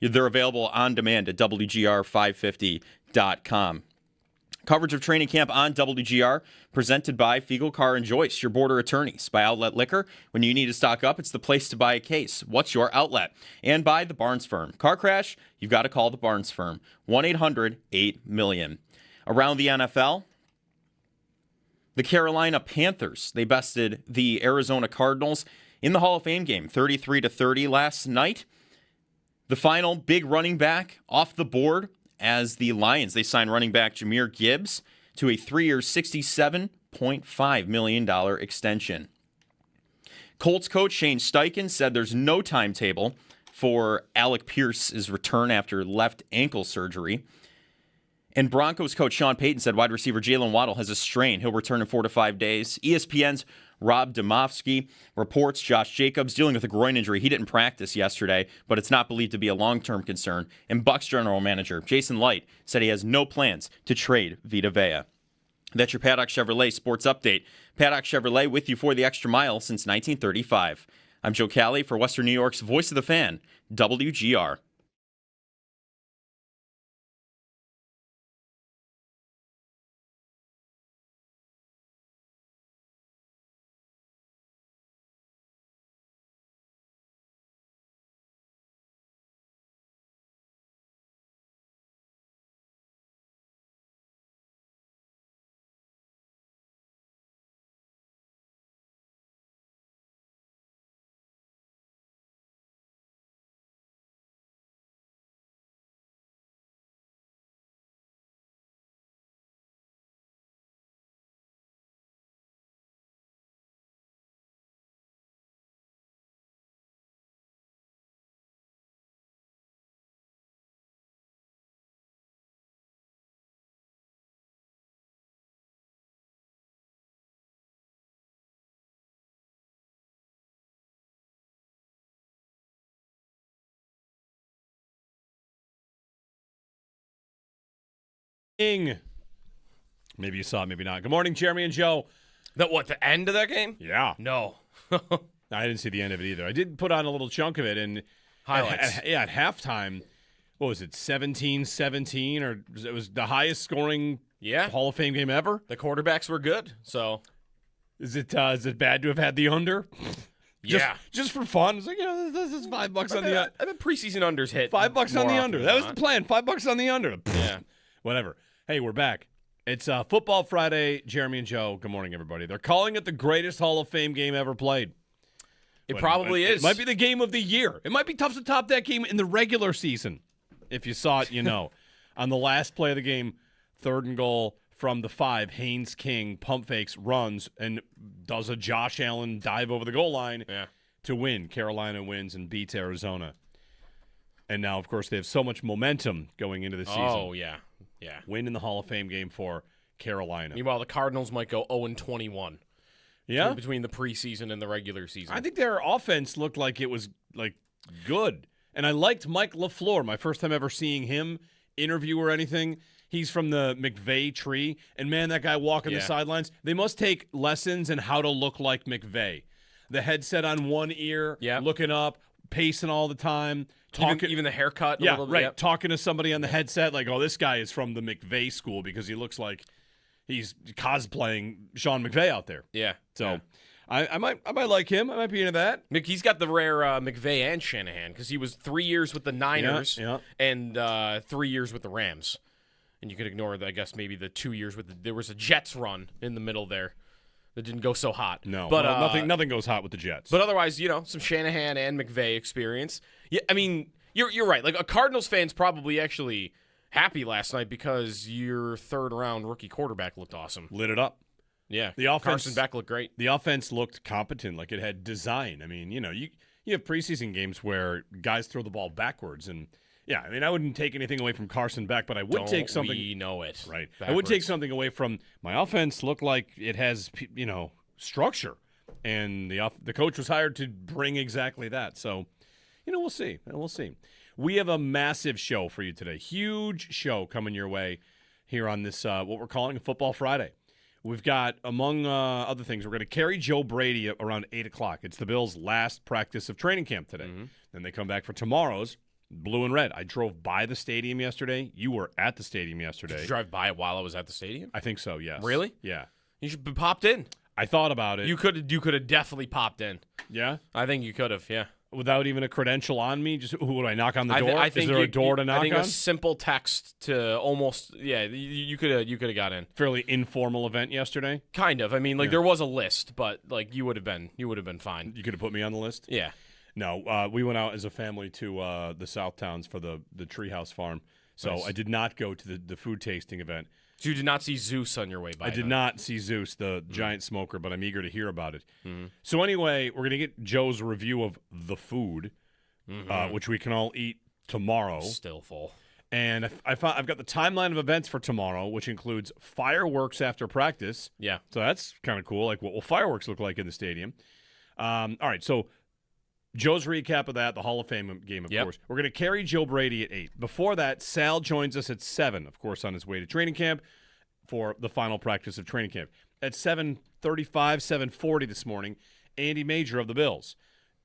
They're available on demand at WGR550.com. Coverage of training camp on WGR, presented by Fiegel Car and Joyce, your border attorneys. By Outlet Liquor, when you need to stock up, it's the place to buy a case. What's your outlet? And by the Barnes Firm. Car crash, you've got to call the Barnes Firm. 1-800-8-million. Around the NFL, the Carolina Panthers, they bested the Arizona Cardinals in the Hall of Fame game, 33-30 last night. The final big running back off the board as the Lions, they signed running back Jahmyr Gibbs to a 3-year, $67.5 million extension. Colts coach Shane Steichen said there's no timetable for Alec Pierce's return after left ankle surgery. And Broncos coach Sean Payton said wide receiver Jalen Waddle has a strain. He'll return in 4 to 5 days. ESPN's Rob Domofsky reports Josh Jacobs dealing with a groin injury. He didn't practice yesterday, but it's not believed to be a long-term concern. And Bucs general manager Jason Licht said he has no plans to trade Vita Vea. That's your Paddock Chevrolet Sports Update. Paddock Chevrolet with you for the extra mile since 1935. I'm Joe Cali for Western New York's Voice of the Fan, WGR. Maybe you saw it, maybe not. Good morning, Jeremy and Joe. The end of that game? Yeah. No. I didn't see the end of it either. I did put on a little chunk of it. And highlights. At halftime, what was it, 17-17? Or it was the highest scoring Hall of Fame game ever? The quarterbacks were good, so. Is it bad to have had the under? Yeah. Just for fun. It's like, this is $5 on the under. I bet preseason unders hit. $5 on the under. That was the plan. $5 on the under. Yeah. Whatever. Hey, we're back. It's Football Friday. Jeremy and Joe, good morning, everybody. They're calling it the greatest Hall of Fame game ever played. It probably is. It might be the game of the year. It might be tough to top that game in the regular season. If you saw it, you know. On the last play of the game, 3rd and goal from the 5, Haynes King pump fakes, runs, and does a Josh Allen dive over the goal line to win. Carolina wins and beats Arizona. And now, of course, they have so much momentum going into the season. Oh, yeah. Yeah. Win in the Hall of Fame game for Carolina. Meanwhile, the Cardinals might go 0-21. Yeah? Between the preseason and the regular season. I think their offense looked like it was good. And I liked Mike LaFleur, my first time ever seeing him interview or anything. He's from the McVay tree. And, man, that guy walking the sidelines. They must take lessons in how to look like McVay. The headset on one ear, looking up, pacing all the time. Even the haircut. Yeah, right. Yep. Talking to somebody on the headset like, oh, this guy is from the McVay school because he looks like he's cosplaying Sean McVay out there. Yeah. So I might like him. I might be into that. He's got the rare McVay and Shanahan because he was 3 years with the Niners and 3 years with the Rams. And you could ignore, I guess, maybe the 2 years there was a Jets run in the middle there. That didn't go so hot. No, but nothing goes hot with the Jets. But otherwise, some Shanahan and McVay experience. Yeah, I mean, you're right. Like a Cardinals fan's probably actually happy last night because your 3rd-round rookie quarterback looked awesome. Lit it up. Yeah, the offense. Carson Beck looked great. The offense looked competent, like it had design. I mean, you have preseason games where guys throw the ball backwards and. Yeah, I mean, I wouldn't take anything away from Carson Beck, but I would take something. We know it. Right. Backwards. I would take something away from my offense. Looked like it has, structure, and the coach was hired to bring exactly that. So, we'll see. We'll see. We have a massive show for you today. Huge show coming your way here on this what we're calling a Football Friday. We've got, among other things, we're going to carry Joe Brady around 8 o'clock. It's the Bills' last practice of training camp today. Then they come back for tomorrow's blue and red. I drove by the stadium yesterday. You were at the stadium yesterday. Did you drive by it while I was at the stadium? I think so, yes. Really? Yeah. You should have popped in. I thought about it. You could have definitely popped in. Yeah? I think you could have, yeah. Without even a credential on me? Just, who would I knock on the door? I think Is there a door to knock I think on? a simple text to almost, you could have got in. Fairly informal event yesterday? Kind of. I mean, there was a list, but you would have been fine. You could have put me on the list? Yeah. No, we went out as a family to the South Towns for the Treehouse Farm. So Nice. I did not go to the food tasting event. So you did not see Zeus on your way by. I did then. not see Zeus, the giant smoker, but I'm eager to hear about it. Mm-hmm. So anyway, we're going to get Joe's review of the food, which we can all eat tomorrow. Still full. And I've got the timeline of events for tomorrow, which includes fireworks after practice. Yeah. So that's kind of cool. Like, what will fireworks look like in the stadium? All right, so Joe's recap of that, the Hall of Fame game, of course. We're going to carry Joe Brady at 8. Before that, Sal joins us at 7, of course, on his way to training camp for the final practice of training camp. At 7:35, 7:40 this morning, Andy Major of the Bills,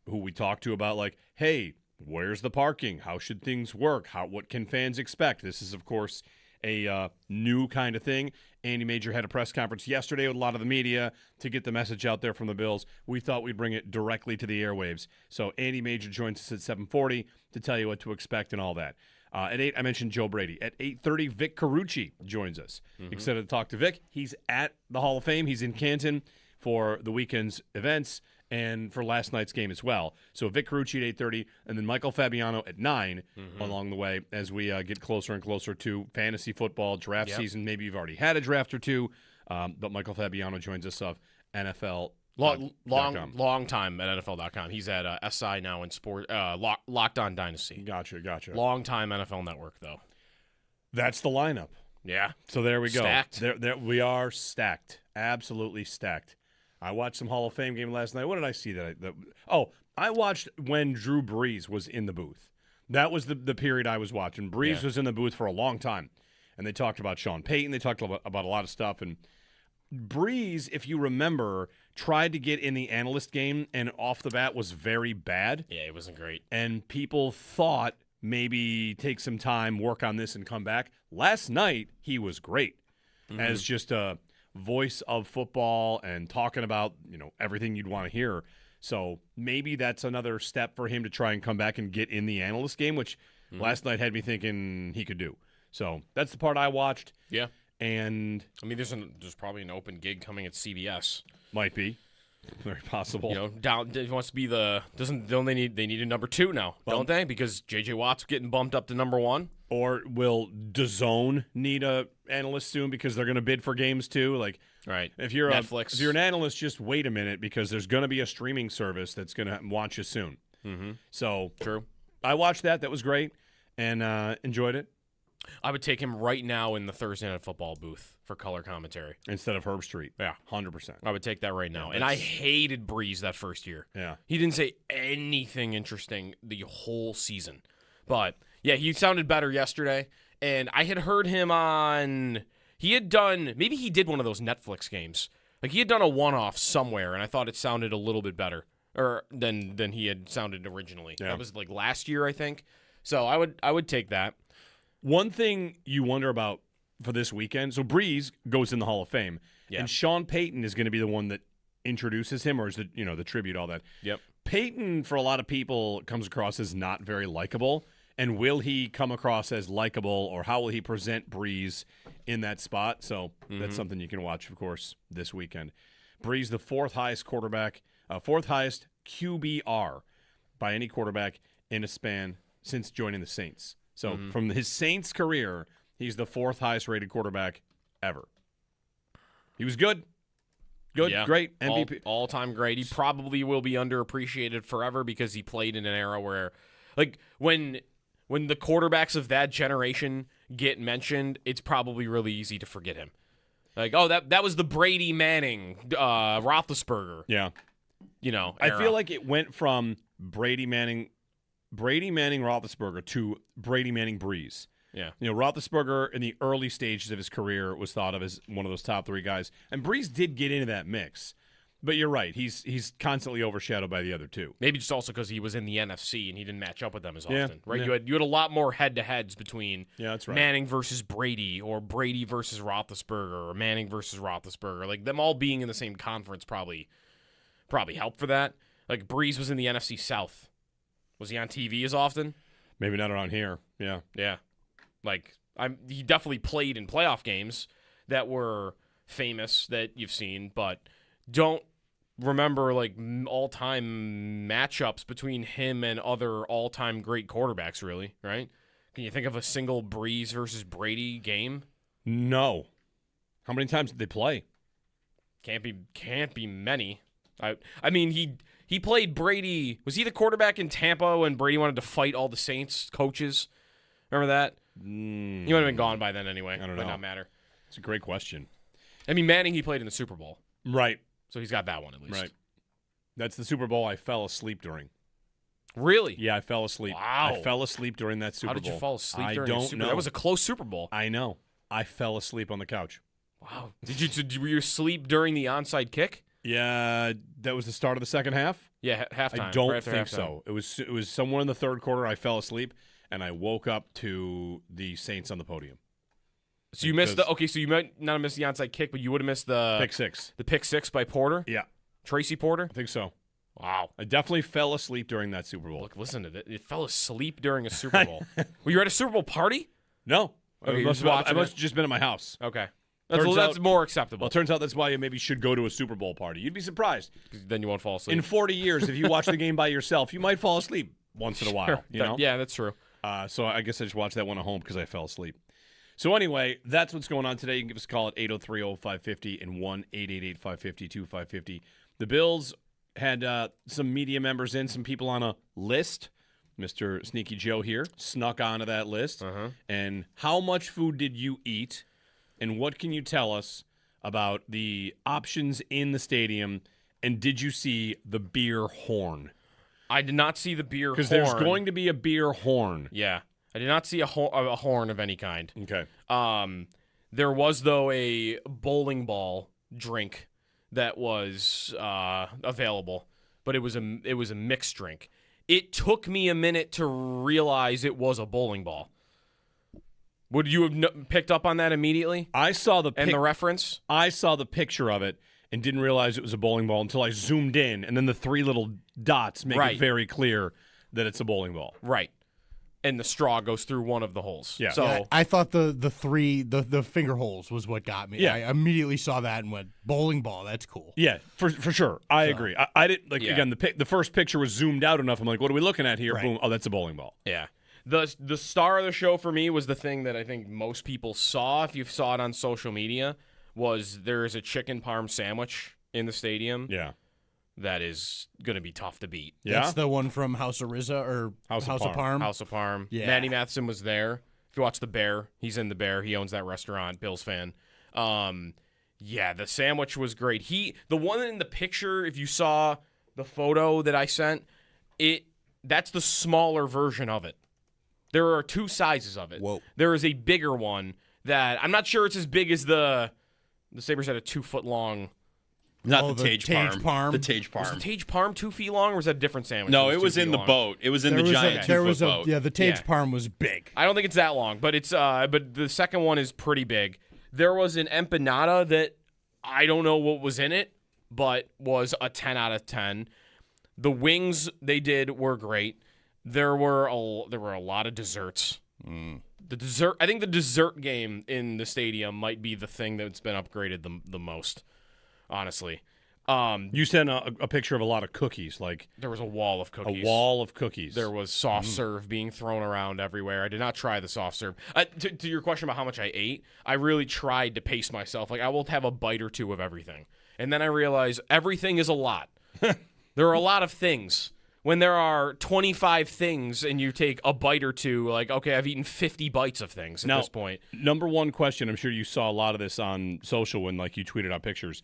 who we talked to about, like, hey, where's the parking? How should things work? What can fans expect? This is, of course, a new kind of thing. Andy Major had a press conference yesterday with a lot of the media to get the message out there from the Bills. We thought we'd bring it directly to the airwaves. So Andy Major joins us at 7:40 to tell you what to expect and all that. At 8, I mentioned Joe Brady. At 8:30, Vic Carucci joins us. Excited to talk to Vic. He's at the Hall of Fame. He's in Canton for the weekend's events and for last night's game as well. So Vic Carucci at 8:30, and then Michael Fabiano at 9 along the way as we get closer and closer to fantasy football draft season. Maybe you've already had a draft or two, but Michael Fabiano joins us of NFL. Long time at NFL.com. He's at SI now in sport. Locked On Dynasty. Gotcha. Long time NFL Network though. That's the lineup. Yeah. So there we go. Stacked. There we are, stacked. Absolutely stacked. I watched some Hall of Fame game last night. What did I see I watched when Drew Brees was in the booth. That was the period I was watching. Brees was in the booth for a long time, and they talked about Sean Payton. They talked about a lot of stuff, and Brees, if you remember, tried to get in the analyst game, and off the bat was very bad. Yeah, it wasn't great. And people thought maybe take some time, work on this, and come back. Last night, he was great as just a voice of football and talking about, everything you'd want to hear. So maybe that's another step for him to try and come back and get in the analyst game, which last night had me thinking he could do. So that's the part I watched. Yeah. And I mean, there's probably an open gig coming at CBS. Might be. Very possible. He wants to be they need a number 2 now, don't they? Because J.J. Watt's getting bumped up to number 1. Or will DAZN need a analyst soon because they're going to bid for games too? Like, right. If you're Netflix. If you're an analyst, just wait a minute because there's going to be a streaming service that's going to watch you soon. So True. I watched that. That was great and enjoyed it. I would take him right now in the Thursday Night Football booth for color commentary. Instead of Herb Street. Yeah. 100%. I would take that right now. Yeah, and I hated Breeze that first year. Yeah. He didn't say anything interesting the whole season. But, yeah, he sounded better yesterday. And I had heard him maybe he did one of those Netflix games. Like, he had done a one-off somewhere, and I thought it sounded a little bit better than he had sounded originally. Yeah. That was, like, last year, I think. So I would take that. One thing you wonder about for this weekend, so Breeze goes in the Hall of Fame, and Sean Payton is going to be the one that introduces him, or is the tribute, all that. Yep. Payton, for a lot of people, comes across as not very likable. And will he come across as likable, or how will he present Breeze in that spot? So that's something you can watch, of course, this weekend. Breeze, the fourth highest QBR by any quarterback in a span since joining the Saints. So from his Saints career, he's the fourth highest rated quarterback ever. He was good. Great, MVP. All-time great. He probably will be underappreciated forever because he played in an era where, like, when the quarterbacks of that generation get mentioned, it's probably really easy to forget him. Like, oh, that was the Brady Manning, Roethlisberger. Yeah. Era. I feel like it went from Brady Manning Roethlisberger to Brady Manning Breeze. Yeah. Roethlisberger in the early stages of his career was thought of as one of those top 3 guys, and Breeze did get into that mix. But you're right. He's constantly overshadowed by the other 2. Maybe just also because he was in the NFC and he didn't match up with them as Yeah, often, right? yeah. You had a lot more head-to-heads between That's right. Manning versus Brady or Brady versus Roethlisberger or Manning versus Roethlisberger. Like, them all being in the same conference probably helped for that. Like, Breeze was in the NFC South. Was he on TV as often? Maybe not around here. Yeah. Yeah. Like, he definitely played in playoff games that were famous that you've seen, but don't remember like all-time matchups between him and other all-time great quarterbacks, really, right? Can you think of a single Breeze versus Brady game? No. How many times did they play? Can't be many. I mean, he played Brady. Was he the quarterback in Tampa when Brady wanted to fight all the Saints coaches? Remember that? He might have been gone by then anyway. I don't Might know. not matter. It's a great question. I mean, Manning, he played in the Super Bowl. Right. So he's got that one at least. Right. That's the Super Bowl I fell asleep during. Really? Yeah, I fell asleep. Wow. I fell asleep during that Super Bowl. How did you fall asleep I during don't the Super know. Bowl? That was a close Super Bowl. I know. I fell asleep on the couch. Wow. Were you asleep during the onside kick? Yeah, that was the start of the second half. Yeah, halftime. I don't right after think halftime. so. It was somewhere in the third quarter I fell asleep, and I woke up to the Saints on the podium. So you missed so you might not have missed the onside kick, but you would have missed the Pick 6. The pick 6 by Porter? Yeah, Tracy Porter? I think so. Wow. I definitely fell asleep during that Super Bowl. Look, listen to that. It fell asleep during a Super Bowl. Were you at a Super Bowl party? No. Okay, I must have just been at my house. Okay. Turns That's out- more acceptable. Well, it turns out that's why you maybe should go to a Super Bowl party. You'd be surprised. 'Cause then you won't fall asleep. In 40 years, if you watch the game by yourself, you might fall asleep once in a while. You know? Yeah, that's true. So I guess I just watched that one at home because I fell asleep. So anyway, that's what's going on today. You can give us a call at 803-0550 and 1-888-550-2550. The Bills had some media members in, some people on a list. Mr. Sneaky Joe here snuck onto that list. And how much food did you eat? And what can you tell us about the options in the stadium? And did you see the beer horn? I did not see the beer horn. Because there's going to be a beer horn. Yeah. I did not see a horn of any kind. Okay. There was, though, a bowling ball drink that was available, but it was a mixed drink. It took me a minute to realize it was a bowling ball. Would you have picked up on that immediately? I saw the And the reference? I saw the picture of it and didn't realize it was a bowling ball until I zoomed in, and then the 3 little dots make Right. it very clear that it's a bowling ball. Right. And the straw goes through one of the holes. Yeah. So Yeah, I thought the finger holes was what got me. Yeah. I immediately saw that and went, bowling ball, that's cool. Yeah, for sure. I agree. I didn't Yeah. again. The first picture was zoomed out enough. I'm like, what are we looking at here? Right. Boom. Oh, that's a bowling ball. yeah. The star of the show for me was the thing that I think most people saw, if you saw it on social media, was there is a chicken parm sandwich in the stadium Yeah. that is going to be tough to beat. Yeah. That's the one from House of Rizza or House of of Parm. Parm. House of Parm. Yeah. Matty Matheson was there. If you watch The Bear, he's in The Bear. He owns that restaurant. Bills fan. Yeah, the sandwich was great. The one in the picture, if you saw the photo that I sent, that's the smaller version of it. There are 2 sizes of it. Whoa. There is a bigger one that I'm not sure it's as big as the Sabres had a 2-foot long. Not the the Tage Tage Parm. Parm. The Tage Was the Parm. Tage Parm 2 feet long, or was that a different sandwich? No, that it was 2 in feet the long? boat. It was in There the was giant there 2-foot was boat. the Tage Yeah. Parm was big. I don't think it's that long, but it's but the second one is pretty big. There was an empanada that I don't know what was in it, but was a 10 out of 10. The wings they did were great. There were a lot of desserts. I think the dessert game in the stadium might be the thing that's been upgraded the most, honestly. You sent a picture of a lot of cookies, like There was a wall of a cookies. wall of cookies. There was soft serve being thrown around everywhere. I did not try the soft serve. To your question about how much I ate, I really tried to pace myself. Like, I will have a bite or 2 of everything. And then I realized everything is a lot. There are a lot of things. When there are 25 things and you take a bite or 2, like, okay, I've eaten 50 bites of things at Now, this point. Number one question, I'm sure you saw a lot of this on social when you tweeted out pictures.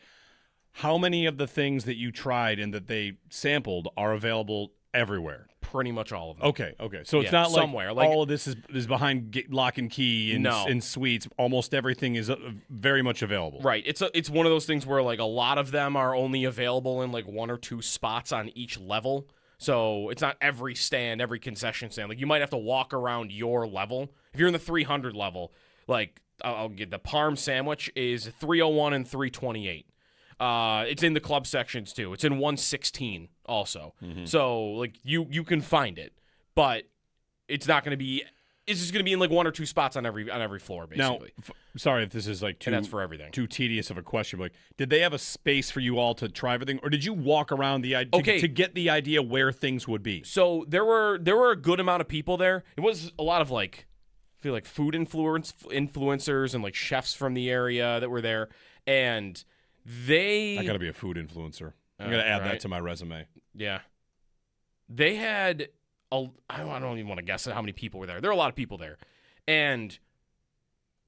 How many of the things that you tried and that they sampled are available everywhere? Pretty much all of them. Okay. So it's Yeah, not like somewhere, like- all of this is behind lock and key and No. in suites. Almost everything is very much available. Right. It's one of those things where like a lot of them are only available in like 1 or 2 spots on each level. So it's not every stand, every concession stand. Like you might have to walk around your level. If you're in the 300 level, like I'll get the Parm sandwich is 301 and 328. It's in the club sections too. It's in 116 also. So like you can find it, but it's not going to be. It's just going to be in like 1 or 2 spots on every floor basically. Now, sorry if this is like and that's for everything. too tedious of a question. But like, did they have a space for you all to try everything, or did you walk around the idea to get the idea where things would be? So there were a good amount of people there. It was a lot of like I feel like food influencers and like chefs from the area that were there, and they. I got to be a food influencer. I'm gonna add that to my resume. Yeah. They had I don't even want to guess at how many people were there. There were a lot of people there. And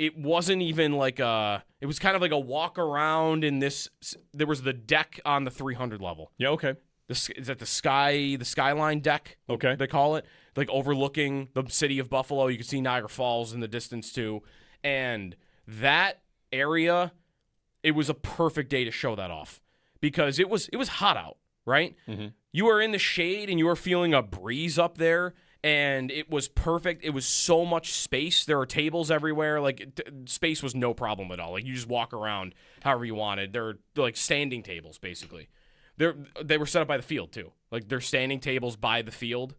it wasn't even like it was kind of like a walk around in this. There was the deck on the 300 level. Yeah, okay. Is that the skyline deck? Okay. They call it. Like overlooking the city of Buffalo. You can see Niagara Falls in the distance too. And that area, it was a perfect day to show that off. Because it was hot out, right? Mm-hmm. You were in the shade and you were feeling a breeze up there, and it was perfect. It was so much space. There were tables everywhere. Like space was no problem at all. Like you just walk around however you wanted. They're like standing tables basically. They were set up by the field too. Like they're standing tables by the field,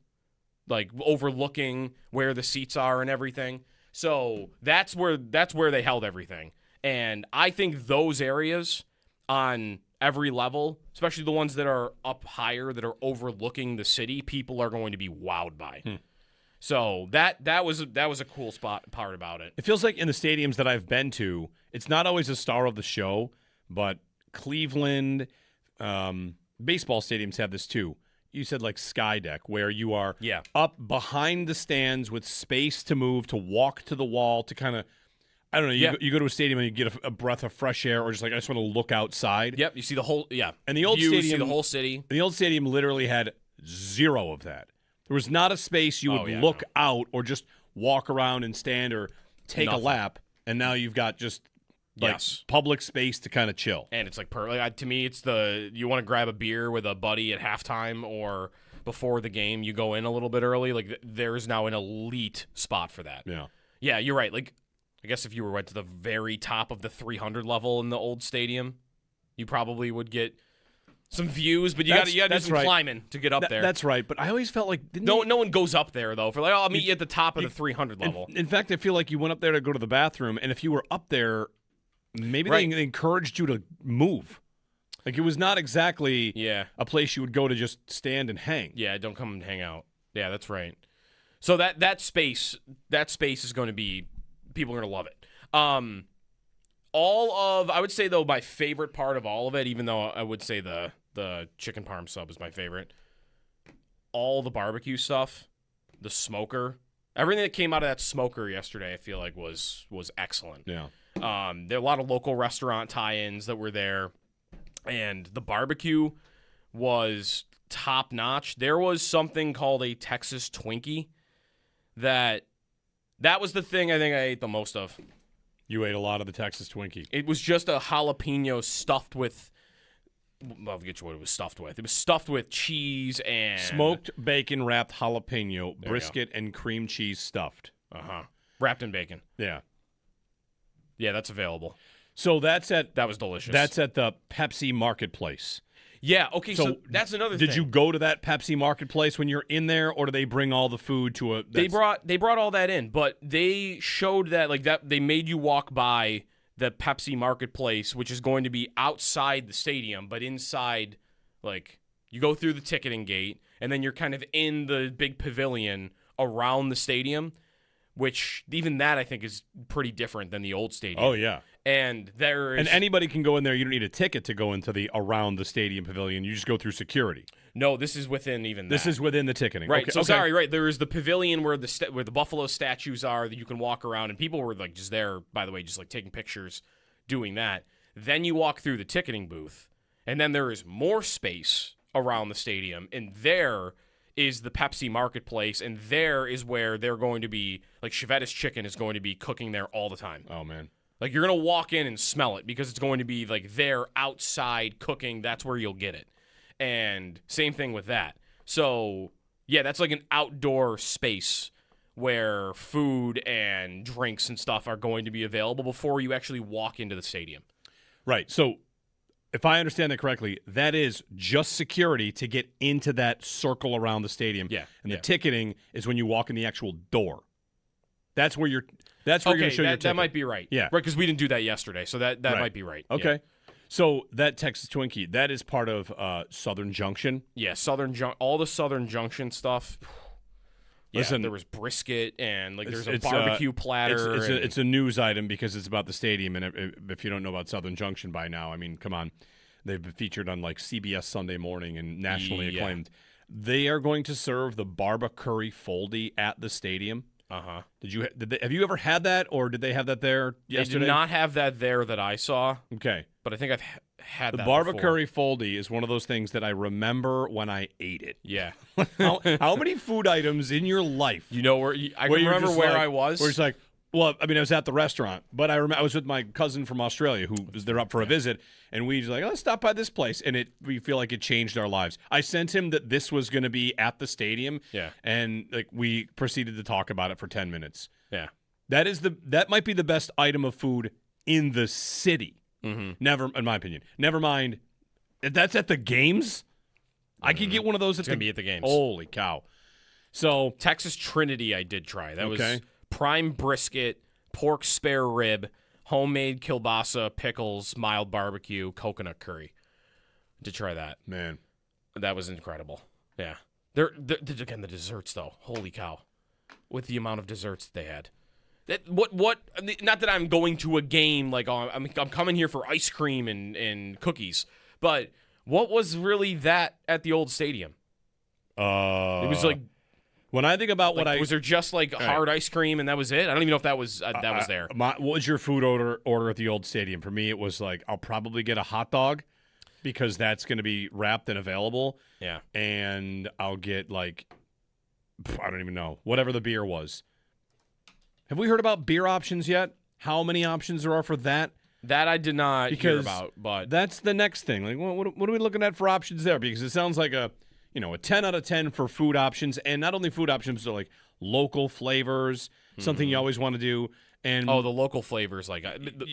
like overlooking where the seats are and everything. So that's where they held everything. And I think those areas on every level, especially the ones that are up higher, that are overlooking the city, people are going to be wowed by. So that was a cool part about it. It feels like in the stadiums that I've been to, it's not always a star of the show, but Cleveland, baseball stadiums have this too. You said like Sky Deck, where you are up behind the stands with space to move, to walk to the wall, to kind of, I don't know, you go to a stadium and you get a breath of fresh air, or just like, I just want to look outside. Yep, you see the whole, And the old views, stadium, see the whole city. The old stadium literally had zero of that. There was not a space you would look out or just walk around and stand or take a lap, and now you've got just like public space to kind of chill. And it's like, to me, it's you want to grab a beer with a buddy at halftime or before the game, you go in a little bit early. Like there's now an elite spot for that. Yeah, you're right. Like, I guess if you went to the very top of the 300 level in the old stadium, you probably would get some views, but you got to do some climbing to get up there. That's right, but I always felt like no one goes up there though. For like, I'll meet you at the top of the 300 level. In fact, I feel like you went up there to go to the bathroom, and if you were up there, maybe they encouraged you to move. Like it was not exactly a place you would go to just stand and hang. Yeah, don't come and hang out. Yeah, that's right. So that space is going to be. People are going to love it. I would say, though, my favorite part of all of it, even though I would say the chicken parm sub is my favorite, all the barbecue stuff, the smoker, everything that came out of that smoker yesterday, I feel like was excellent. Yeah. There are a lot of local restaurant tie-ins that were there, and the barbecue was top-notch. There was something called a Texas Twinkie that was the thing I think I ate the most of. You ate a lot of the Texas Twinkie. It was just a jalapeno stuffed with. Well, I'll get you what it was stuffed with. It was stuffed with cheese and smoked bacon wrapped jalapeno, brisket, and cream cheese stuffed. Wrapped in bacon. Yeah. Yeah, that's available. So that was delicious. That's at the Pepsi Marketplace. Yeah, okay, so that's another thing. Did you go to that Pepsi Marketplace when you're in there, or do they bring all the food to a... They brought all that in, but they showed that they made you walk by the Pepsi Marketplace, which is going to be outside the stadium, but inside, like, you go through the ticketing gate, and then you're kind of in the big pavilion around the stadium, which even that I think is pretty different than the old stadium. Oh, yeah. And anybody can go in there. You don't need a ticket to go into the around the stadium pavilion. You just go through security. No, this is within even that. This is within the ticketing. Right. Okay, so sorry, right. There is the pavilion where the Buffalo statues are that you can walk around, and people were like just there, by the way, just like taking pictures, doing that. Then you walk through the ticketing booth, and then there is more space around the stadium, and there is the Pepsi Marketplace, and there is where they're going to be, like, Chevette's Chicken is going to be cooking there all the time. Oh, man. Like, you're going to walk in and smell it because it's going to be, like, there outside cooking. That's where you'll get it. And same thing with that. So, yeah, that's like an outdoor space where food and drinks and stuff are going to be available before you actually walk into the stadium. Right. So if I understand that correctly, that is just security to get into that circle around the stadium. Yeah. And the ticketing is when you walk in the actual door. That's where you're going to show your ticket. That might be right. Yeah. Right, because we didn't do that yesterday, so that Right. might be right. Okay. Yeah. So that Texas Twinkie, that is part of Southern Junction. Yeah, all the Southern Junction stuff. Yeah, Listen, there was brisket and like there's a it's, barbecue platter. It's a news item because it's about the stadium. And if you don't know about Southern Junction by now, I mean, come on. They've been featured on like CBS Sunday Morning and nationally acclaimed. They are going to serve the Barba Curry Foldy at the stadium. Uh-huh. Have you ever had that, or did they have that there yesterday? They did not have that there that I saw. Okay. But I think I've had the that Barba before. Curry Foldy is one of those things that I remember when I ate it. Yeah. How many food items in your life? You know where I where can you're remember just where like- I was. Where it's like, well, I mean, I was at the restaurant, but I was with my cousin from Australia who was there up for a visit, and we was like, let's stop by this place, and we feel like it changed our lives. I sent him that this was going to be at the stadium, and like we proceeded to talk about it for 10 minutes. Yeah. That might be the best item of food in the city. Mm-hmm. Never, in my opinion. Never mind. That's at the games. I could get one of those. It's gonna be at the games. Holy cow! So Texas Trinity, I did try. That was Okay. prime brisket, pork spare rib, homemade kielbasa, pickles, mild barbecue, coconut curry. Did try that. man, That was incredible. Yeah. Again, the desserts though. Holy cow! With the amount of desserts that they had. Not that I'm going to a game like I'm coming here for ice cream and cookies, but what was really that at the old stadium? It was like when I think about was there just like hard ice cream and that was it? I don't even know if that was there. What was your food order at the old stadium? For me, it was like I'll probably get a hot dog because that's going to be wrapped and available. Yeah. And I'll get like I don't even know whatever the beer was. Have we heard about beer options yet? How many options there are for that? That I did not hear Because about, but that's the next thing. Like, what are we looking at for options there? Because it sounds like a 10 out of 10 for food options, and not only food options, but like local flavors, something you always want to do. And the local flavors, like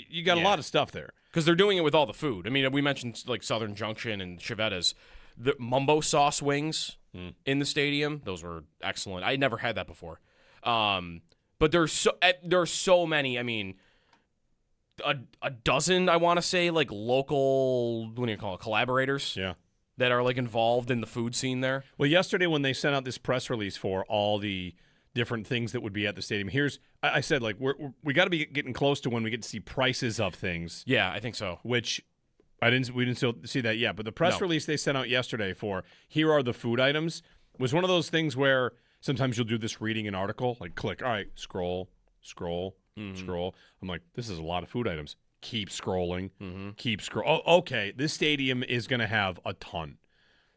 you got a lot of stuff there. because they're doing it with all the food. I mean, we mentioned like Southern Junction and Chevette's, the mumbo sauce wings in the stadium. Those were excellent. I never had that before. But there's so many. I mean, a dozen, I want to say, like local, what do you call it, collaborators? Yeah. That are like involved in the food scene there. Well, yesterday when they sent out this press release for all the different things that would be at the stadium, I said like we got to be getting close to when we get to see prices of things. Yeah, I think so. Which we didn't still see that yet. But the press release they sent out yesterday for here are the food items was one of those things where sometimes you'll do this reading an article, like click, all right, scroll. I'm like, this is a lot of food items. Keep scrolling, keep scroll. Oh, okay, this stadium is going to have a ton.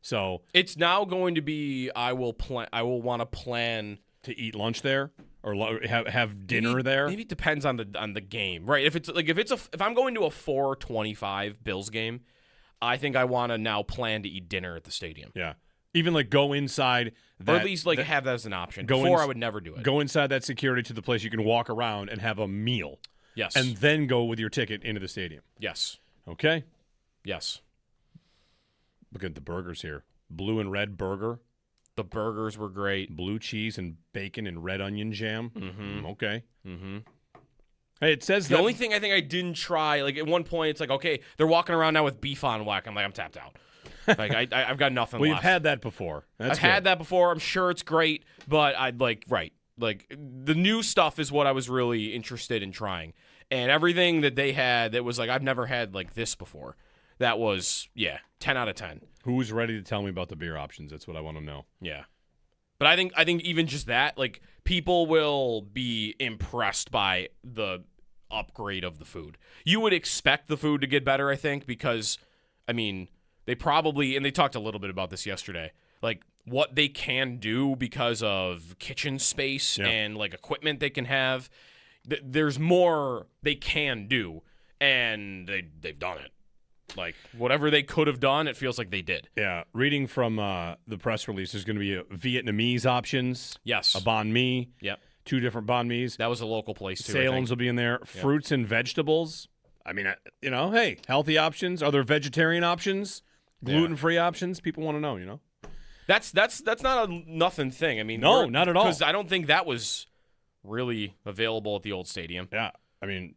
So it's now going to be. I will want to plan to eat lunch there or have dinner there. Maybe it depends on the game, right? If I'm going to a 4:25 Bills game, I think I want to now plan to eat dinner at the stadium. Yeah. Even like go inside that, or at least like have that as an option. Before I would never do it. Go inside that security to the place you can walk around and have a meal. Yes. And then go with your ticket into the stadium. Yes. Okay? Yes. Look at the burgers here. Blue and red burger. The burgers were great. Blue cheese and bacon and red onion jam. Mm-hmm. Okay. Mm-hmm. Hey, it says the only thing I think I didn't try, like at one point, it's like, okay, they're walking around now with beef on whack. I'm like, I'm tapped out. Like I've got nothing well, left. you've had that before. I've had that before. I'm sure it's great, but I'd like the new stuff is what I was really interested in trying, and everything that they had that was like I've never had like this before. That was 10 out of 10. Who's ready to tell me about the beer options? That's what I want to know. Yeah, but I think even just that, like people will be impressed by the upgrade of the food. You would expect the food to get better, I think, because I mean. They probably, and they talked a little bit about this yesterday, like what they can do because of kitchen space and like equipment they can have. There's more they can do, and they've done it. Like, whatever they could have done, it feels like they did. Yeah. Reading from the press release, there's going to be Vietnamese options. Yes. A banh mi. Yep. 2 different banh mi's. That was a local place, too. Salem's will be in there. Yep. Fruits and vegetables. I mean, hey, healthy options. Are there vegetarian options? Gluten-free options? People want to know, That's not a nothing thing. I mean, no, not at all. Because I don't think that was really available at the old stadium. Yeah. I mean,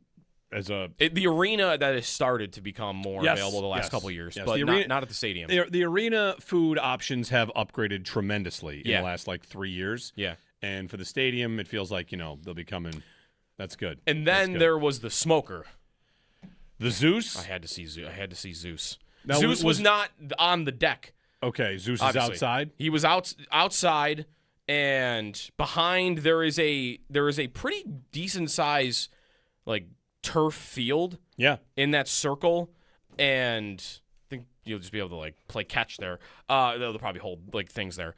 the arena that has started to become more available the last couple of years, but not at the stadium. The arena food options have upgraded tremendously in the last 3 years. Yeah. And for the stadium, it feels like, they'll be coming. That's good. And then there was the smoker. The Zeus? I had to see Zeus. Now, Zeus was not on the deck. Okay, Zeus Obviously. is outside? He was outside, and behind there is a pretty decent size turf field. Yeah. In that circle, and I think you'll just be able to play catch there. They'll probably hold things there.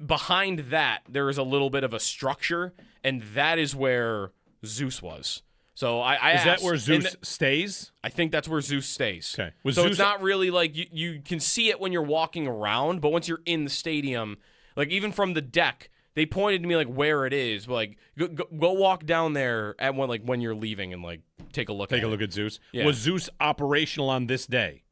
Behind that, there is a little bit of a structure, and that is where Zeus was. So I is asked, that where Zeus stays? I think that's where Zeus stays. Okay. So it's not really you can see it when you're walking around, but once you're in the stadium, even from the deck, they pointed to me where it is. But go walk down there at when you're leaving and take a look. Take a look at Zeus. Yeah. Was Zeus operational on this day?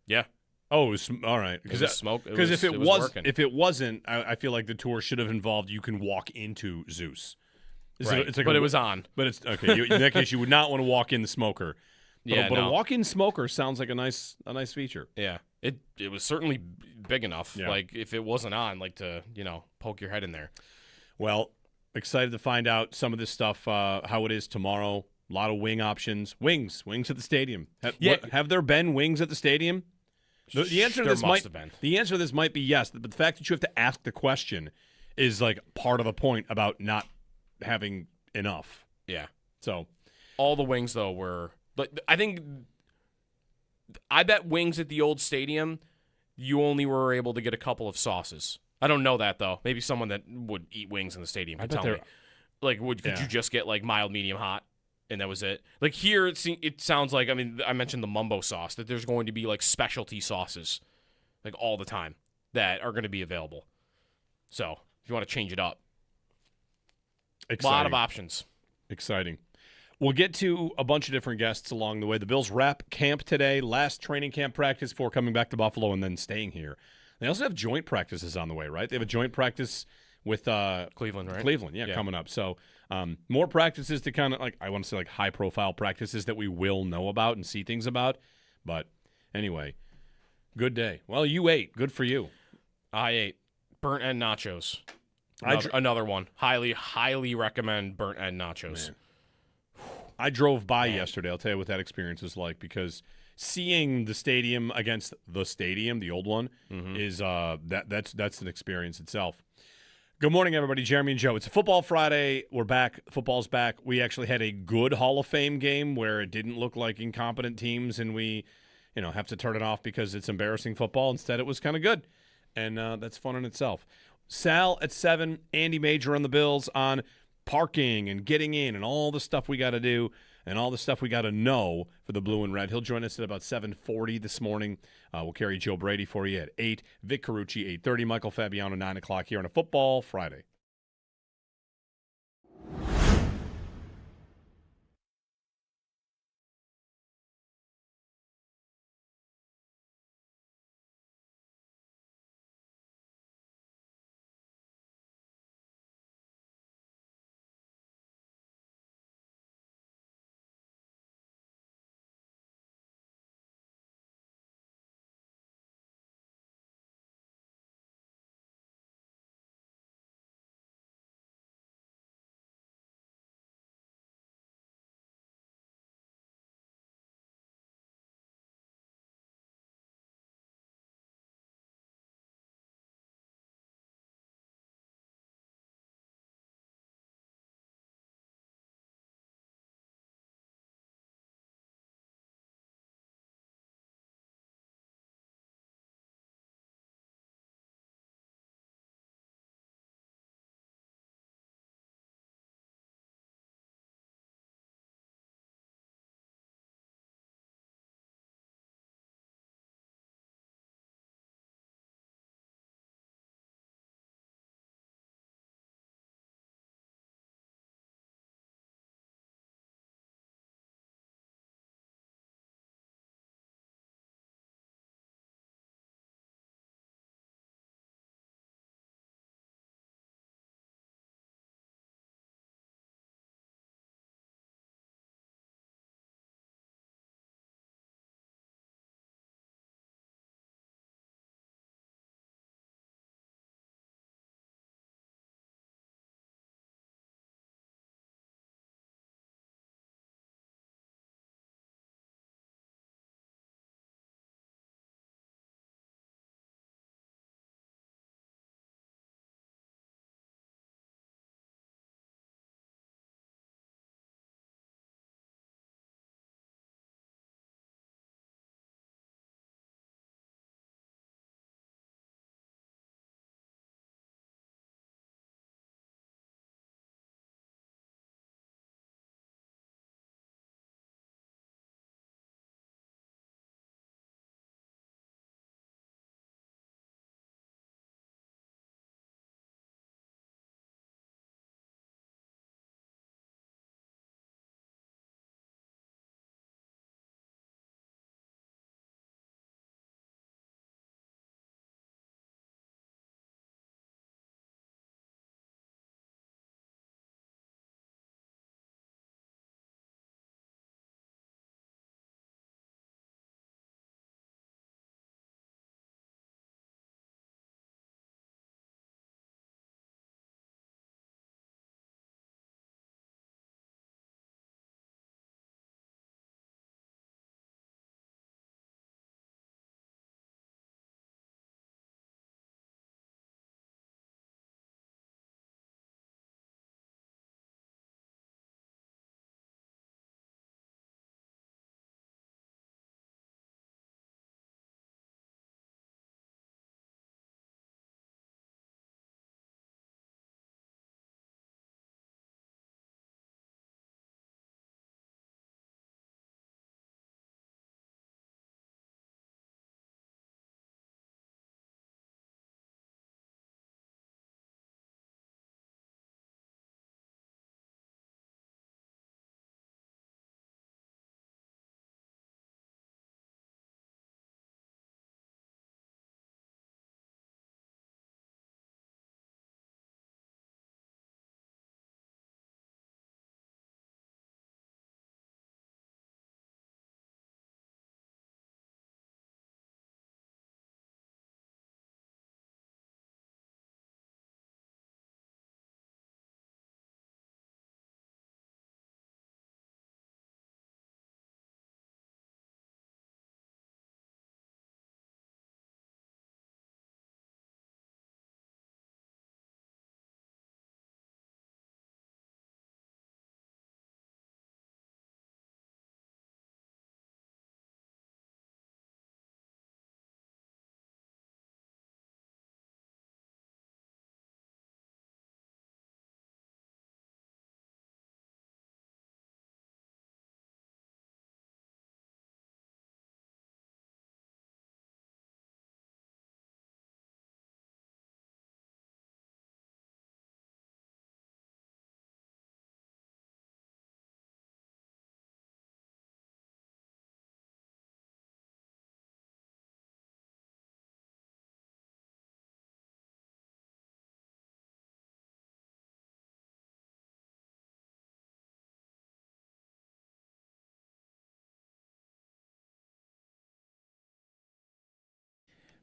Yeah. Oh, it was, all right. Because smoke. Because if it wasn't, I feel like the tour should have involved you can walk into Zeus. Right. But it was on. But it's okay. In that case, you would not want to walk in the smoker. But no. a walk-in smoker sounds like a nice feature. Yeah. It was certainly big enough. Yeah. If it wasn't on, to poke your head in there. Well, excited to find out some of this stuff. How it is tomorrow. A lot of wing options. Wings at the stadium. Have there been wings at the stadium? The answer to this The answer to this might be yes, but the fact that you have to ask the question is part of the point about not having enough. Yeah. So all the wings though were. I bet wings at the old stadium, you only were able to get a couple of sauces. I don't know that though. Maybe someone that would eat wings in the stadium could tell me. Could you just get mild, medium, hot? And that was it. Here, it sounds like, I mentioned the mumbo sauce, that there's going to be specialty sauces, all the time, that are going to be available. So, if you want to change it up. Exciting. A lot of options. Exciting. We'll get to a bunch of different guests along the way. The Bills wrap camp today, last training camp practice before coming back to Buffalo and then staying here. They also have joint practices on the way, right? They have a joint practice with Cleveland, right? Cleveland, yeah, coming up. So more practices to kind of I want to say high-profile practices that we will know about and see things about. But anyway, good day. Well, you ate. Good for you. I ate burnt end nachos. Another one. Highly, highly recommend burnt end nachos. Man. I drove by yesterday. I'll tell you what that experience was like because seeing the stadium against the stadium, the old one, is that's an experience itself. Good morning, everybody. Jeremy and Joe. It's a Football Friday. We're back. Football's back. We actually had a good Hall of Fame game where it didn't look like incompetent teams, and we, have to turn it off because it's embarrassing football. Instead, it was kind of good, and that's fun in itself. Sal at 7, Andy Major on the Bills on parking and getting in and all the stuff we got to do and all the stuff we got to know for the blue and red. He'll join us at about 7:40 this morning. We'll carry Joe Brady for you at 8, Vic Carucci 8:30, Michael Fabiano 9 o'clock here on a Football Friday.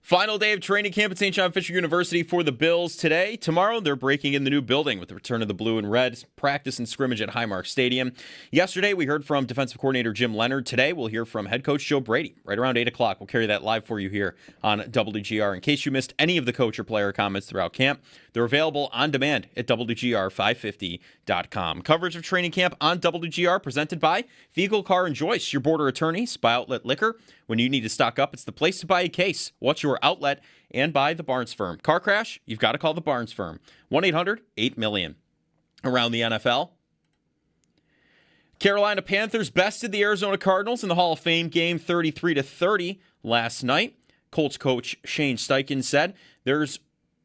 Final day of training camp at St. John Fisher University for the Bills today. Tomorrow, they're breaking in the new building with the return of the blue and red practice and scrimmage at Highmark Stadium. Yesterday, we heard from defensive coordinator Jim Leonard. Today, we'll hear from head coach Joe Brady right around 8 o'clock. We'll carry that live for you here on WGR. In case you missed any of the coach or player comments throughout camp, they're available on demand at WGR550.com. Coverage of training camp on WGR presented by Fiegel Car and Joyce, your border attorneys, by Outlet Liquor. When you need to stock up, it's the place to buy a case. What's your outlet? And by the Barnes Firm. Car crash? You've got to call the Barnes Firm. 1-800-8-million. Around the NFL, Carolina Panthers bested the Arizona Cardinals in the Hall of Fame game 33-30 last night. Colts coach Shane Steichen said there's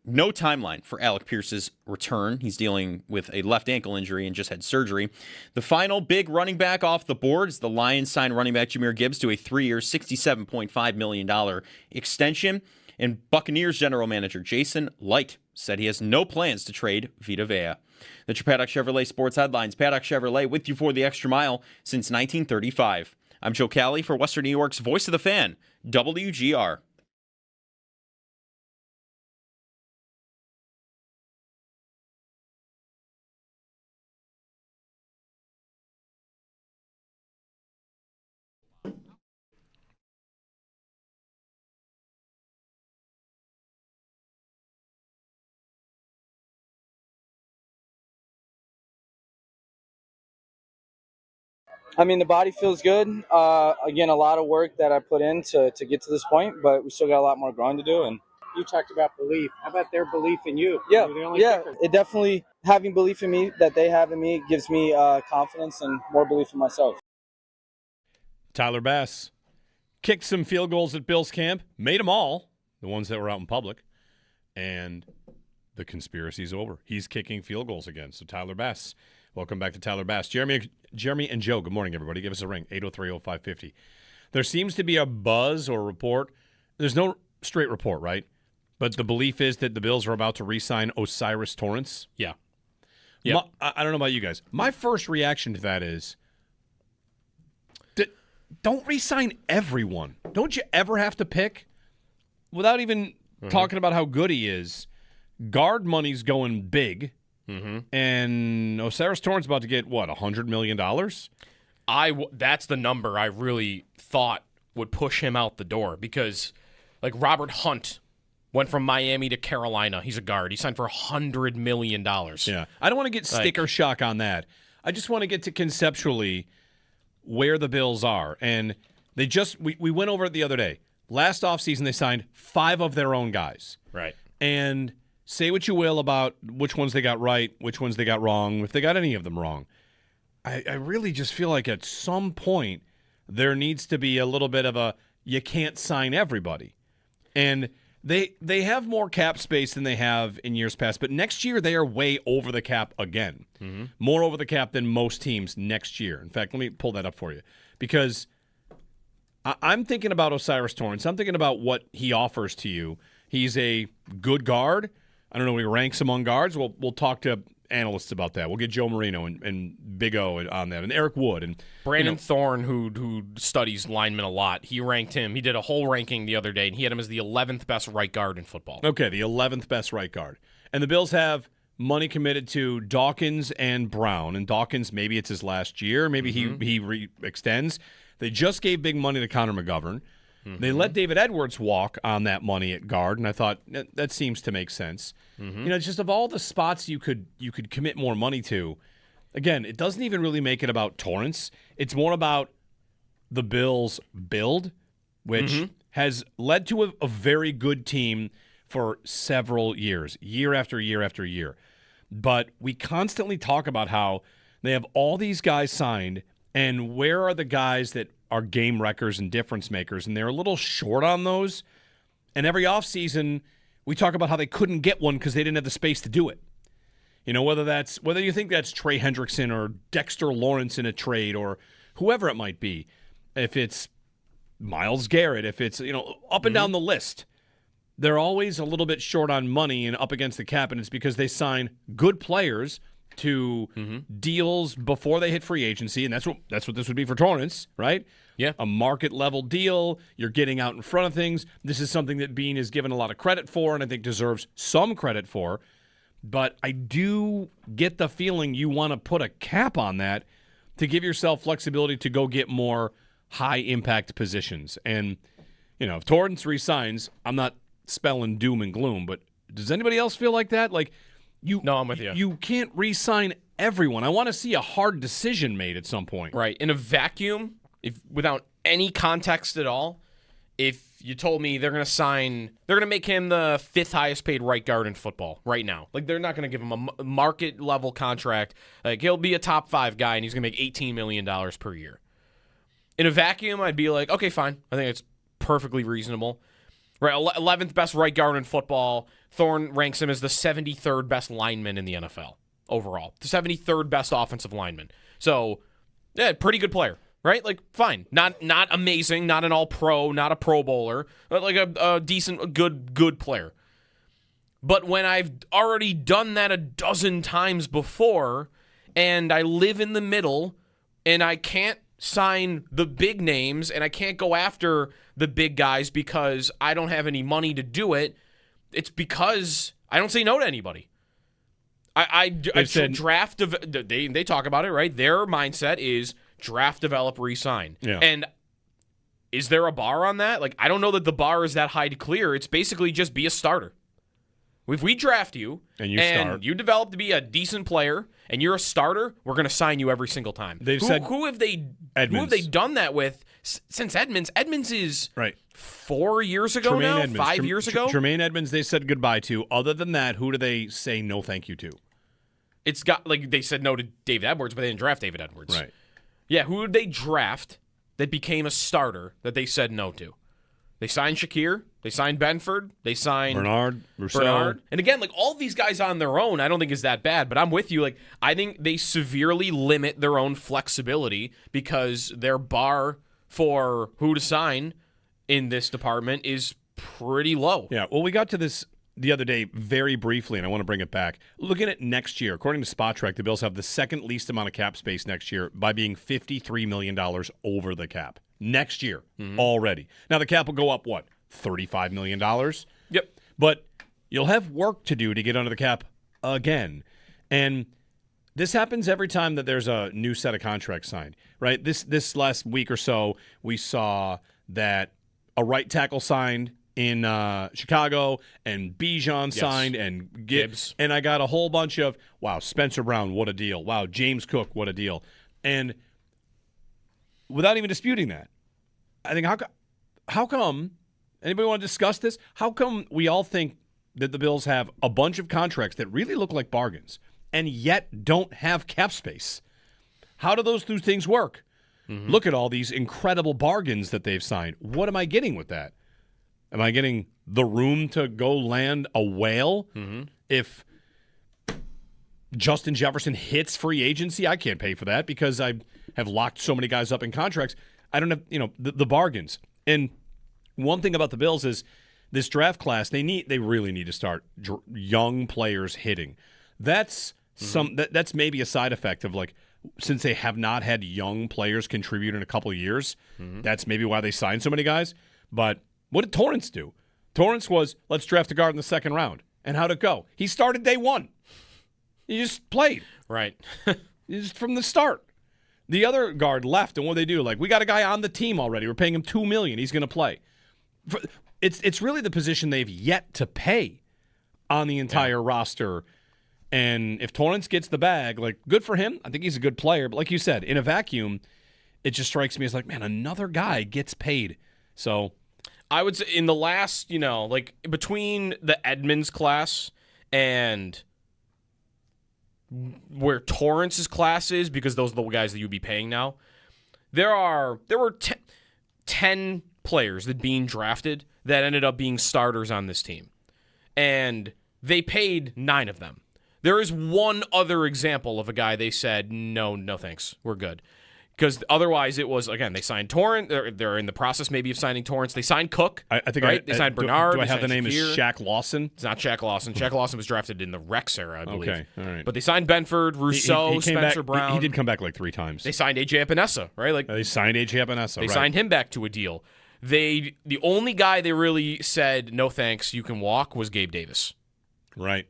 no timeline for Alec Pierce's return. He's dealing with a left ankle injury and just had surgery. The final big running back off the board is the Lions sign running back Jahmyr Gibbs to a 3-year, $67.5 million extension. And Buccaneers general manager Jason Licht said he has no plans to trade Vita Vea. The Paddock Chevrolet Sports Headlines. Paddock Chevrolet with you for the extra mile since 1935. I'm Joe Cali for Western New York's Voice of the Fan, WGR. I mean, the body feels good. Again, a lot of work that I put in to get to this point, but we still got a lot more growing to do. And you talked about belief. How about their belief in you? Yeah, You're the only kicker. it definitely, having belief in me that they have in me gives me confidence and more belief in myself. Tyler Bass kicked some field goals at Bills camp, made them all, the ones that were out in public, and the conspiracy's over. He's kicking field goals again. So Tyler Bass, welcome back to Tyler Bass. Jeremy and Joe, good morning, everybody. Give us a ring, 803-0550. There seems to be a buzz or report. There's no straight report, right? But the belief is that the Bills are about to re-sign Osiris Torrance. Yeah. I don't know about you guys. My first reaction to that is, don't re-sign everyone. Don't you ever have to pick? Without even talking about how good he is, guard money's going big. And Osiris Torrance about to get, what, $100 million? That's the number I really thought would push him out the door because, like, Robert Hunt went from Miami to Carolina. He's a guard. He signed for $100 million. Yeah. I don't want to get sticker shock on that. I just want to get to conceptually where the Bills are. And they just, we went over it the other day. Last offseason, they signed 5 of their own guys. Right. And say what you will about which ones they got right, which ones they got wrong, if they got any of them wrong. I really just feel like at some point there needs to be a little bit of a you can't sign everybody. And they have more cap space than they have in years past, but next year they are way over the cap again. More over the cap than most teams next year. In fact, let me pull that up for you because I'm thinking about Osiris Torrance. I'm thinking about what he offers to you. He's a good guard. I don't know where he ranks among guards. We'll talk to analysts about that. We'll get Joe Marino and Big O on that, and Eric Wood. And Brandon Thorne, who studies linemen a lot, he ranked him. He did a whole ranking the other day, and he had him as the 11th best right guard in football. Okay, the 11th best right guard. And the Bills have money committed to Dawkins and Brown. And Dawkins, maybe it's his last year. Maybe he extends. They just gave big money to Connor McGovern. They let David Edwards walk on that money at guard, and I thought that seems to make sense. Just of all the spots you could commit more money to, again, it doesn't even really make it about Torrance. It's more about the Bills' build, which has led to a very good team for several years, year after year after year. But we constantly talk about how they have all these guys signed, and where are the guys that are game wreckers and difference makers, and they're a little short on those. And every offseason, we talk about how they couldn't get one because they didn't have the space to do it. Whether you think that's Trey Hendrickson or Dexter Lawrence in a trade or whoever it might be, if it's Myles Garrett, if it's up and down the list, they're always a little bit short on money and up against the cap, and it's because they sign good players to deals before they hit free agency, and that's what this would be for Torrance, right? a market level deal. You're getting out in front of things. This is something that Bean is given a lot of credit for, and I think deserves some credit for. But I do get the feeling you want to put a cap on that to give yourself flexibility to go get more high impact positions. And, if Torrance resigns, I'm not spelling doom and gloom, but does anybody else feel like that? Like, No, I'm with you. You can't re-sign everyone. I want to see a hard decision made at some point. Right. In a vacuum, without any context at all, if you told me they're going to make him the 5th highest paid right guard in football right now. Like, they're not going to give him a market level contract. Like, he'll be a top 5 guy and he's going to make $18 million per year. In a vacuum, I'd be like, okay, fine. I think it's perfectly reasonable. Right, 11th best right guard in football. Thorne ranks him as the 73rd best lineman in the NFL overall. The 73rd best offensive lineman. So, yeah, pretty good player, right? Like, fine. Not amazing, not an all-pro, not a Pro Bowler, but like a decent, good player. But when I've already done that a dozen times before, and I live in the middle, and I can't sign the big names, and I can't go after the big guys because I don't have any money to do it, it's because I don't say no to anybody. I draft. They talk about it, right? Their mindset is draft, develop, re-sign. Yeah. And is there a bar on that? Like, I don't know that the bar is that high to clear. It's basically just be a starter. If we draft you and you develop to be a decent player and you're a starter, we're going to sign you every single time. Who have they done that with since Edmonds? Edmonds is right 4 years ago now, Edmonds. 5 years ago. Tremaine Edmonds, they said goodbye to. Other than that, who do they say no thank you to? It's got like they said no to David Edwards, but they didn't draft David Edwards. Right. Yeah, who did they draft that became a starter that they said no to? They signed Shakir. They signed Benford. They signed Bernard. And again, like all these guys on their own, I don't think is that bad. But I'm with you. Like I think they severely limit their own flexibility because their bar for who to sign in this department is pretty low. Yeah. Well, we got to this the other day very briefly, and I want to bring it back. Looking at next year, according to Spot Track, the Bills have the second least amount of cap space next year by being $53 million over the cap. Next year already. Now, the cap will go up, what, $35 million? Yep. But you'll have work to do to get under the cap again. And this happens every time that there's a new set of contracts signed, right? This last week or so, we saw that a right tackle signed in Chicago, and Bijan signed, and Gibbs. And I got a whole bunch of, wow, Spencer Brown, what a deal. Wow, James Cook, what a deal. And without even disputing that, I think how come, anybody want to discuss this? How come we all think that the Bills have a bunch of contracts that really look like bargains and yet don't have cap space? How do those two things work? Look at all these incredible bargains that they've signed. What am I getting with that? Am I getting the room to go land a whale? If Justin Jefferson hits free agency, I can't pay for that because I have locked so many guys up in contracts. I don't have, the bargains. And one thing about the Bills is this draft class, they really need to start young players hitting. That's that's maybe a side effect of like, since they have not had young players contribute in a couple of years, that's maybe why they signed so many guys. But what did Torrance do? Torrance was, let's draft a guard in the second round. And how'd it go? He started day one. He just played. Right. Just from the start. The other guard left, and what they do? Like, we got a guy on the team already. We're paying him $2 million. He's going to play. It's really the position they've yet to pay on the entire roster. And if Torrance gets the bag, like, good for him. I think he's a good player. But like you said, in a vacuum, it just strikes me as like, man, another guy gets paid. So I would say in the last, like between the Edmonds class and where Torrance's class is, because those are the guys that you'd be paying now, there were 10 players that being drafted that ended up being starters on this team. And they paid 9 of them. There is one other example of a guy they said, no thanks, we're good. Because otherwise it was, again, they signed Torrance. They're in the process maybe of signing Torrance. They signed Cook. I think right? They signed do Bernard. I they have the signed name Shakir. is Shaq Lawson? It's not Shaq Lawson. Shaq Lawson was drafted in the Rex era, I believe. Okay, all right. But they signed Benford, Rousseau, He came Spencer back, Brown. He did come back like 3 times. They signed AJ Epinesa, right? Like They signed AJ Epinesa. they right. signed him back to a deal. The only guy they really said no thanks, you can walk was Gabe Davis. Right.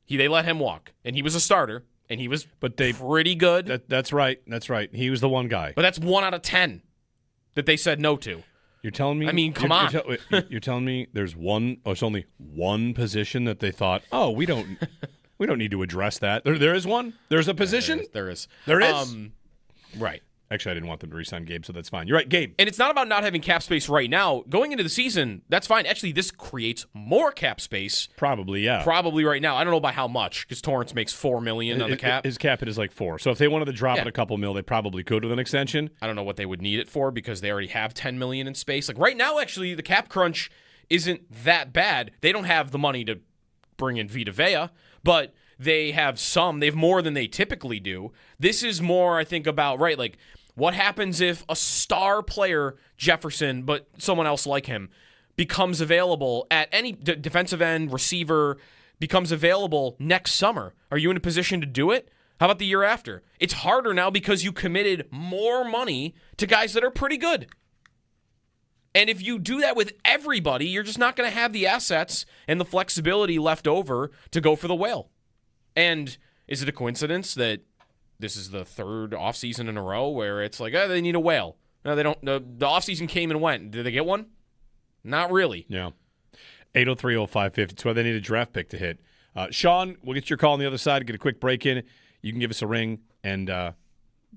They let him walk, and he was a starter, and he was pretty good. That's right. That's right. He was the one guy. But that's 1 out of 10 that they said no to. You're telling me? I mean, come on. You're telling me there's it's only one position that they thought, oh, we don't need to address that. There is one. There's a position. There is. Right. Actually, I didn't want them to re-sign Gabe, so that's fine. You're right, Gabe. And it's not about not having cap space right now. Going into the season, that's fine. Actually, this creates more cap space. Probably, yeah. Probably right now. I don't know by how much, because Torrance makes $4 million on the cap. His cap hit is like 4. So if they wanted to drop it a couple mil, they probably could with an extension. I don't know what they would need it for because they already have $10 million in space. Like right now, actually, the cap crunch isn't that bad. They don't have the money to bring in Vita Vea, but they have some. They have more than they typically do. This is more, I think, about, right, like, what happens if a star player, Jefferson, but someone else like him, becomes available at any defensive end, receiver, becomes available next summer? Are you in a position to do it? How about the year after? It's harder now because you committed more money to guys that are pretty good. And if you do that with everybody, you're just not going to have the assets and the flexibility left over to go for the whale. And is it a coincidence that this is the 3rd offseason in a row where it's like, they need a whale? No, they don't. The offseason came and went. Did they get one? Not really. Yeah. 803-0550. That's why they need a draft pick to hit. Sean, we'll get your call on the other side, get a quick break in. You can give us a ring and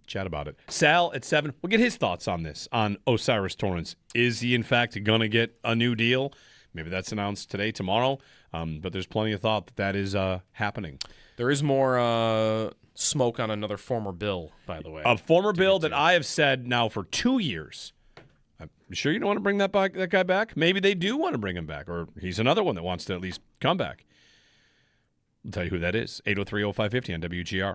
chat about it. Sal at 7, we'll get his thoughts on this, on Osiris Torrance. Is he, in fact, going to get a new deal? Maybe that's announced today, tomorrow. But there's plenty of thought that is happening. There is more smoke on another former Bill, by the way. A former Bill that I have said now for 2 years. I'm sure you don't want to bring that guy back? Maybe they do want to bring him back, or he's another one that wants to at least come back. I'll tell you who that is. 803-0550 on WGR.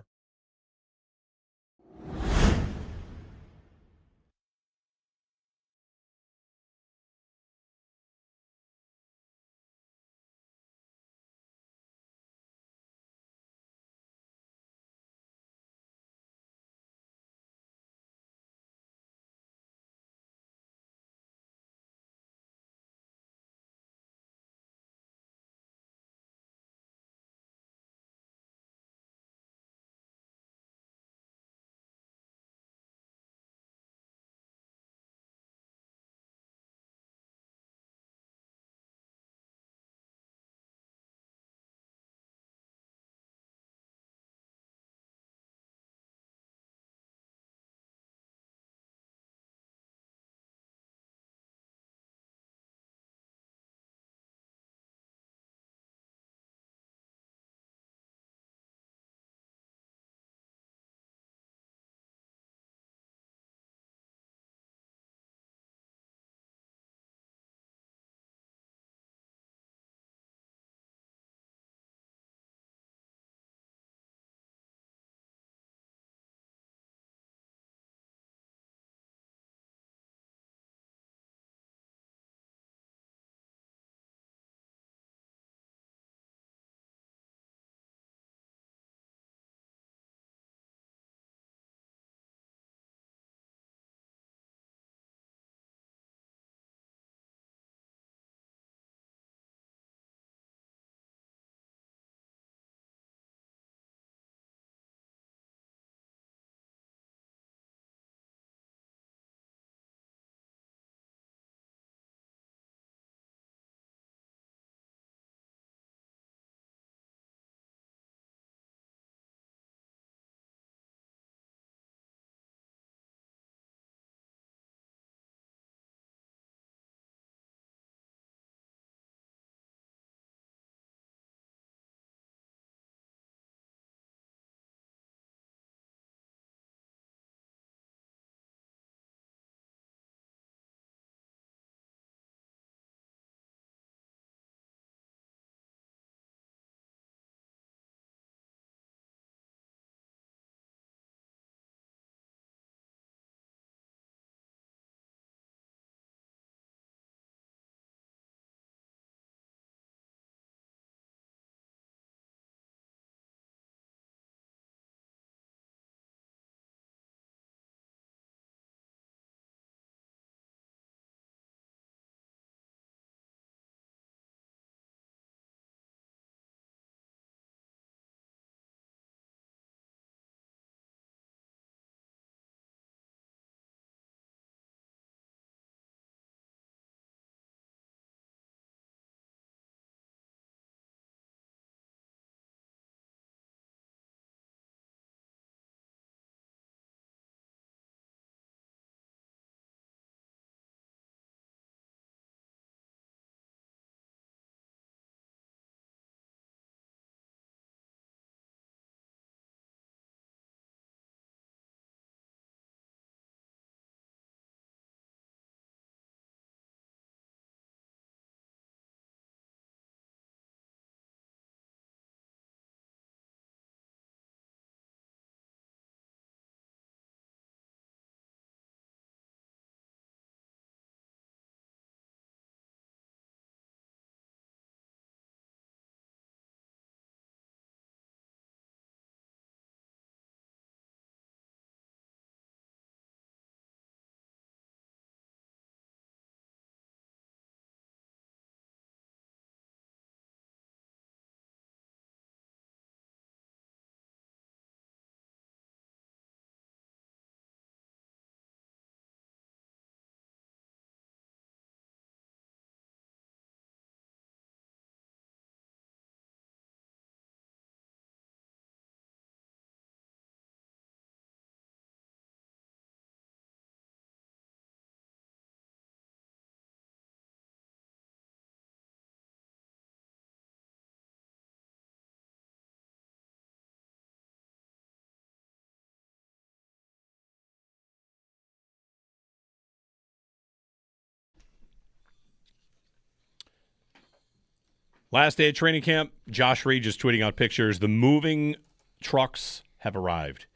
Last day of training camp, Josh Reed just tweeting out pictures. The moving trucks have arrived.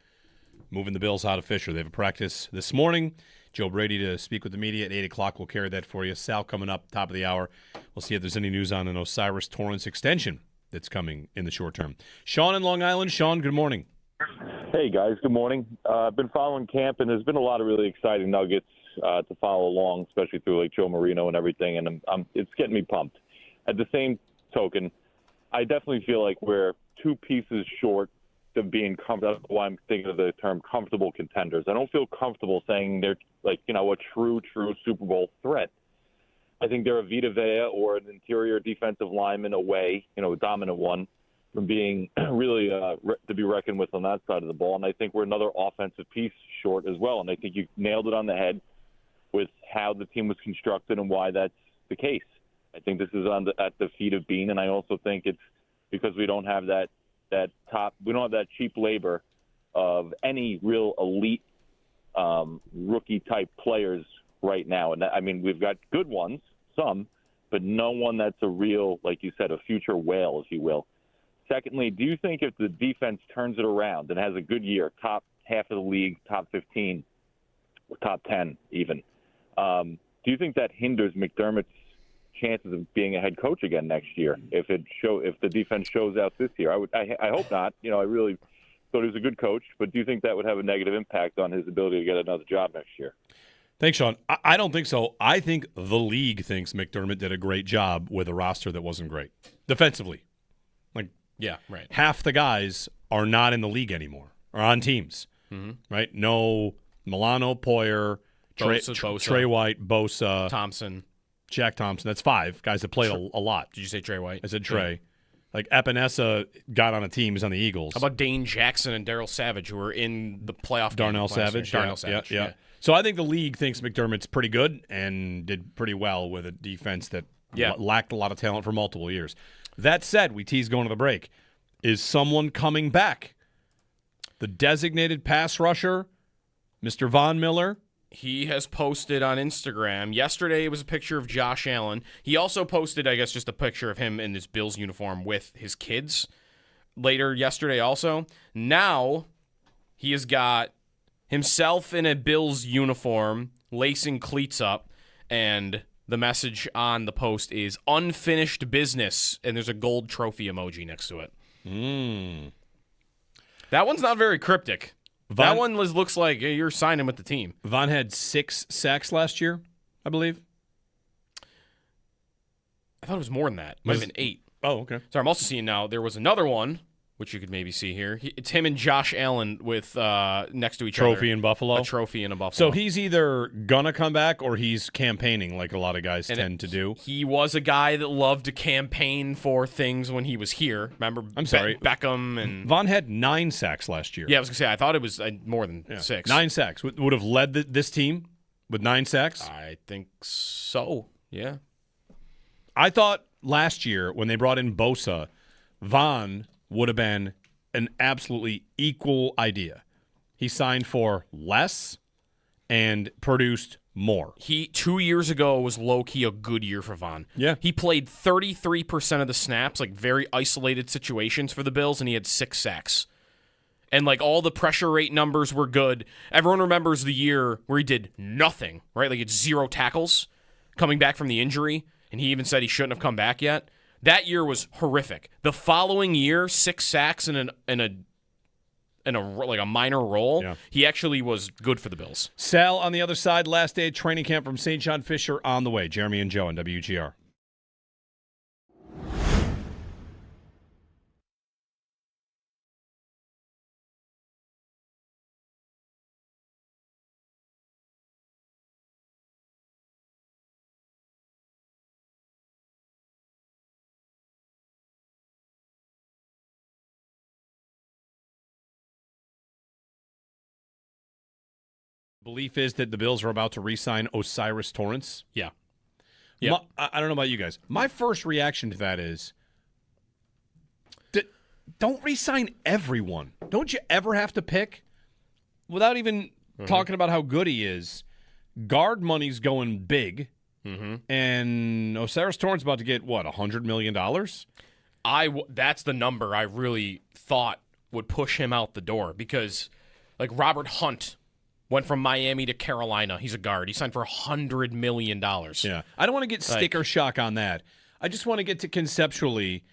Moving the Bills out of Fisher. They have a practice this morning. Joe Brady to speak with the media at 8 o'clock. We'll carry that for you. Sal coming up, top of the hour. We'll see if there's any news on an Osiris Torrance extension that's coming in the short term. Sean in Long Island. Sean, good morning. Hey, guys. Good morning. I've been following camp, and there's been a lot of really exciting nuggets to follow along, especially through like Joe Marino and everything, and it's getting me pumped. At the same token, I definitely feel like we're 2 pieces short of being comfortable. That's why I'm thinking of the term comfortable contenders. I don't feel comfortable saying they're like, a true Super Bowl threat. I think they're a Vita Vea or an interior defensive lineman away, a dominant one, from being really to be reckoned with on that side of the ball. And I think we're another offensive piece short as well. And I think you nailed it on the head with how the team was constructed and why that's the case. I think this is at the feet of Bean, and I also think it's because we don't have that cheap labor of any real elite rookie type players right now. And we've got good ones, some, but no one that's a real, like you said, a future whale, if you will. Secondly, do you think if the defense turns it around and has a good year, top half of the league, top 15, or top 10 even, do you think that hinders McDermott's chances of being a head coach again next year if the defense shows out this year? I hope not. I really thought he was a good coach, but do you think that would have a negative impact on his ability to get another job next year? Thanks, Sean. I don't think so. I think the league thinks McDermott did a great job with a roster that wasn't great defensively. Yeah, right. Half the guys are not in the league anymore, or on teams, right? No Milano, Poyer, Bosa. Trey White, Bosa, Thompson. Jack Thompson. That's 5 guys that played a lot. Did you say Trey White? I said Trey. Yeah. Like Epinesa got on a team. He's on the Eagles. How about Dane Jackson and Darrell Savage, who were in the playoff game? Darnell Savage. Yeah. So I think the league thinks McDermott's pretty good and did pretty well with a defense that lacked a lot of talent for multiple years. That said, we tease going to the break. Is someone coming back? The designated pass rusher, Mr. Von Miller. He has posted on Instagram. Yesterday it was a picture of Josh Allen. He also posted, I guess, just a picture of him in his Bills uniform with his kids. Later yesterday also. Now he has got himself in a Bills uniform, lacing cleats up, and the message on the post is unfinished business, and there's a gold trophy emoji next to it. That one's not very cryptic. That one looks like you're signing with the team. Von had 6 sacks last year, I believe. I thought it was more than that. Might have been 8. Oh, okay. So I'm also seeing now there was another one, which you could maybe see here. It's him and Josh Allen with next to each other. Trophy in Buffalo. A trophy in a Buffalo. So he's either gonna come back or he's campaigning like a lot of guys tend to do. He was a guy that loved to campaign for things when he was here. Remember? Beckham and Von had 9 sacks last year. Yeah, I was gonna say I thought it was more than 6. 9 sacks would have led this team with 9 sacks. I think so. Yeah. I thought last year when they brought in Bosa, Von would have been an absolutely equal idea. He signed for less and produced more. 2 years ago was low-key a good year for Von. Yeah. He played 33% of the snaps, like very isolated situations for the Bills, and he had 6 sacks. And like all the pressure rate numbers were good. Everyone remembers the year where he did nothing, right? Like it's 0 tackles coming back from the injury, and he even said he shouldn't have come back yet. That year was horrific. The following year, 6 sacks in a minor role. Yeah. He actually was good for the Bills. Sal on the other side, last day of training camp from St. John Fisher on the way. Jeremy and Joe on WGR. Belief is that the Bills are about to re-sign Osiris Torrance. Yeah. I don't know about you guys. My first reaction to that is, don't re-sign everyone. Don't you ever have to pick, without even talking about how good he is, guard money's going big, And Osiris Torrance about to get, what, $100 million? That's the number I really thought would push him out the door because, like, Robert Hunt went from Miami to Carolina. He's a guard. He signed for $100 million. Yeah. I don't want to get sticker shock on that. I just want to get to conceptually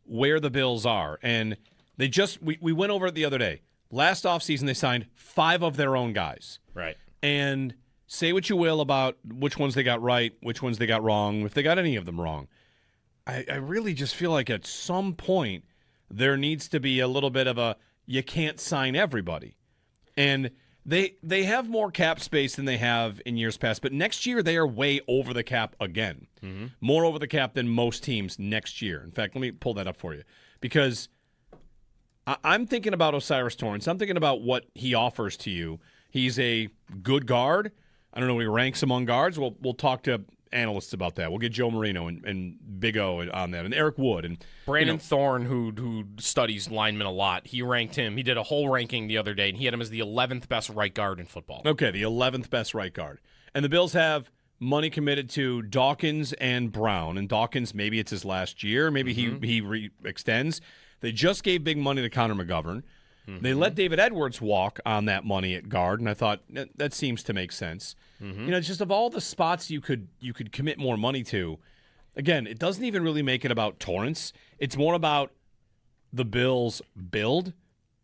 where the Bills are. And we went over it the other day. Last offseason, they signed 5 of their own guys. Right. And say what you will about which ones they got right, which ones they got wrong, if they got any of them wrong. I really just feel like at some point there needs to be a little bit of you can't sign everybody. And they have more cap space than they have in years past, but next year they are way over the cap again. Mm-hmm. More over the cap than most teams next year. In fact, let me pull that up for you because I'm thinking about Osiris Torrance. I'm thinking about what he offers to you. He's a good guard. I don't know where he ranks among guards. We'll talk to analysts about that. We'll get Joe Marino and Big O on that, and Eric Wood and Brandon Thorne, who studies linemen a lot. He ranked him. He did a whole ranking the other day, and he had him as the 11th best right guard in football. Okay, the 11th best right guard. And the Bills have money committed to Dawkins and Brown. And Dawkins, maybe it's his last year. Maybe he extends. They just gave big money to Connor McGovern. Mm-hmm. They let David Edwards walk on that money at guard, and I thought that seems to make sense. Mm-hmm. Just of all the spots you could commit more money to, again, it doesn't even really make it about Torrance. It's more about the Bills' build,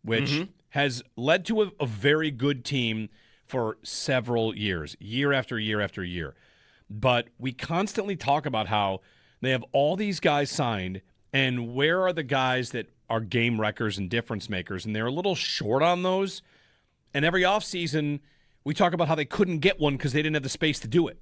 which has led to a very good team for several years, year after year after year. But we constantly talk about how they have all these guys signed, and where are the guys that are game wreckers and difference makers, and they're a little short on those. And every offseason, we talk about how they couldn't get one because they didn't have the space to do it.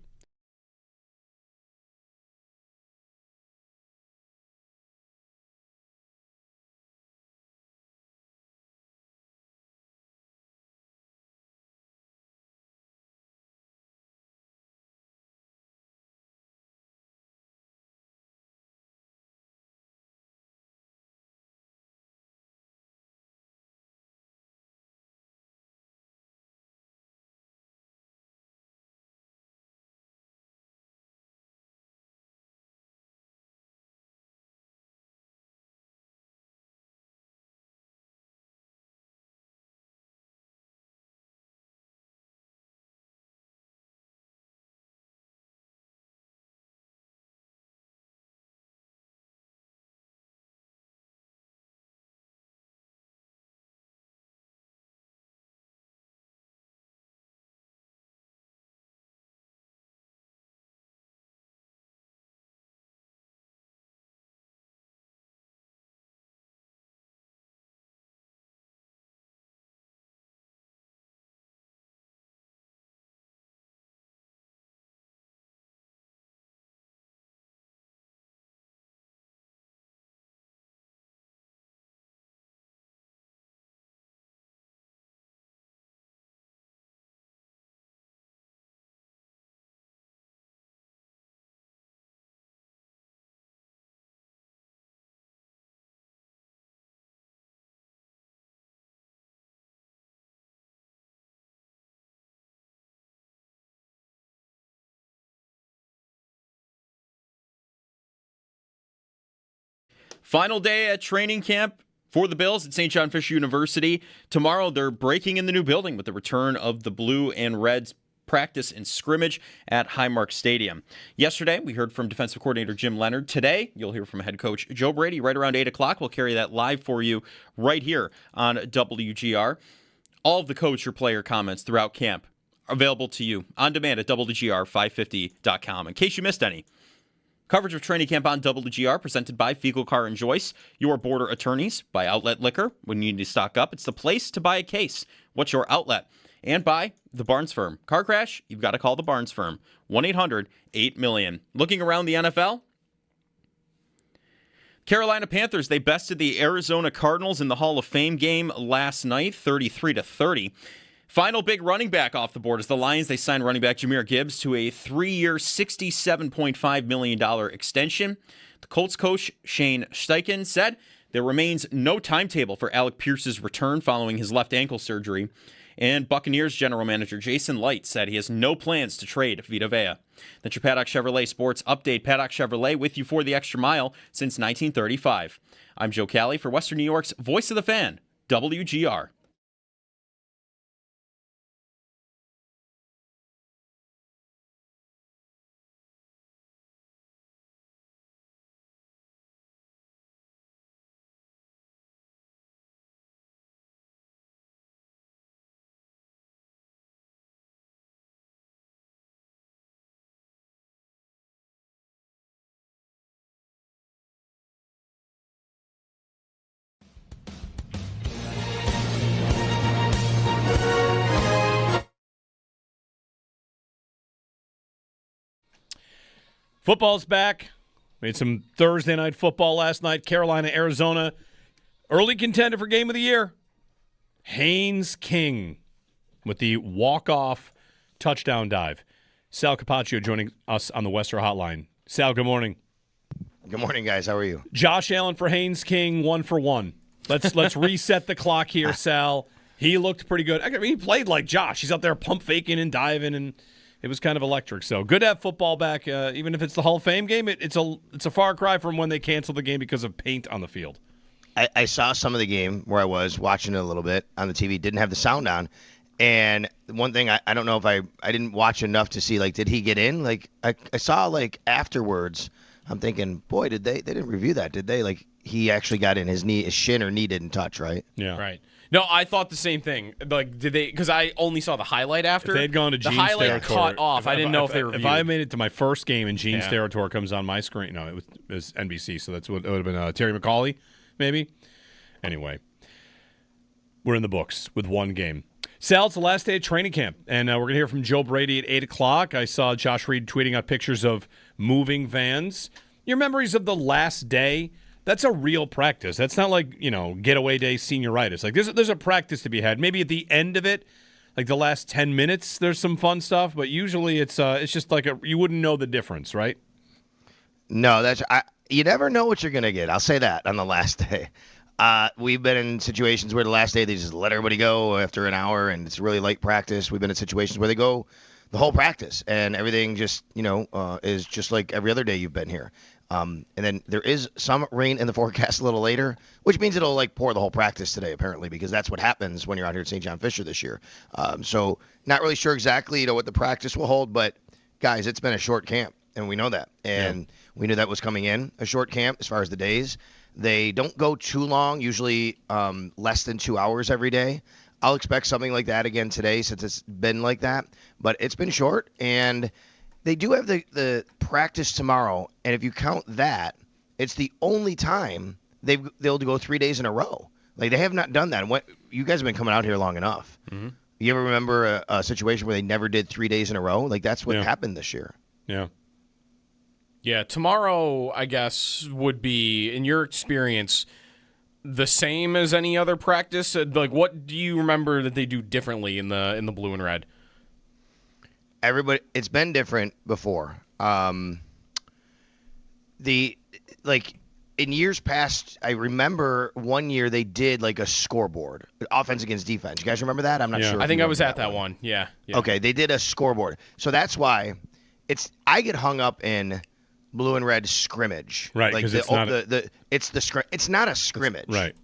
Final day at training camp for the Bills at St. John Fisher University. Tomorrow, they're breaking in the new building with the return of the Blue and Reds practice and scrimmage at Highmark Stadium. Yesterday, we heard from defensive coordinator Jim Leonard. Today, you'll hear from head coach Joe Brady right around 8 o'clock. We'll carry that live for you right here on WGR. All of the coach or player comments throughout camp are available to you on demand at WGR550.com. In case you missed any, coverage of training camp on WGR presented by Fiegel Car and Joyce, your border attorneys, by Outlet Liquor. When you need to stock up, it's the place to buy a case. What's your outlet? And by the Barnes Firm. Car crash? You've got to call the Barnes Firm. 1-800-8-million. Looking around the NFL, Carolina Panthers, they bested the Arizona Cardinals in the Hall of Fame game last night, 33-30. Final big running back off the board is the Lions. They signed running back Jahmyr Gibbs to a 3-year, $67.5 million extension. The Colts coach Shane Steichen said there remains no timetable for Alec Pierce's return following his left ankle surgery. And Buccaneers general manager Jason Light said he has no plans to trade Vita Vea. That's your Paddock Chevrolet Sports Update. Paddock Chevrolet with you for the extra mile since 1935. I'm Joe Cali for Western New York's Voice of the Fan, WGR. Football's back. We had some Thursday night football last night. Carolina, Arizona. Early contender for game of the year. Haynes King with the walk-off touchdown dive. Sal Capaccio joining us on the Western Hotline. Sal, good morning. Good morning, guys. How are you? Josh Allen for Haynes King, 1-for-1. Let's reset the clock here, Sal. He looked pretty good. I mean, he played like Josh. He's out there pump faking and diving, and it was kind of electric. So good to have football back. Even if it's the Hall of Fame game, it's a far cry from when they canceled the game because of paint on the field. I saw some of the game where I was watching it a little bit on the TV. Didn't have the sound on. And one thing, I don't know if I didn't watch enough to see, like, did he get in? Like, I saw, like, afterwards, I'm thinking, boy, they didn't review that, did they? Like, he actually got in. His shin or knee didn't touch, right? Yeah. Right. No, I thought the same thing. Like, did they? Because I only saw the highlight after. If they had gone to Gene's the highlight territory, cut off. I didn't know if they reviewed. If I made it to my first game and Gene's territory comes on my screen, no, it was NBC, so that's what it would have been. Terry McCauley, maybe. Anyway, we're in the books with one game. Sal, it's the last day of training camp, and we're going to hear from Joe Brady at 8 o'clock. I saw Josh Reed tweeting out pictures of moving vans. Your memories of the last day, that's a real practice. That's not like, getaway day senioritis. Like, there's a practice to be had. Maybe at the end of it, like the last 10 minutes, there's some fun stuff, but usually it's just like you wouldn't know the difference, right? No, you never know what you're going to get. I'll say that on the last day. We've been in situations where the last day they just let everybody go after an hour, and it's really light practice. We've been in situations where they go the whole practice, and everything just, is just like every other day you've been here. And then there is some rain in the forecast a little later, which means it'll like pour the whole practice today, apparently, because that's what happens when you're out here at St. John Fisher this year. So not really sure exactly, what the practice will hold, but guys, it's been a short camp, and we know that. And we knew that was coming in, a short camp as far as the days. They don't go too long, usually less than 2 hours every day. I'll expect something like that again today since it's been like that. But it's been short, and they do have the practice tomorrow. And if you count that, it's the only time they'll go 3 days in a row. Like, they have not done that. You guys have been coming out here long enough. Mm-hmm. You ever remember a situation where they never did 3 days in a row? Like, that's what happened this year. Yeah. Yeah, tomorrow, I guess, would be, in your experience, the same as any other practice. Like, what do you remember that they do differently in the blue and red? It's been different before. In years past, I remember one year they did like a scoreboard, offense against defense. You guys remember that? I'm not sure. I think I was at that one. Yeah. Okay, they did a scoreboard. So that's why I get hung up in blue and red scrimmage. Right, like it's not a scrimmage. Right.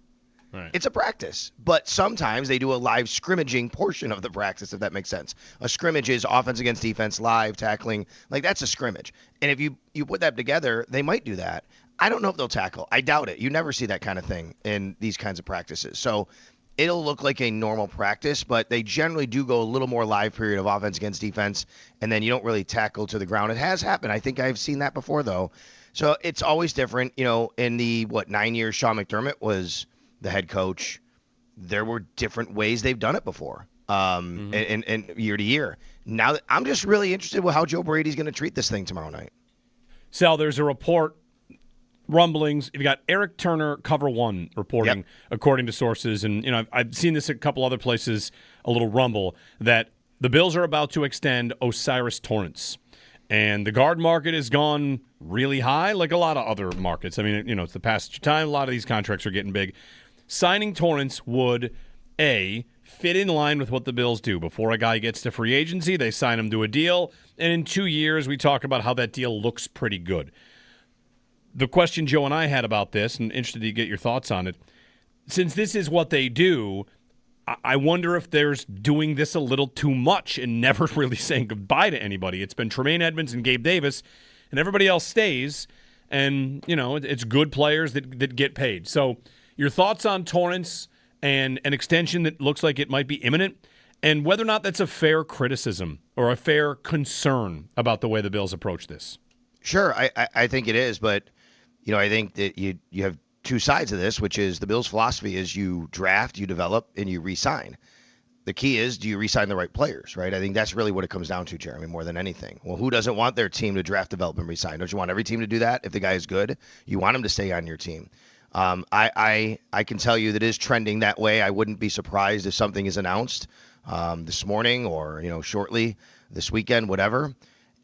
It's a practice, but sometimes they do a live scrimmaging portion of the practice, if that makes sense. A scrimmage is offense against defense, live tackling. Like, that's a scrimmage. And if you put that together, they might do that. I don't know if they'll tackle. I doubt it. You never see that kind of thing in these kinds of practices. So it'll look like a normal practice, but they generally do go a little more live period of offense against defense, and then you don't really tackle to the ground. It has happened. I think I've seen that before, though. So it's always different. In the, 9 years Sean McDermott was the head coach, there were different ways they've done it before, and year to year. Now, I'm just really interested with how Joe Brady's going to treat this thing tomorrow night. Sal, there's a report, rumblings. You've got Eric Turner, Cover One, reporting, according to sources, and I've seen this a couple other places, a little rumble, that the Bills are about to extend Osiris Torrance. And the guard market has gone really high, like a lot of other markets. I mean, it's the passage of time. A lot of these contracts are getting big. Signing Torrance would, A, fit in line with what the Bills do. Before a guy gets to free agency, they sign him to a deal, and in 2 years, we talk about how that deal looks pretty good. The question Joe and I had about this, and interested to get your thoughts on it, since this is what they do, I wonder if there's doing this a little too much and never really saying goodbye to anybody. It's been Tremaine Edmonds and Gabe Davis, and everybody else stays, and, it's good players that get paid. So your thoughts on Torrance and an extension that looks like it might be imminent, and whether or not that's a fair criticism or a fair concern about the way the Bills approach this. Sure, I think it is, but I think that you have two sides of this, which is the Bills' philosophy is you draft, you develop, and you re-sign. The key is, do you re-sign the right players, right? I think that's really what it comes down to, Jeremy, more than anything. Well, who doesn't want their team to draft, develop, and re-sign? Don't you want every team to do that? If the guy is good, you want him to stay on your team. I can tell you that it is trending that way. I wouldn't be surprised if something is announced this morning or shortly this weekend, whatever.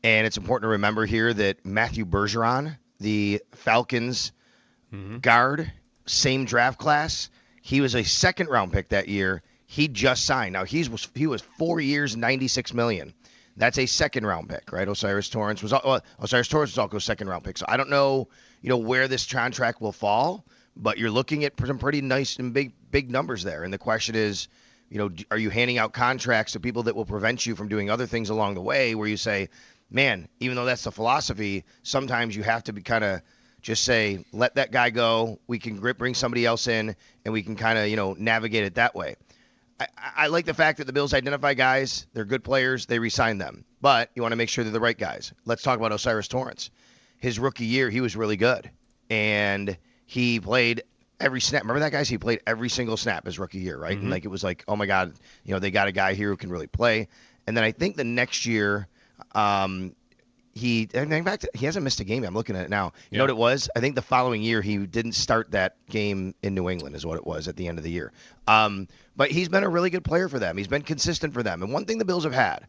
And it's important to remember here that Matthew Bergeron, the Falcons guard, same draft class, he was a second-round pick that year. He just signed. Now he was 4 years, $96 million. That's a second-round pick, right? Osiris Torrance was also a second-round pick. So I don't know, where this contract will fall, but you're looking at some pretty nice and big numbers there. And the question is, are you handing out contracts to people that will prevent you from doing other things along the way, where you say, man, even though that's the philosophy, sometimes you have to be kind of just say, let that guy go. We can bring somebody else in, and we can kind of, navigate it that way. I like the fact that the Bills identify guys. They're good players. They re-sign them. But you want to make sure they're the right guys. Let's talk about Osiris Torrance. His rookie year, he was really good. And he played every snap. Remember that, guys? He played every single snap his rookie year, right? And it was like, oh, my God, they got a guy here who can really play. And then I think the next year he hasn't missed a game. I'm looking at it now. You know what it was? I think the following year he didn't start that game in New England is what it was at the end of the year. But he's been a really good player for them. He's been consistent for them. And one thing the Bills have had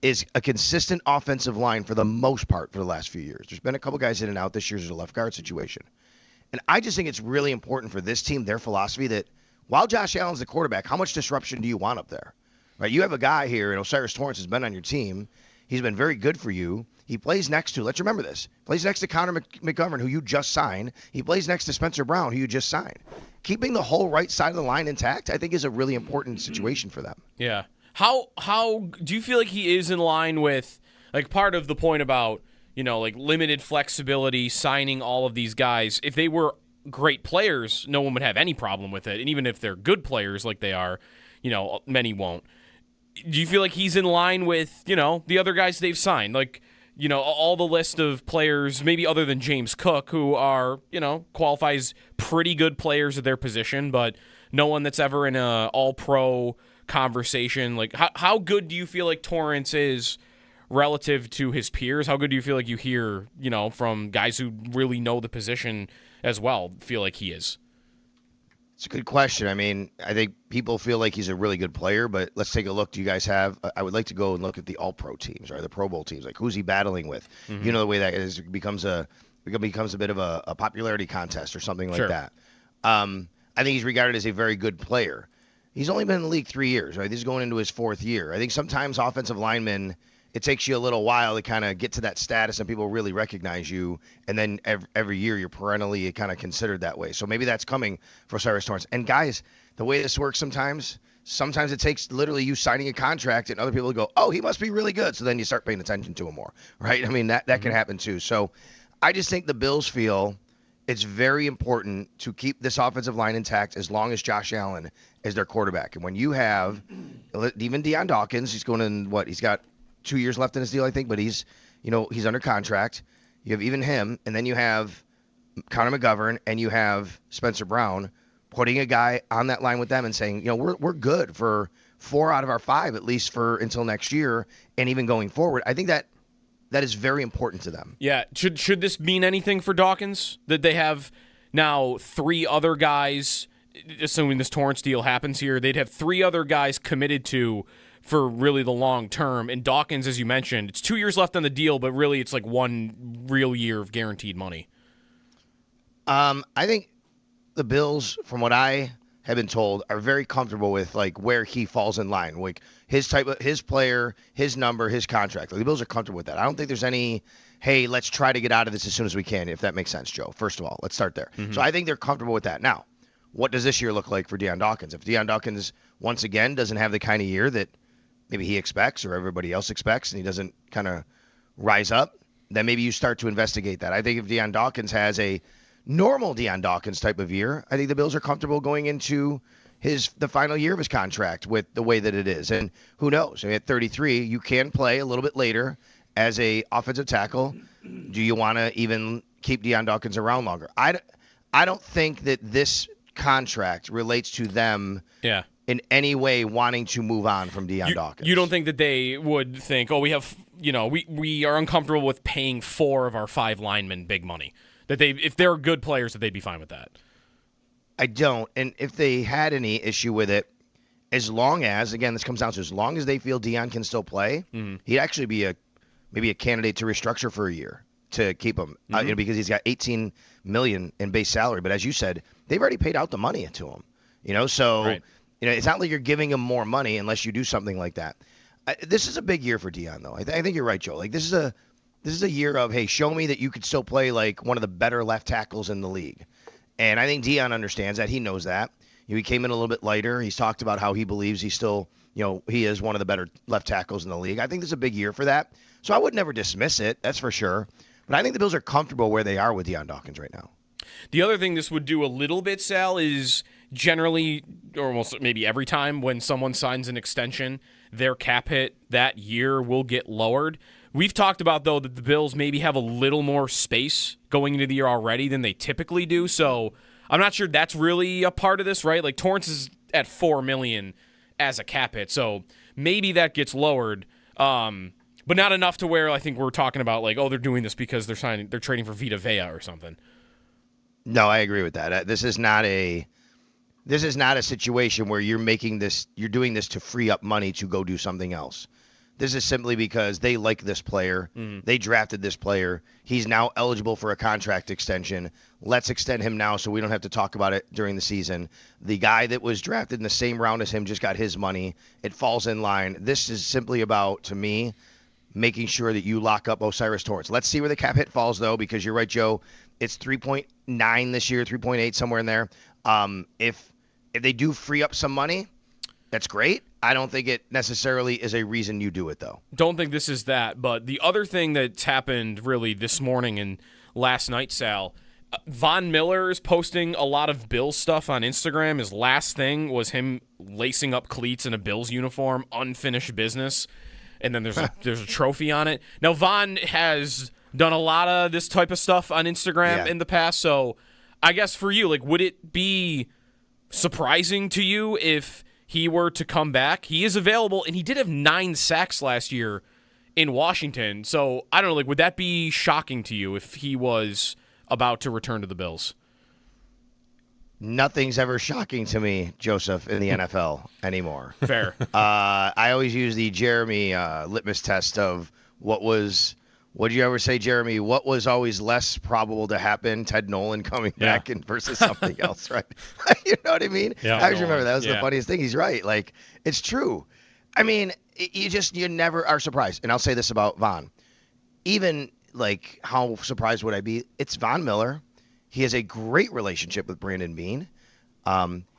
is a consistent offensive line for the most part for the last few years. There's been a couple guys in and out. This year's a left guard situation. And I just think it's really important for this team, their philosophy, that while Josh Allen's the quarterback, how much disruption do you want up there? Right? You have a guy here, and Osiris Torrance has been on your team. He's been very good for you. He plays next to, let's remember this, plays next to Connor McGovern, who you just signed. He plays next to Spencer Brown, who you just signed. Keeping the whole right side of the line intact, I think, is a really important situation for them. Yeah. How do you feel like he is in line with, like, part of the point about, limited flexibility, signing all of these guys? If they were great players, no one would have any problem with it. And even if they're good players like they are, many won't. Do you feel like he's in line with, the other guys they've signed? Like, all the list of players, maybe other than James Cook, who are, qualify as pretty good players at their position, but no one that's ever in a all-pro conversation. Like, how good do you feel like Torrance is relative to his peers? How good do you feel like you hear, from guys who really know the position as well, feel like he is? It's a good question. I mean, I think people feel like he's a really good player, but let's take a look. Do you guys have – I would like to go and look at the all-pro teams, or the Pro Bowl teams. Like, who's he battling with? You know the way that is, it becomes a bit of a popularity contest or something like that. I think he's regarded as a very good player. He's only been in the league 3 years, right? This is going into his fourth year. I think sometimes offensive linemen – it takes you a little while to kind of get to that status and people really recognize you. And then every year you're perennially kind of considered that way. So maybe that's coming for Osiris Torrance. And guys, the way this works sometimes it takes literally you signing a contract and other people go, oh, he must be really good. So then you start paying attention to him more, right? I mean, that can happen too. So I just think the Bills feel it's very important to keep this offensive line intact as long as Josh Allen is their quarterback. And when you have even Deion Dawkins, he's going in he's got 2 years left in his deal, I think, but he's under contract. You have even him, and then you have Connor McGovern, and you have Spencer Brown, putting a guy on that line with them and saying, we're good for 4 out of our 5, at least for until next year, and even going forward. I think that is very important to them. Yeah. Should this mean anything for Dawkins, that they have now 3 other guys, assuming this Torrance deal happens here, they'd have 3 other guys committed to for really the long term. And Dawkins, as you mentioned, it's 2 years left on the deal, but really it's like 1 real year of guaranteed money. I think the Bills, from what I have been told, are very comfortable with like where he falls in line, like his player, his number, his contract. Like, the Bills are comfortable with that. I don't think there's any, hey, let's try to get out of this as soon as we can, if that makes sense, Joe. First of all, let's start there. So I think they're comfortable with that. Now, what does this year look like for Deion Dawkins? If Deion Dawkins once again doesn't have the kind of year that maybe he expects or everybody else expects, and he doesn't kind of rise up, then maybe you start to investigate that. I think if Deion Dawkins has a normal Deion Dawkins type of year, I think the Bills are comfortable going into the final year of his contract with the way that it is. And who knows? I mean, at 33, you can play a little bit later as a offensive tackle. Do you want to even keep Deion Dawkins around longer? I don't think that this contract relates to them in any way wanting to move on from Deion Dawkins. You don't think that they would think, oh, we have, we are uncomfortable with paying 4 of our 5 linemen big money. That if they're good players, that they'd be fine with that. I don't. And if they had any issue with it, as long as, again, this comes down to as long as they feel Deion can still play, he'd actually be maybe a candidate to restructure for a year to keep him, because he's got $18 million in base salary. But as you said, they've already paid out the money to him. So right. It's not like you're giving him more money unless you do something like that. This is a big year for Deion, though. I think you're right, Joe. Like, this is a year of, hey, show me that you could still play like one of the better left tackles in the league. And I think Deion understands that. He knows that. He came in a little bit lighter. He's talked about how he believes he's still, he is one of the better left tackles in the league. I think this is a big year for that. So I would never dismiss it. That's for sure. But I think the Bills are comfortable where they are with Deion Dawkins right now. The other thing this would do a little bit, Sal, is generally, or almost maybe every time when someone signs an extension, their cap hit that year will get lowered. We've talked about, though, that the Bills maybe have a little more space going into the year already than they typically do. So I'm not sure that's really a part of this, right? Like, Torrance is at $4 million as a cap hit, so maybe that gets lowered, but not enough to where I think we're talking about, like, oh, they're doing this because they're trading for Vita Vea or something. No, I agree with that. This is not a situation where you're doing this to free up money to go do something else. This is simply because they like this player. They drafted this player. He's now eligible for a contract extension. Let's extend him now so we don't have to talk about it during the season. The guy that was drafted in the same round as him just got his money. It falls in line. This is simply about, to me, making sure that you lock up O'Cyrus Torrence. Let's see where the cap hit falls, though, because you're right, Joe. It's 3.9 this year, 3.8, somewhere in there. If they do free up some money, that's great. I don't think it necessarily is a reason you do it, though. Don't think this is that. But the other thing that's happened really this morning and last night, Sal, Von Miller is posting a lot of Bills stuff on Instagram. His last thing was him lacing up cleats in a Bills uniform, unfinished business, and then there's a trophy on it. Now, Von has done a lot of this type of stuff on Instagram in the past, so I guess for you, like, would it be surprising to you if he were to come back? He is available, and he did have 9 sacks last year in Washington. So, I don't know, like, would that be shocking to you if he was about to return to the Bills? Nothing's ever shocking to me, Joseph, in the NFL anymore. Fair. I always use the Jeremy litmus test of what did you ever say, Jeremy? What was always less probable to happen? Ted Nolan coming back versus something else, right? You know what I mean? Yeah, I always remember that was the funniest thing. He's right. Like, it's true. I mean, you never are surprised. And I'll say this about Von. Even, like, how surprised would I be? It's Von Miller. He has a great relationship with Brandon Beane.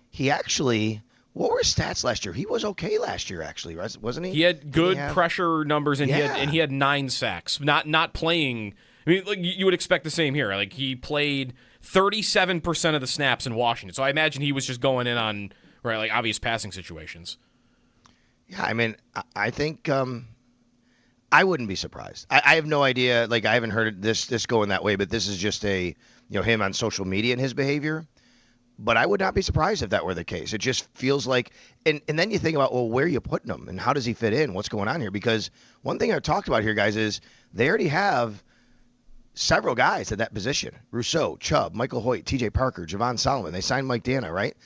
He actually, what were his stats last year? He was okay last year, actually, wasn't he? He had good pressure numbers, and he had 9 sacks. Not playing. I mean, like, you would expect the same here. Like, he played 37% of the snaps in Washington, so I imagine he was just going in on like obvious passing situations. Yeah, I mean, I think I wouldn't be surprised. I have no idea. Like, I haven't heard this going that way, but this is just him on social media and his behavior. But I would not be surprised if that were the case. It just feels like, and then you think about, well, where are you putting him and how does he fit in? What's going on here? Because one thing I've talked about here, guys, is they already have several guys at that position. Rousseau, Chubb, Michael Hoyt, TJ Parker, Javon Solomon. They signed Mike Dana, right?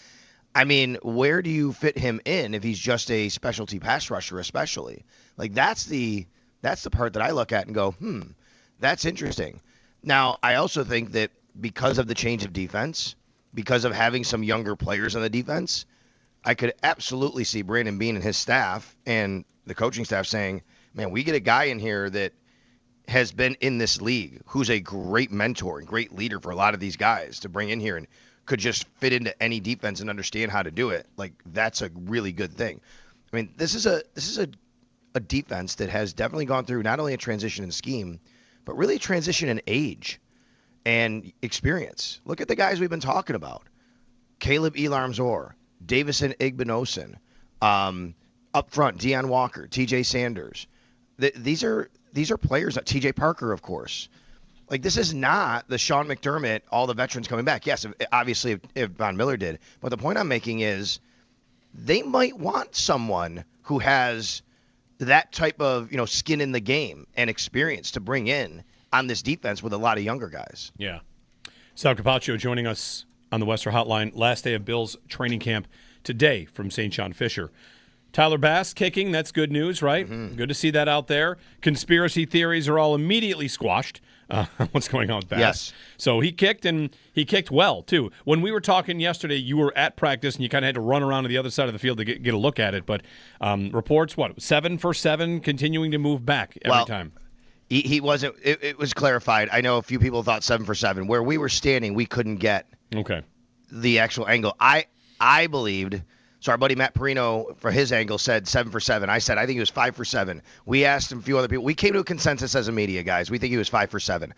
I mean, where do you fit him in if he's just a specialty pass rusher, especially? Like, that's the part that I look at and go, that's interesting. Now, I also think that because of the change of defense, because of having some younger players on the defense, I could absolutely see Brandon Beane and his staff and the coaching staff saying, man, we get a guy in here that has been in this league, who's a great mentor and great leader for a lot of these guys to bring in here and could just fit into any defense and understand how to do it. Like, that's a really good thing. I mean, this is a defense that has definitely gone through not only a transition in scheme, but really a transition in age and experience. Look at the guys we've been talking about. Caleb Elarm-Zor, Davison Igbinosun, up front, Deion Walker, TJ Sanders. These are players, TJ Parker, of course. Like, this is not the Sean McDermott, all the veterans coming back. Yes, obviously if Von Miller did. But the point I'm making is they might want someone who has that type of, skin in the game and experience to bring in on this defense with a lot of younger guys. Yeah. Sal Capaccio joining us on the Western Hotline. Last day of Bills training camp today from St. John Fisher. Tyler Bass kicking, that's good news, right? Mm-hmm. Good to see that out there. Conspiracy theories are all immediately squashed. What's going on with Bass? Yes. So he kicked, and he kicked well, too. When we were talking yesterday, you were at practice, and you kind of had to run around to the other side of the field to get a look at it. But reports, 7 for 7, continuing to move back every time. He wasn't. It was clarified. I know a few people thought 7 for 7. Where we were standing, we couldn't get the actual angle. I believed. So our buddy Matt Perino, for his angle, said 7 for 7. I said I think he was 5 for 7. We asked him a few other people. We came to a consensus as a media, guys. We think he was 5 for 7.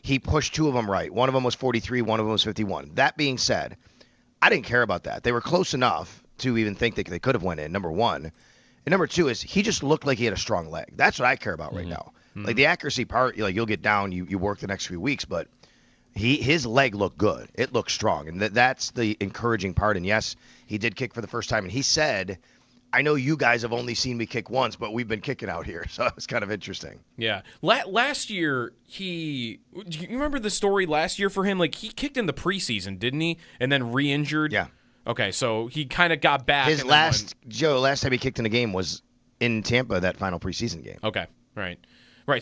He pushed 2 of them right. One of them was 43. One of them was 51. That being said, I didn't care about that. They were close enough to even think that they could have went in, number one. And number two is he just looked like he had a strong leg. That's what I care about right now. Mm-hmm. Like the accuracy part, you'll get down, you work the next few weeks, but his leg looked good. It looked strong, and that's the encouraging part. And yes, he did kick for the first time, and he said, I know you guys have only seen me kick once, but we've been kicking out here, so it was kind of interesting. Yeah. Last year, do you remember the story last year for him? Like, he kicked in the preseason, didn't he? And then re-injured? Yeah. Okay, so he kind of got back. His last time he kicked in a game was in Tampa, that final preseason game. Okay, right.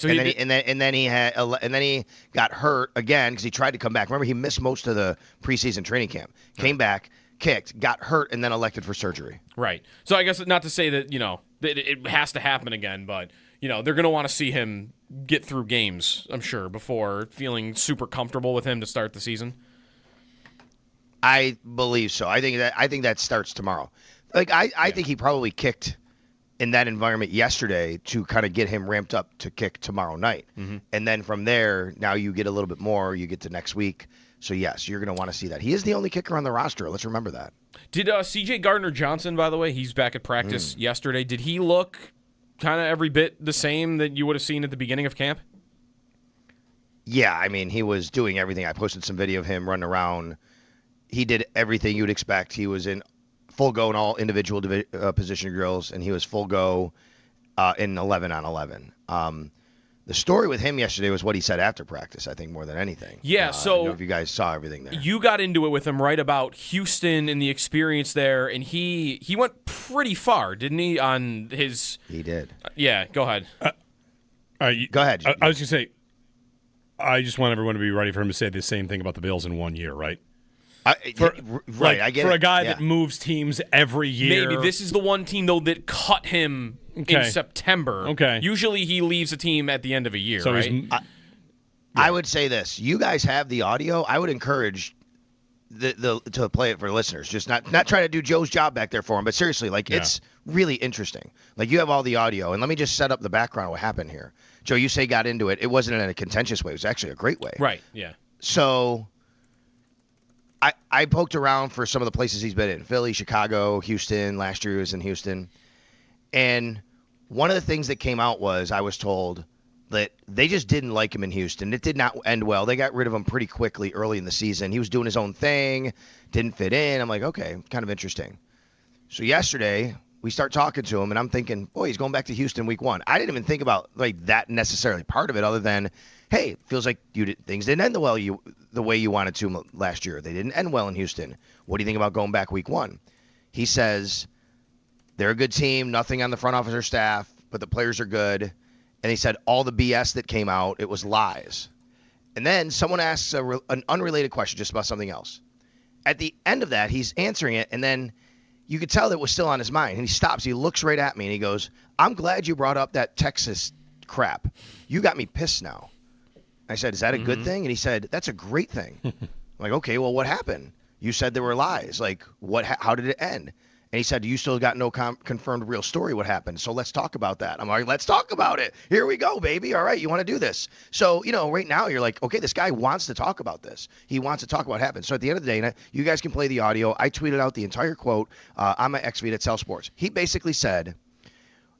So and then he got hurt again because he tried to come back. Remember, he missed most of the preseason training camp. Came back, kicked, got hurt, and then elected for surgery. Right. So I guess not to say that that it has to happen again, but they're going to want to see him get through games, I'm sure, before feeling super comfortable with him to start the season. I believe so. I think that starts tomorrow. Like I think he probably kicked in that environment yesterday to kind of get him ramped up to kick tomorrow night. Mm-hmm. And then from there, now you get a little bit more, you get to next week. So yes, you're going to want to see that. He is the only kicker on the roster. Let's remember that. Did CJ Gardner-Johnson, by the way, he's back at practice yesterday. Did he look kind of every bit the same that you would have seen at the beginning of camp? Yeah, I mean, he was doing everything. I posted some video of him running around. He did everything you'd expect. He was in full go in all individual position drills, and he was full go in 11 on 11. The story with him yesterday was what he said after practice, I think, more than anything. Yeah, I don't know if you guys saw everything there. You got into it with him right about Houston and the experience there, and he went pretty far, didn't he, on his... He did. Yeah, go ahead. Go ahead. I was going to say, I just want everyone to be ready for him to say the same thing about the Bills in 1 year, right? I get for it. A guy that moves teams every year. Maybe this is the one team, though, that cut him in September. Okay. Usually he leaves a team at the end of a year, so right? I would say this. You guys have the audio. I would encourage to play it for listeners. Just not trying to do Joe's job back there for him, but seriously, it's really interesting. Like, you have all the audio, and let me just set up the background of what happened here. Joe, you say got into it. It wasn't in a contentious way. It was actually a great way. Right, yeah. So... I poked around for some of the places he's been in. Philly, Chicago, Houston. Last year he was in Houston. And one of the things that came out was I was told that they just didn't like him in Houston. It did not end well. They got rid of him pretty quickly early in the season. He was doing his own thing, didn't fit in. I'm like, okay, kind of interesting. So yesterday we start talking to him, and I'm thinking, boy, he's going back to Houston week 1. I didn't even think about that necessarily part of it other than, hey, it feels like things didn't end the way you wanted to last year. They didn't end well in Houston. What do you think about going back week 1? He says they're a good team, nothing on the front office or staff, but the players are good. And he said all the BS that came out, it was lies. And then someone asks an unrelated question just about something else. at the end of that, he's answering it, and then you could tell that it was still on his mind. And he stops. He looks right at me, and he goes, "I'm glad you brought up that Texas crap. You got me pissed now." I said, "Is that a good thing?" And he said, "That's a great thing." I'm like, "Okay, well, what happened? You said there were lies. Like, how did it end?" And he said, "You still got no confirmed real story what happened. So let's talk about that." I'm like, "Let's talk about it. Here we go, baby. All right, you want to do this." So, right now you're like, okay, this guy wants to talk about this. He wants to talk about what happened. So at the end of the day, you guys can play the audio. I tweeted out the entire quote on my X feed at Cell Sports. He basically said,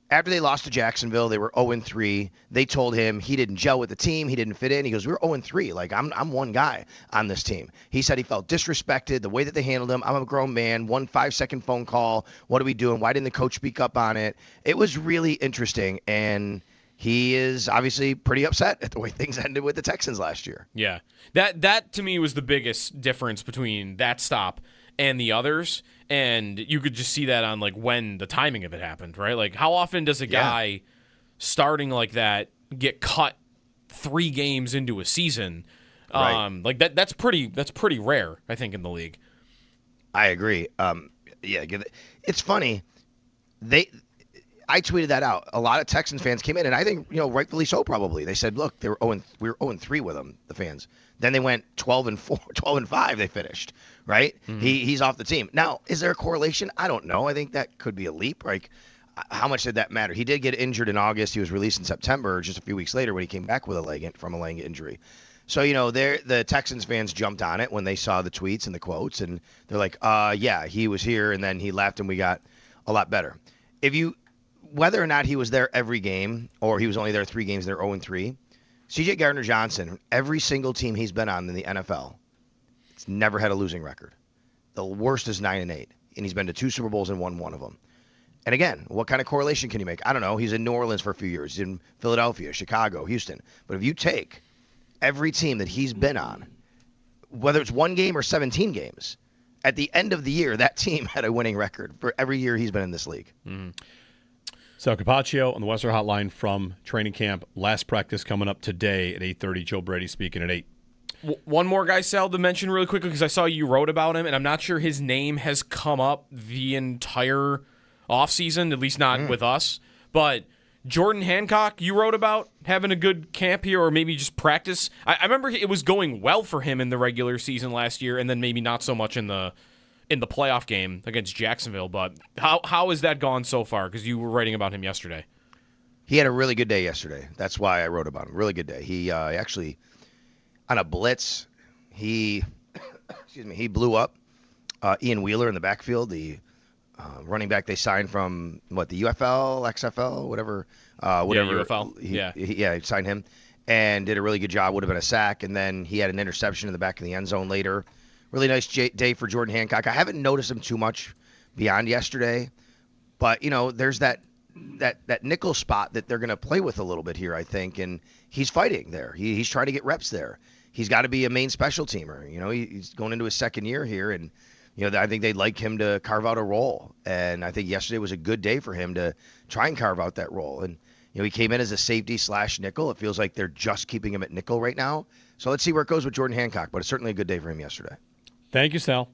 after they lost to Jacksonville, they were 0-3. They told him he didn't gel with the team. He didn't fit in. He goes, "We're 0-3. Like, I'm one guy on this team." He said he felt disrespected, the way that they handled him. "I'm a grown man. 1 5-second phone call. What are we doing? Why didn't the coach speak up on it?" It was really interesting, and he is obviously pretty upset at the way things ended with the Texans last year. Yeah. That to me was the biggest difference between that stop and the others. And you could just see that on like when the timing of it happened, right? Like how often does a guy starting like that get cut 3 games into a season? Right. Like that's pretty rare, I think, in the league. I agree. It's funny. I tweeted that out. A lot of Texans fans came in, and I think, rightfully so probably. They said, look, we were 0-3 with them, the fans. Then they went 12-4, 12-5 they finished, right? He's off the team. Now, is there a correlation? I don't know. I think that could be a leap. Like, how much did that matter? He did get injured in August. He was released in September, just a few weeks later when he came back with from a leg injury. So, the Texans fans jumped on it when they saw the tweets and the quotes, and they're like, yeah, he was here, and then he left, and we got a lot better. Whether or not he was there every game, or he was only there 3 games, they're 0-3, C.J. Gardner-Johnson, every single team he's been on in the NFL, it's never had a losing record. The worst is 9-8, and he's been to 2 Super Bowls and won 1 of them. And again, what kind of correlation can you make? I don't know. He's in New Orleans for a few years. He's in Philadelphia, Chicago, Houston. But if you take every team that he's been on, whether it's 1 game or 17 games, at the end of the year, that team had a winning record for every year he's been in this league. So Capaccio on the Western Hotline from training camp. Last practice coming up today at 8:30. Joe Brady speaking at 8. One more guy, Sal, to mention really quickly, because I saw you wrote about him, and I'm not sure his name has come up the entire offseason, at least not with us. But Jordan Hancock, you wrote about having a good camp here, or maybe just practice. I remember it was going well for him in the regular season last year, and then maybe not so much in the playoff game against Jacksonville. But how has that gone so far? Because you were writing about him yesterday. He had a really good day yesterday. That's why I wrote about him. Really good day. He actually, on a blitz, he blew up Ian Wheeler in the backfield, the running back they signed from, the UFL, XFL, whatever. Yeah, UFL. He signed him and did a really good job. Would have been a sack. And then he had an interception in the back of the end zone later. Really nice day for Jordan Hancock. I haven't noticed him too much beyond yesterday, but there's that nickel spot that they're going to play with a little bit here, I think, and he's fighting there. He's trying to get reps there. He's got to be a main special teamer. He's going into his second year here, and I think they'd like him to carve out a role. And I think yesterday was a good day for him to try and carve out that role. And he came in as a safety / nickel. It feels like they're just keeping him at nickel right now. So let's see where it goes with Jordan Hancock. But it's certainly a good day for him yesterday. Thank you, Sal.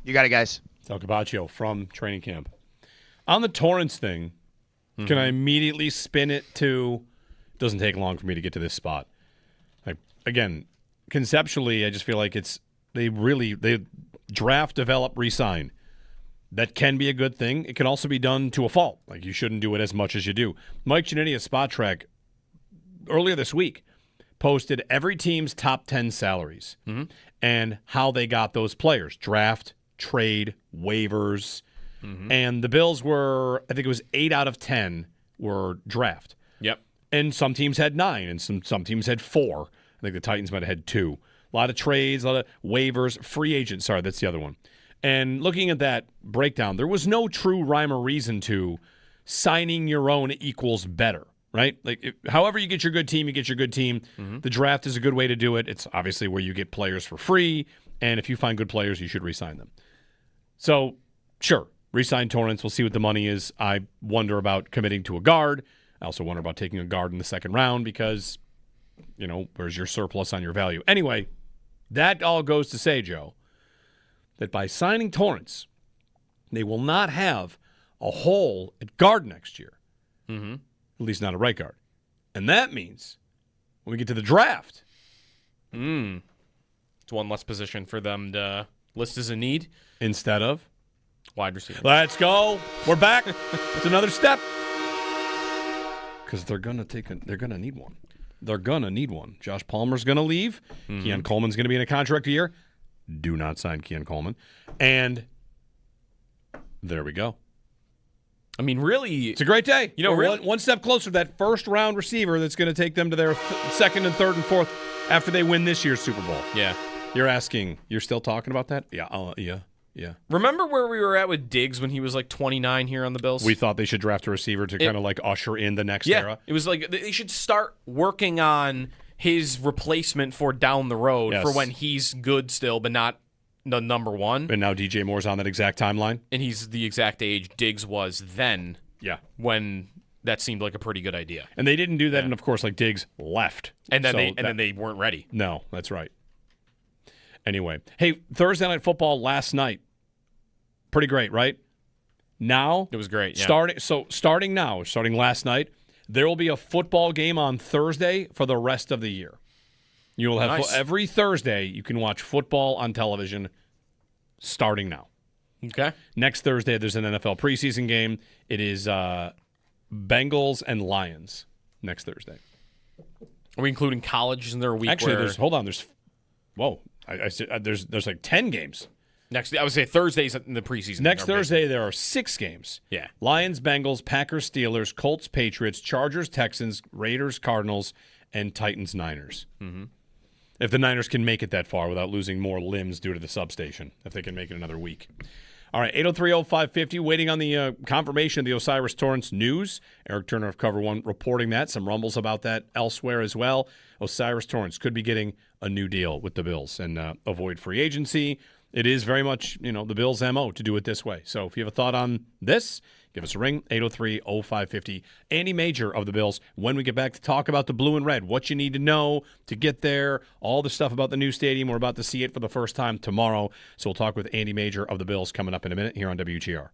You got it, guys. Sal Capaccio from training camp. On the Torrance thing, can I immediately spin it to, it doesn't take long for me to get to this spot. Again, conceptually, I just feel like they draft, develop, re-sign. That can be a good thing. It can also be done to a fault. Like, you shouldn't do it as much as you do. Mike Giannitti of Spot Track earlier this week posted every team's top 10 salaries and how they got those players. Draft, trade, waivers. And the Bills were, I think it was 8 out of 10 were draft. Yep. And some teams had 9, and some teams had 4. I think the Titans might have had 2. A lot of trades, a lot of waivers, free agents. Sorry, that's the other one. And looking at that breakdown, there was no true rhyme or reason to signing your own equals better, right? Like, however you get your good team, you get your good team. The draft is a good way to do it. It's obviously where you get players for free, and if you find good players, you should re-sign them. So, sure, re-sign Torrance. We'll see what the money is. I wonder about committing to a guard. I also wonder about taking a guard in the second round because, where's your surplus on your value? Anyway, that all goes to say, Joe, that by signing Torrance, they will not have a hole at guard next year. Mm-hmm. At least not a right guard. And that means when we get to the draft. It's one less position for them to list as a need. Instead of wide receiver. Let's go. We're back. It's another step. Because they're gonna need one. They're gonna need one. Josh Palmer's gonna leave. Keon Coleman's gonna be in a contract year. Do not sign Keon Coleman. And there we go. I mean, really, it's a great day. You know, really, one step closer to that first-round receiver that's going to take them to their second and third and fourth after they win this year's Super Bowl. Yeah. You're still talking about that? Yeah. Yeah. Remember where we were at with Diggs when he was like 29 here on the Bills? We thought they should draft a receiver to kind of like usher in the next era. It was like they should start working on his replacement for down the road for when he's good still, but not the number one. And now DJ Moore's on that exact timeline. And he's the exact age Diggs was then. Yeah. When that seemed like a pretty good idea. And they didn't do that, and of course, like Diggs left. And then then they weren't ready. No, that's right. Anyway. Hey, Thursday Night Football last night. Pretty great, right? Now it was great. Yeah. Starting last night, there will be a football game on Thursday for the rest of the year. You will have every Thursday you can watch football on television starting now. Okay. Next Thursday there's an NFL preseason game. It is Bengals and Lions next Thursday. Are we including college? Isn't there a week? Actually, there's like 10 games. I would say Thursday's in the preseason. Next Thursday, there are 6 games. Yeah. Lions, Bengals, Packers, Steelers, Colts, Patriots, Chargers, Texans, Raiders, Cardinals, and Titans, Niners. Mm-hmm. If the Niners can make it that far without losing more limbs due to the substation, if they can make it another week. All right, 803-0550, waiting on the confirmation of the Osiris Torrance news. Eric Turner of Cover One reporting that. Some rumbles about that elsewhere as well. Osiris Torrance could be getting a new deal with the Bills and avoid free agency. It is very much, the Bills' MO to do it this way. So if you have a thought on this, give us a ring, 803-0550. Andy Major of the Bills, when we get back to talk about the blue and red, what you need to know to get there, all the stuff about the new stadium. We're about to see it for the first time tomorrow. So we'll talk with Andy Major of the Bills coming up in a minute here on WGR.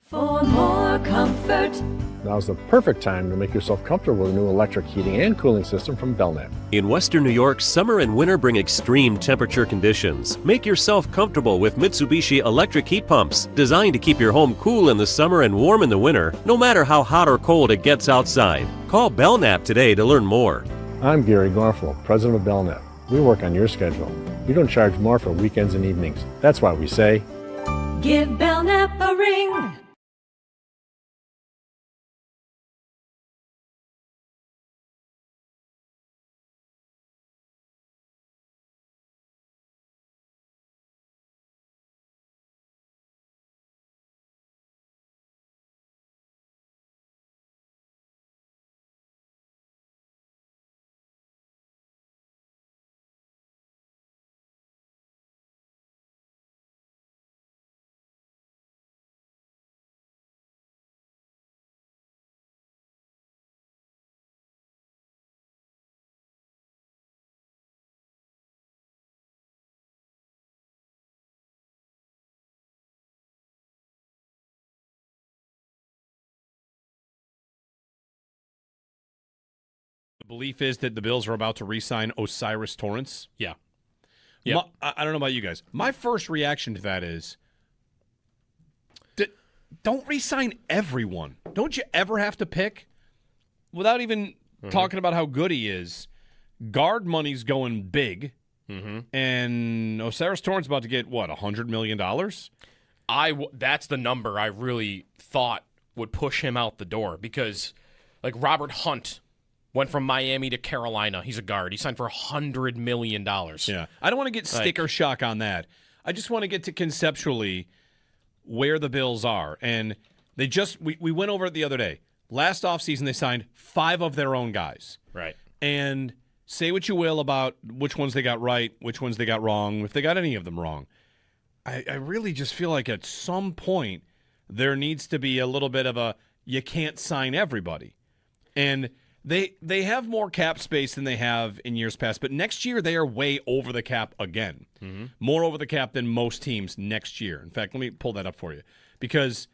For more comfort. Now's the perfect time to make yourself comfortable with a new electric heating and cooling system from Belknap. In Western New York, summer and winter bring extreme temperature conditions. Make yourself comfortable with Mitsubishi electric heat pumps, designed to keep your home cool in the summer and warm in the winter, no matter how hot or cold it gets outside. Call Belknap today to learn more. I'm Gary Garflow, president of Belknap. We work on your schedule. We don't charge more for weekends and evenings. That's why we say, give Belknap a ring. The belief is that the Bills are about to re-sign Osiris Torrance. Yeah. Yep. I don't know about you guys. My first reaction to that is, don't re-sign everyone. Don't you ever have to pick? Without even talking about how good he is, guard money's going big, and Osiris Torrance about to get, what, $100 million? That's the number I really thought would push him out the door because, like, Robert Hunt went from Miami to Carolina. He's a guard. He signed for $100 million. Yeah. I don't want to get sticker shock on that. I just want to get to conceptually where the Bills are. And they we went over it the other day. Last offseason, they signed 5 of their own guys. Right. And say what you will about which ones they got right, which ones they got wrong, if they got any of them wrong. I really just feel like at some point there needs to be a little bit of you can't sign everybody. And They have more cap space than they have in years past, but next year they are way over the cap again. Mm-hmm. More over the cap than most teams next year. In fact, let me pull that up for you because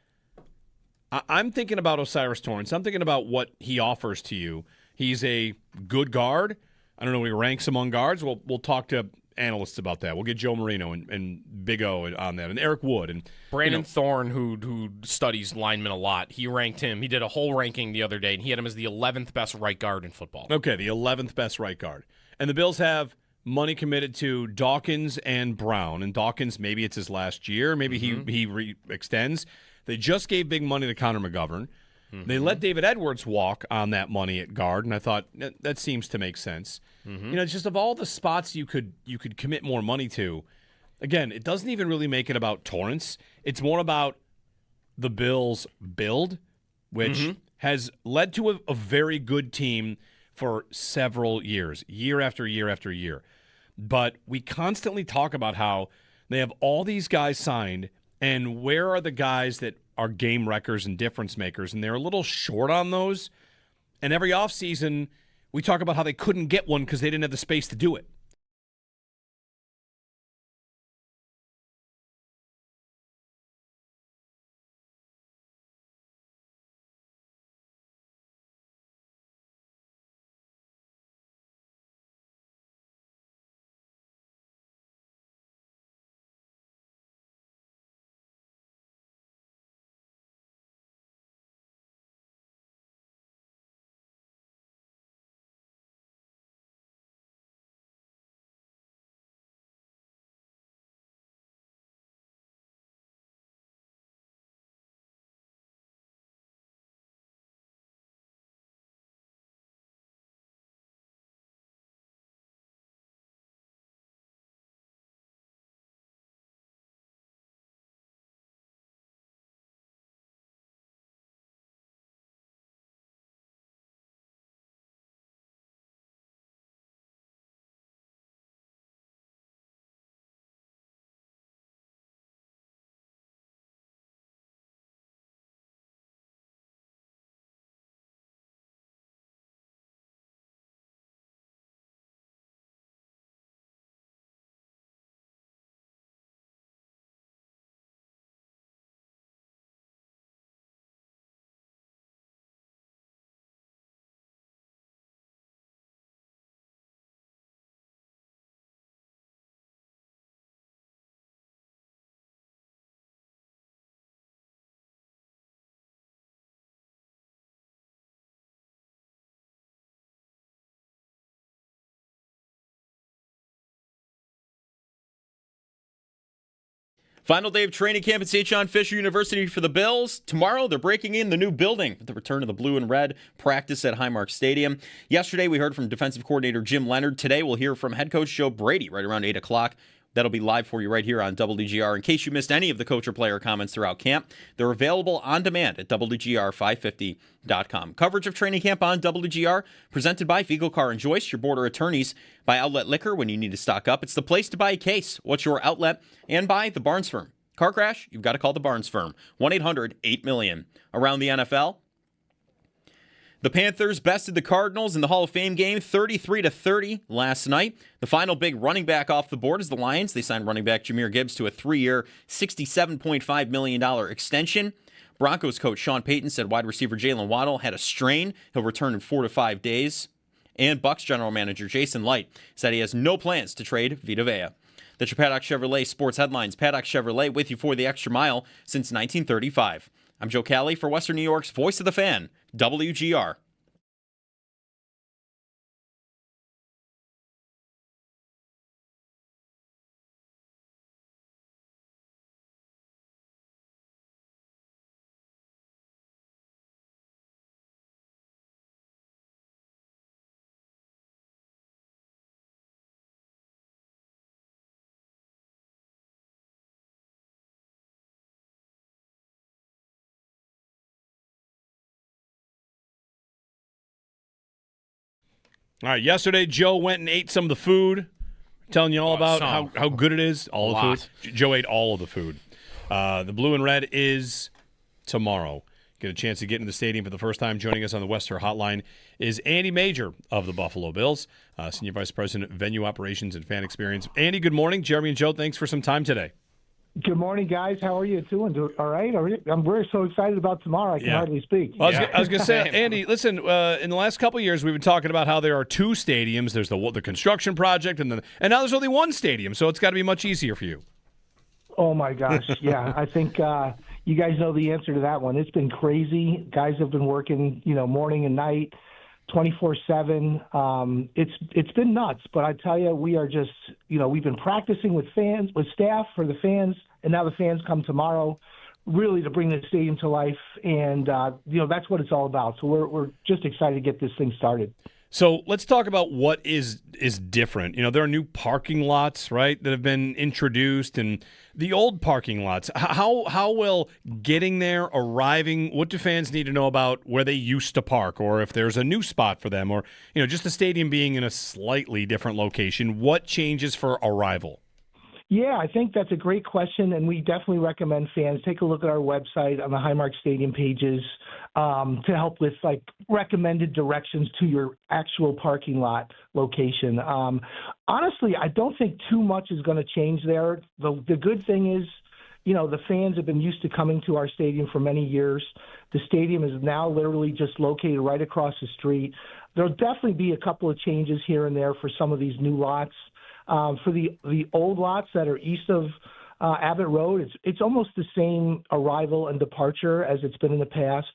I'm thinking about Osiris Torrance. I'm thinking about what he offers to you. He's a good guard. I don't know where he ranks among guards. We'll talk to analysts about that. We'll get Joe Marino and Big O on that, and Eric Wood and Brandon Thorne, who studies linemen a lot. He ranked him. He did a whole ranking the other day, and he had him as the 11th best right guard in football. Okay, the 11th best right guard. And the Bills have money committed to Dawkins and Brown. And Dawkins, maybe it's his last year. Maybe he extends. They just gave big money to Connor McGovern. They let David Edwards walk on that money at guard, and I thought that seems to make sense. It's just of all the spots you could commit more money to. Again, it doesn't even really make it about Torrance. It's more about the Bills' build, which has led to a very good team for several years, year after year after year. But we constantly talk about how they have all these guys signed, and where are the guys that are game wreckers and difference makers, and they're a little short on those. And every offseason, we talk about how they couldn't get one because they didn't have the space to do it. Final day of training camp at St. John Fisher University for the Bills. Tomorrow, they're breaking in the new building with the return of the blue and red practice at Highmark Stadium. Yesterday, we heard from defensive coordinator Jim Leonard. Today, we'll hear from head coach Joe Brady right around 8 o'clock. That'll be live for you right here on WGR. In case you missed any of the coach or player comments throughout camp, they're available on demand at WGR550.com. Coverage of training camp on WGR, presented by Fiegel Car and Joyce, your border attorneys, by Outlet Liquor when you need to stock up. It's the place to buy a case. What's your outlet? And by the Barnes Firm. Car crash? You've got to call the Barnes Firm. 1-800-8-million. Around the NFL, the Panthers bested the Cardinals in the Hall of Fame game 33-30 last night. The final big running back off the board is the Lions. They signed running back Jahmyr Gibbs to a 3-year, $67.5 million extension. Broncos coach Sean Payton said wide receiver Jalen Waddle had a strain. He'll return in 4 to 5 days. And Bucs general manager Jason Light said he has no plans to trade Vita Vea. That's your Paddock Chevrolet Sports Headlines. Paddock Chevrolet with you for the extra mile since 1935. I'm Joe Cali for Western New York's Voice of the Fan, WGR. All right, yesterday Joe went and ate some of the food. Telling you all about how good it is. All the food. Joe ate all of the food. The blue and red is tomorrow. get a chance to get into the stadium for the first time. Joining us on the Wester Hotline is Andy Major of the Buffalo Bills, Senior Vice President, Venue Operations and Fan Experience. Andy, good morning. Jeremy and Joe, thanks for some time today. Good morning, guys. How are you doing? All right? We're so excited about tomorrow, I can hardly speak. Well, I was going to say, Andy, listen, in the last couple of years, we've been talking about how there are two stadiums. There's the construction project, and now there's only one stadium, so it's got to be much easier for you. Oh, my gosh. Yeah, I think you guys know the answer to that one. It's been crazy. Guys have been working, morning and night, 24/7. It's been nuts, but I tell you, we are just, we've been practicing with staff for the fans, and now the fans come tomorrow, really to bring the stadium to life, and that's what it's all about. So we're just excited to get this thing started. So let's talk about what is different. There are new parking lots, right, that have been introduced, and the old parking lots. How will getting there, arriving, what do fans need to know about where they used to park, or if there's a new spot for them, or just the stadium being in a slightly different location? What changes for arrival? Yeah, I think that's a great question, and we definitely recommend fans take a look at our website on the Highmark Stadium pages to help with recommended directions to your actual parking lot location. Honestly, I don't think too much is going to change there. The good thing is, the fans have been used to coming to our stadium for many years. The stadium is now literally just located right across the street. There'll definitely be a couple of changes here and there for some of these new lots. For the old lots that are east of Abbott Road, it's almost the same arrival and departure as it's been in the past.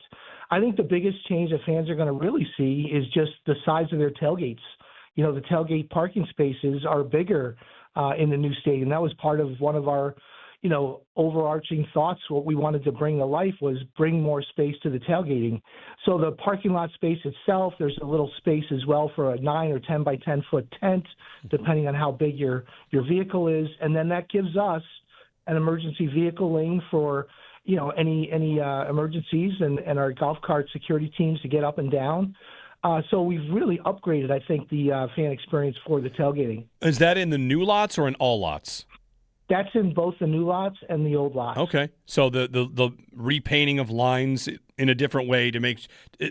I think the biggest change that fans are going to really see is just the size of their tailgates. The tailgate parking spaces are bigger in the new stadium. That was part of one of our, overarching thoughts. What we wanted to bring to life was bring more space to the tailgating. So the parking lot space itself, there's a little space as well for a 9 or 10 by 10 foot tent, depending on how big your vehicle is. And then that gives us an emergency vehicle lane for, any emergencies and our golf cart security teams to get up and down. So we've really upgraded, I think, the fan experience for the tailgating. Is that in the new lots or in all lots? That's in both the new lots and the old lots. Okay. So the repainting of lines in a different way to make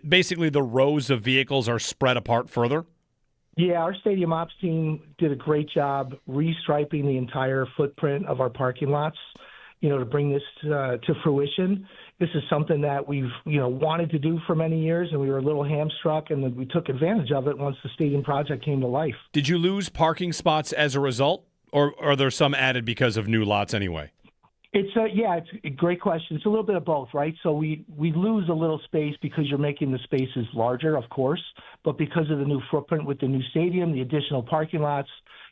basically the rows of vehicles are spread apart further? Yeah, our stadium ops team did a great job restriping the entire footprint of our parking lots, to bring this to fruition. This is something that we've, wanted to do for many years, and we were a little hamstruck, and then we took advantage of it once the stadium project came to life. Did you lose parking spots as a result? Or are there some added because of new lots anyway? It's a great question. It's a little bit of both, right? So we lose a little space because you're making the spaces larger, of course, but because of the new footprint with the new stadium, the additional parking lots,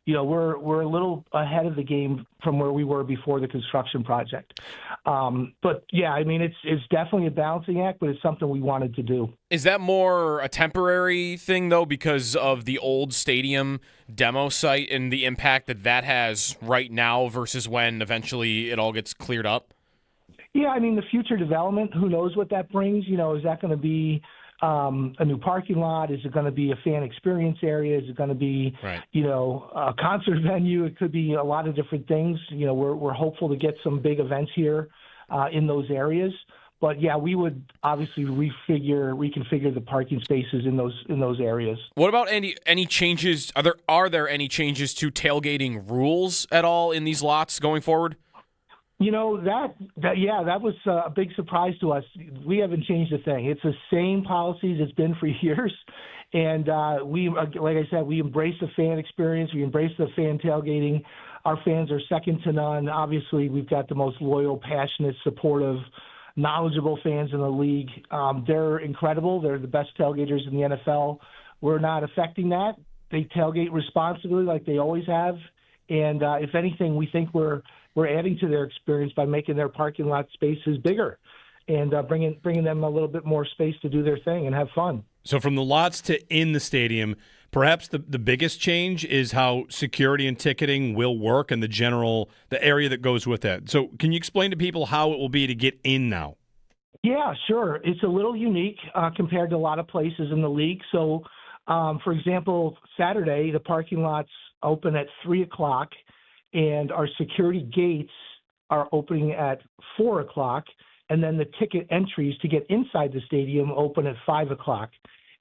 we're a little ahead of the game from where we were before the construction project. But yeah, I mean, it's definitely a balancing act, but it's something we wanted to do. Is that more a temporary thing, though, because of the old stadium demo site and the impact that has right now versus when eventually it all gets cleared up? Yeah, I mean, the future development, who knows what that brings? Is that going to be a new parking lot? Is it going to be a fan experience area? Is it going to be, a concert venue? It could be a lot of different things. We're hopeful to get some big events here in those areas. But yeah, we would obviously reconfigure the parking spaces in those areas. What about any changes? Are there any changes to tailgating rules at all in these lots going forward? That was a big surprise to us. We haven't changed a thing. It's the same policies it's been for years. And like I said, we embrace the fan experience. We embrace the fan tailgating. Our fans are second to none. Obviously, we've got the most loyal, passionate, supportive, knowledgeable fans in the league. They're incredible. They're the best tailgaters in the NFL. We're not affecting that. They tailgate responsibly like they always have. And if anything, we think we're adding to their experience by making their parking lot spaces bigger and bringing them a little bit more space to do their thing and have fun. So from the lots to in the stadium, perhaps the biggest change is how security and ticketing will work and the area that goes with that. So can you explain to people how it will be to get in now? Yeah, sure. It's a little unique compared to a lot of places in the league. So, for example, Saturday, the parking lots open at 3 o'clock, and our security gates are opening at 4 o'clock, and then the ticket entries to get inside the stadium open at 5 o'clock,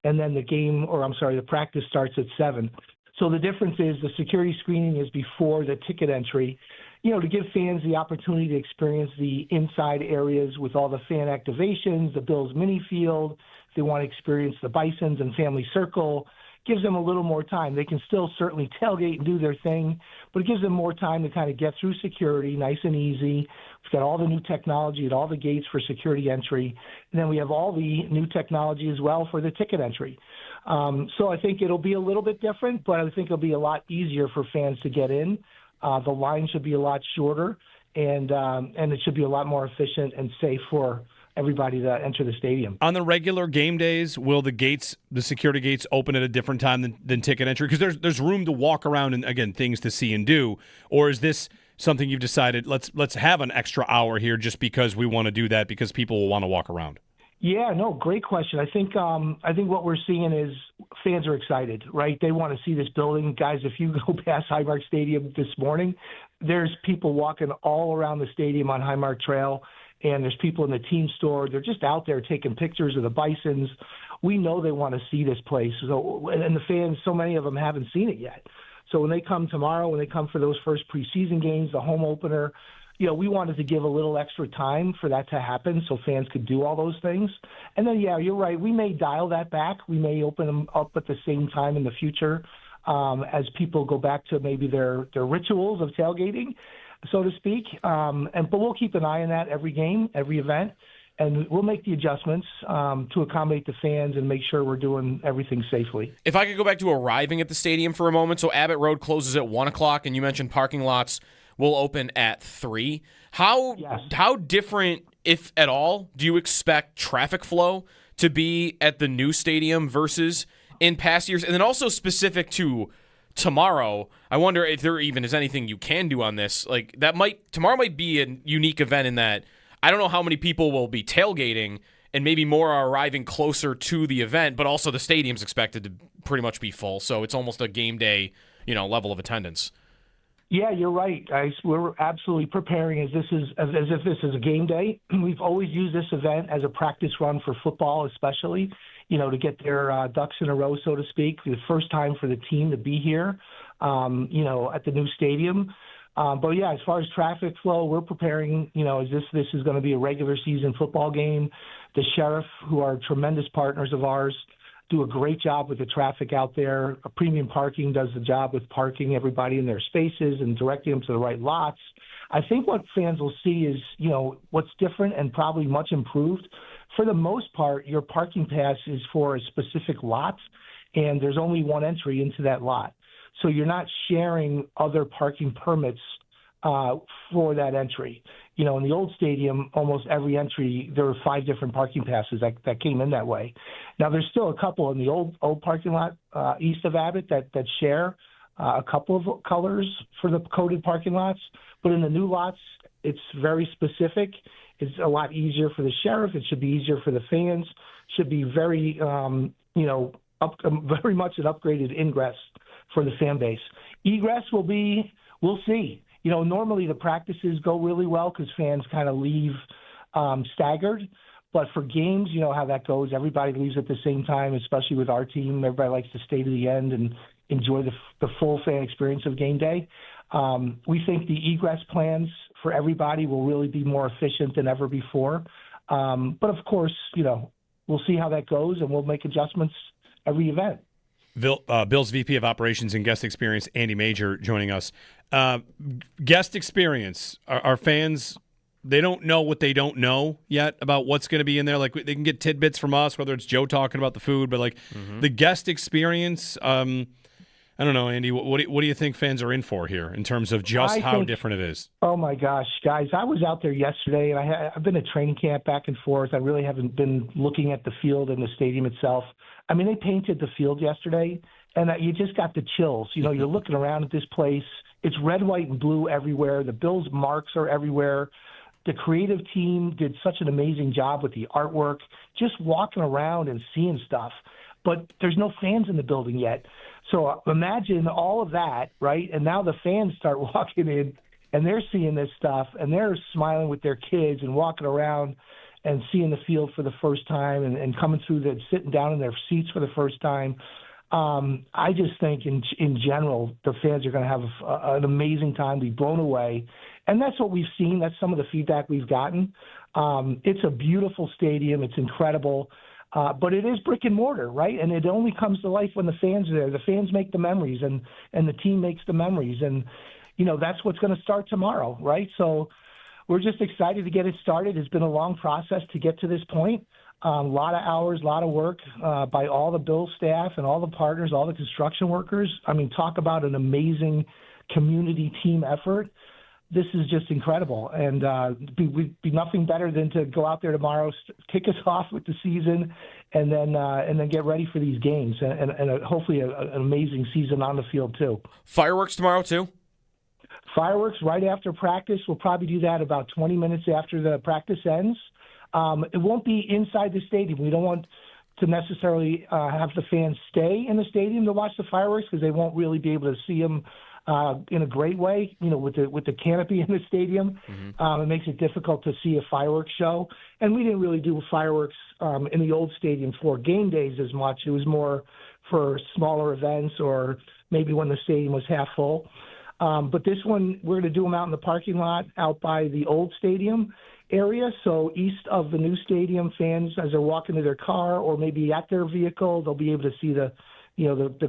and then the practice starts at 7. So the difference is the security screening is before the ticket entry, to give fans the opportunity to experience the inside areas with all the fan activations, the Bills mini field. If they want to experience the Bisons and Family Circle, gives them a little more time. They can still certainly tailgate and do their thing, but it gives them more time to kind of get through security nice and easy. We've got all the new technology at all the gates for security entry, and then we have all the new technology as well for the ticket entry. So I think it'll be a little bit different, but I think it'll be a lot easier for fans to get in. The line should be a lot shorter, and it should be a lot more efficient and safe for everybody to enter the stadium. On the regular game days, will the security gates open at a different time than ticket entry? Because there's room to walk around and, again, things to see and do. Or is this something you've decided, let's have an extra hour here just because we want to do that because people will want to walk around? Yeah, no, great question. I think what we're seeing is fans are excited, right? They want to see this building. Guys, if you go past Highmark Stadium this morning, there's people walking all around the stadium on Highmark Trail, and there's people in the team store. They're just out there taking pictures of the Bisons. We know they want to see this place. So, and the fans, so many of them haven't seen it yet. So when they come tomorrow, when they come for those first preseason games, the home opener, we wanted to give a little extra time for that to happen so fans could do all those things. And then, you're right. We may dial that back. We may open them up at the same time in the future as people go back to maybe their rituals of tailgating, so to speak. But we'll keep an eye on that every game, every event, and we'll make the adjustments to accommodate the fans and make sure we're doing everything safely. If I could go back to arriving at the stadium for a moment, so Abbott Road closes at 1 o'clock, and you mentioned parking lots will open at 3. How different, if at all, do you expect traffic flow to be at the new stadium versus in past years? And then also specific to tomorrow, I wonder if there even is anything you can do on this. Like tomorrow might be a unique event in that I don't know how many people will be tailgating, and maybe more are arriving closer to the event, but also the stadium's expected to pretty much be full. So it's almost a game day, level of attendance. Yeah, you're right, guys. We're absolutely preparing as if this is a game day. We've always used this event as a practice run for football, especially, to get their ducks in a row, so to speak. The first time for the team to be here, at the new stadium. But yeah, as far as traffic flow, we're preparing, as this is going to be a regular season football game. The sheriff, who are tremendous partners of ours, do a great job with the traffic out there. Premium Parking does the job with parking everybody in their spaces and directing them to the right lots. I think what fans will see is, what's different and probably much improved. For the most part, your parking pass is for a specific lot, and there's only one entry into that lot. So you're not sharing other parking permits for that entry. In the old stadium, almost every entry, there were 5 different parking passes that came in that way. Now, there's still a couple in the old parking lot east of Abbott that share a couple of colors for the coded parking lots. But in the new lots, it's very specific. It's a lot easier for the sheriff. It should be easier for the fans. Should be very, very much an upgraded ingress for the fan base. Egress we'll see. Normally the practices go really well because fans kind of leave staggered. But for games, you know how that goes. Everybody leaves at the same time, especially with our team. Everybody likes to stay to the end and enjoy the full fan experience of game day. We think the egress plans for everybody will really be more efficient than ever before. But, of course, we'll see how that goes, and we'll make adjustments every event. Bill's VP of Operations and Guest Experience, Andy Major, joining us. Guest experience, are fans, they don't know what they don't know yet about what's going to be in there. Like, they can get tidbits from us, whether it's Joe talking about the food, but, the guest experience, I don't know, Andy, what do you think fans are in for here in terms of just how different it is? Oh, my gosh, guys, I was out there yesterday, and I've been at training camp back and forth. I really haven't been looking at the field and the stadium itself. I mean, they painted the field yesterday, and you just got the chills. You're looking around at this place. It's red, white, and blue everywhere. The Bills' marks are everywhere. The creative team did such an amazing job with the artwork, just walking around and seeing stuff. But there's no fans in the building yet. So imagine all of that, right? And now the fans start walking in, and they're seeing this stuff, and they're smiling with their kids and walking around and seeing the field for the first time and coming through sitting down in their seats for the first time. I just think in general, the fans are going to have an amazing time, be blown away. And that's what we've seen. That's some of the feedback we've gotten. It's a beautiful stadium. It's incredible. But it is brick and mortar, right? And it only comes to life when the fans are there. The fans make the memories, and the team makes the memories. And, that's what's going to start tomorrow, right? So we're just excited to get it started. It's been a long process to get to this point. A lot of hours, a lot of work by all the Bills staff and all the partners, all the construction workers. I mean, talk about an amazing community team effort. This is just incredible, and we'd be nothing better than to go out there tomorrow, kick us off with the season, and then get ready for these games, and hopefully an amazing season on the field too. Fireworks tomorrow too? Fireworks right after practice. We'll probably do that about 20 minutes after the practice ends. It won't be inside the stadium. We don't want to necessarily have the fans stay in the stadium to watch the fireworks because they won't really be able to see them in a great way, with the canopy in the stadium. It makes it difficult to see a fireworks show. And we didn't really do fireworks in the old stadium for game days as much. It was more for smaller events or maybe when the stadium was half full. But this one, we're going to do them out in the parking lot out by the old stadium area. So east of the new stadium, fans, as they're walking to their car or maybe at their vehicle, they'll be able to see the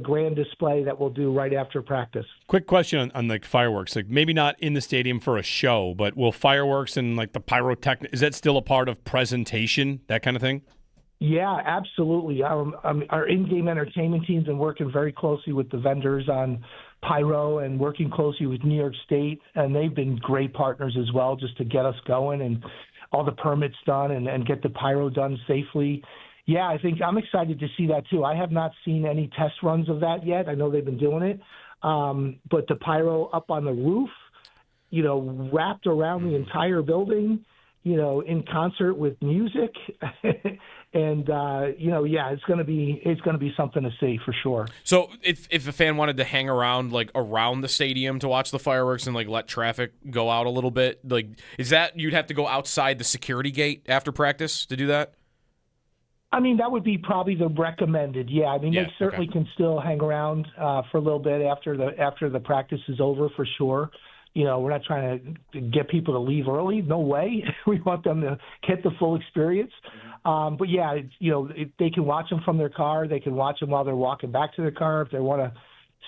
grand display that we'll do right after practice. Quick question on like fireworks, like maybe not in the stadium for a show, but will fireworks and like the pyrotechnic, is that still a part of presentation, that kind of thing? Yeah, absolutely. Our in-game entertainment team's been working very closely with the vendors on pyro and working closely with New York State, and they've been great partners as well just to get us going and all the permits done and get the pyro done safely. Yeah, I think I'm excited to see that too. I have not seen any test runs of that yet. I know they've been doing it. But the pyro up on the roof, wrapped around the entire building, in concert with music. And, it's going to be something to see for sure. So if a fan wanted to hang around, like around the stadium to watch the fireworks and like let traffic go out a little bit, like, is that you'd have to go outside the security gate after practice to do that? I mean, that would be probably the recommended. Yeah, I mean, they certainly can still hang around for a little bit after the practice is over for sure. We're not trying to get people to leave early. No way. We want them to get the full experience. But yeah, they can watch them from their car. They can watch them while they're walking back to their car. If they want to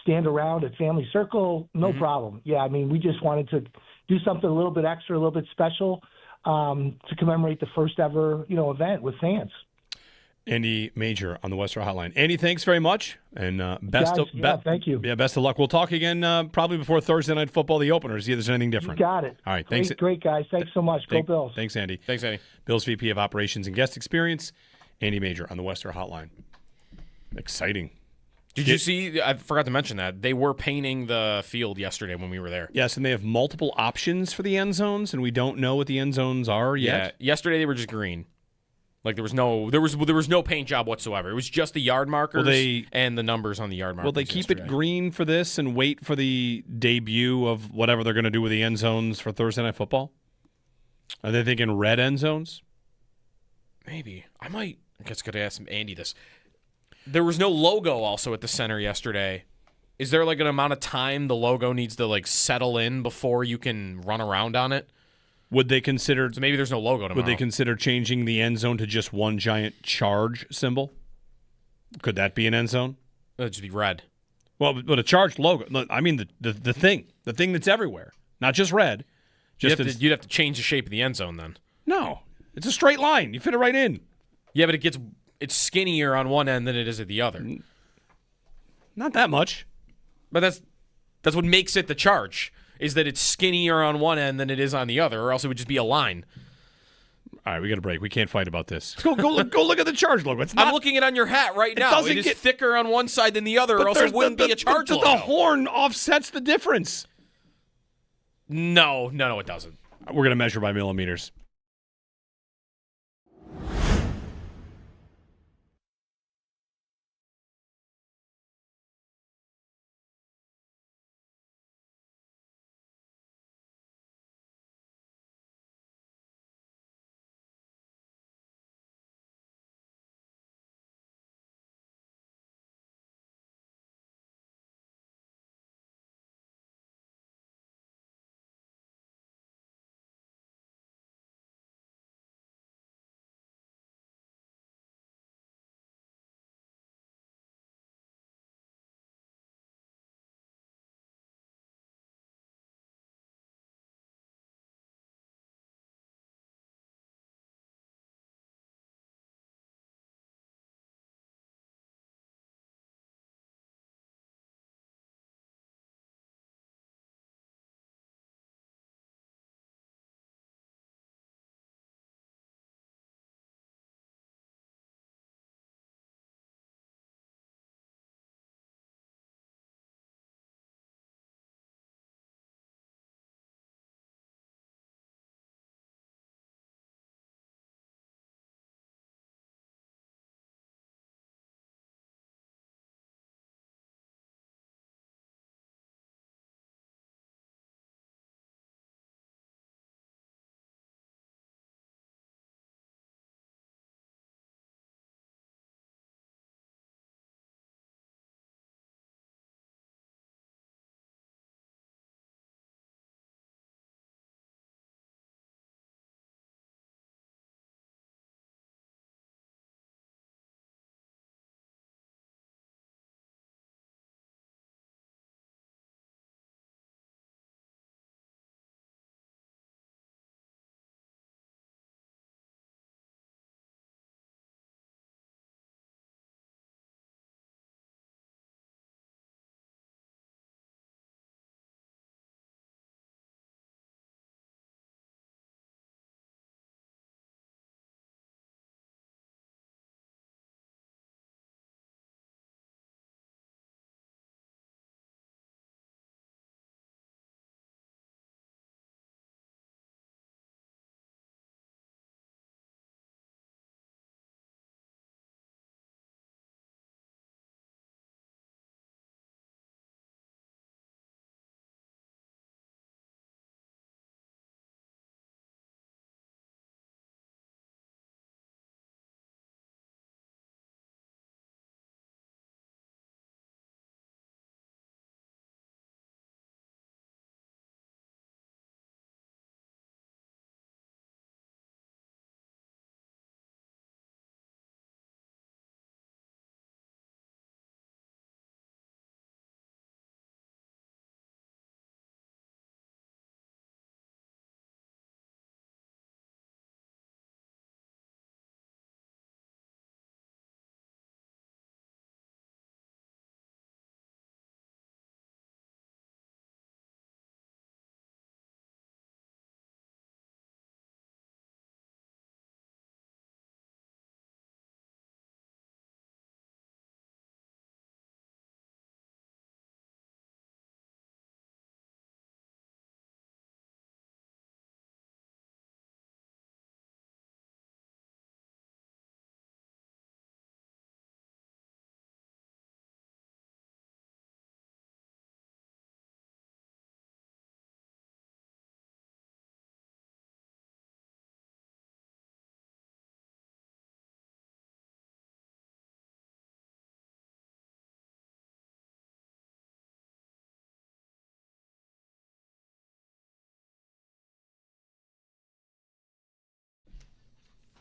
stand around at Family Circle, no problem. Yeah, I mean, we just wanted to do something a little bit extra, a little bit special to commemorate the first ever, event with fans. Andy Major on the Western Hotline. Andy, thanks very much, and thank you. Yeah, best of luck. We'll talk again probably before Thursday Night Football, the opener, see if there's anything different. You got it. All right, thanks. Great, guys. Thanks so much. Go Bills. Thanks, Andy. Thanks, Andy. Bills VP of Operations and Guest Experience, Andy Major on the Western Hotline. Exciting. Did you see? I forgot to mention that they were painting the field yesterday when we were there. Yes, and they have multiple options for the end zones, and we don't know what the end zones are yet. Yeah, yesterday they were just green. Like there was no paint job whatsoever. It was just the yard markers and the numbers on the yard markers. Will they keep it green for this and wait for the debut of whatever they're going to do with the end zones for Thursday Night Football? Are they thinking red end zones? Maybe. I guess I could ask Andy this. There was no logo also at the center yesterday. Is there like an amount of time the logo needs to like settle in before you can run around on it? Would they consider? So maybe there's no logo tomorrow. Would they consider changing the end zone to just one giant charge symbol? Could that be an end zone? It'd just be red. Well, but a charged logo. I mean the thing that's everywhere, not just red. You'd have to change the shape of the end zone then. No, it's a straight line. You fit it right in. Yeah, but it's skinnier on one end than it is at the other. Not that much. But that's what makes it the charge. Is that it's skinnier on one end than it is on the other, or else it would just be a line. All right, we got a break. We can't fight about this. Go look at the charge logo. I'm looking at it on your hat right now. It is thicker on one side than the other, or else it wouldn't be a charge logo. The horn offsets the difference. No, it doesn't. We're going to measure by millimeters.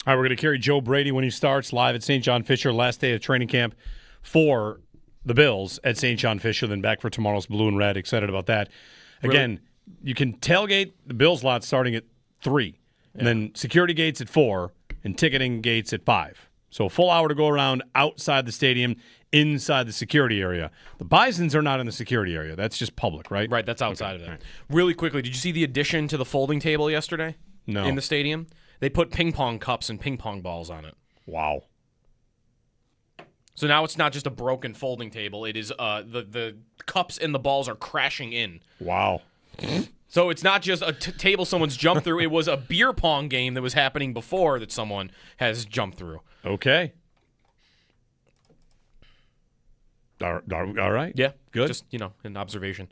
All right, we're going to carry Joe Brady when he starts live at St. John Fisher, last day of training camp for the Bills at St. John Fisher, then back for tomorrow's Blue and Red. Excited about that. Again, you can tailgate the Bills lot starting at 3, and then security gates at 4, and ticketing gates at 5. So a full hour to go around outside the stadium, inside the security area. The Bisons are not in the security area. That's just public, right? Right, that's outside of it. Right. Really quickly, did you see the addition to the folding table yesterday? No. In the stadium? They put ping pong cups and ping pong balls on it. Wow. So now it's not just a broken folding table. It is the cups and the balls are crashing in. Wow. So it's not just a table someone's jumped through. It was a beer pong game that was happening before that someone has jumped through. Okay. All right. Yeah. Good. Just, an observation.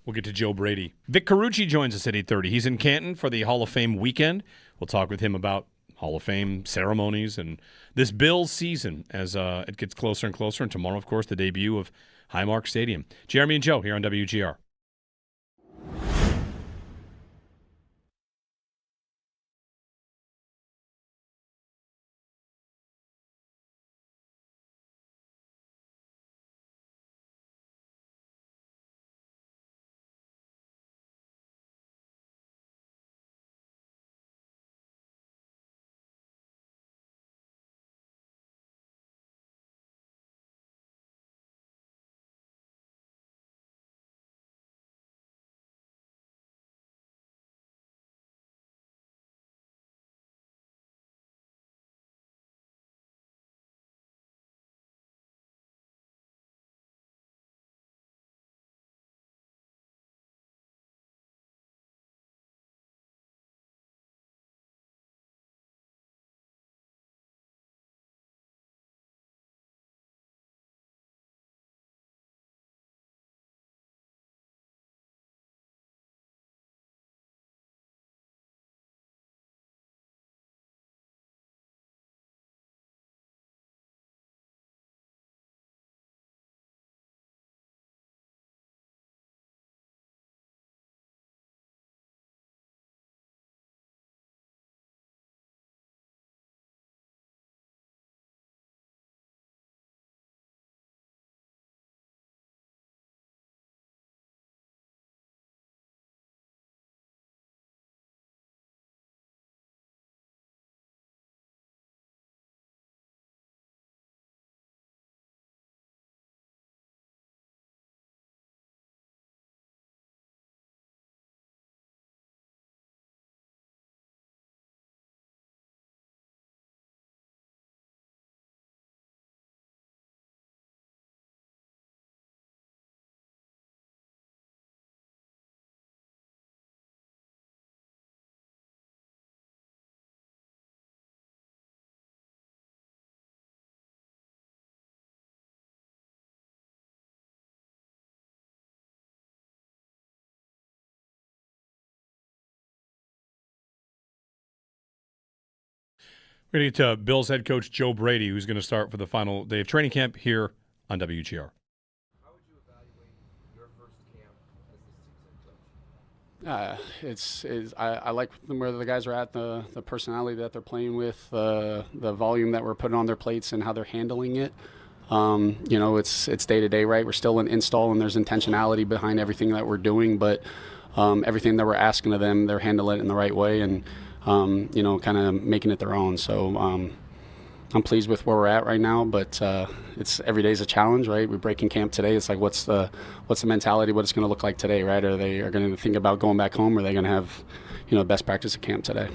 We'll get to Joe Brady. Vic Carucci joins us at 8:30. He's in Canton for the Hall of Fame weekend. We'll talk with him about Hall of Fame ceremonies and this Bills season as it gets closer and closer. And tomorrow, of course, the debut of Highmark Stadium. Jeremy and Joe here on WGR. We're going to get to Bills head coach Joe Brady, who's going to start for the final day of training camp here on WGR. How would you evaluate your first camp as the season coach? I like where the guys are at, the personality that they're playing with, the volume that we're putting on their plates and how they're handling it. It's day to day, right? We're still in install and there's intentionality behind everything that we're doing, but everything that we're asking of them, they're handling it in the right way and kind of making it their own. So I'm pleased with where we're at right now, but it's every day's a challenge, right? We're breaking camp today. It's like, what's the mentality, what it's going to look like today, right? Are they going to think about going back home, or are they going to have, best practice at camp today?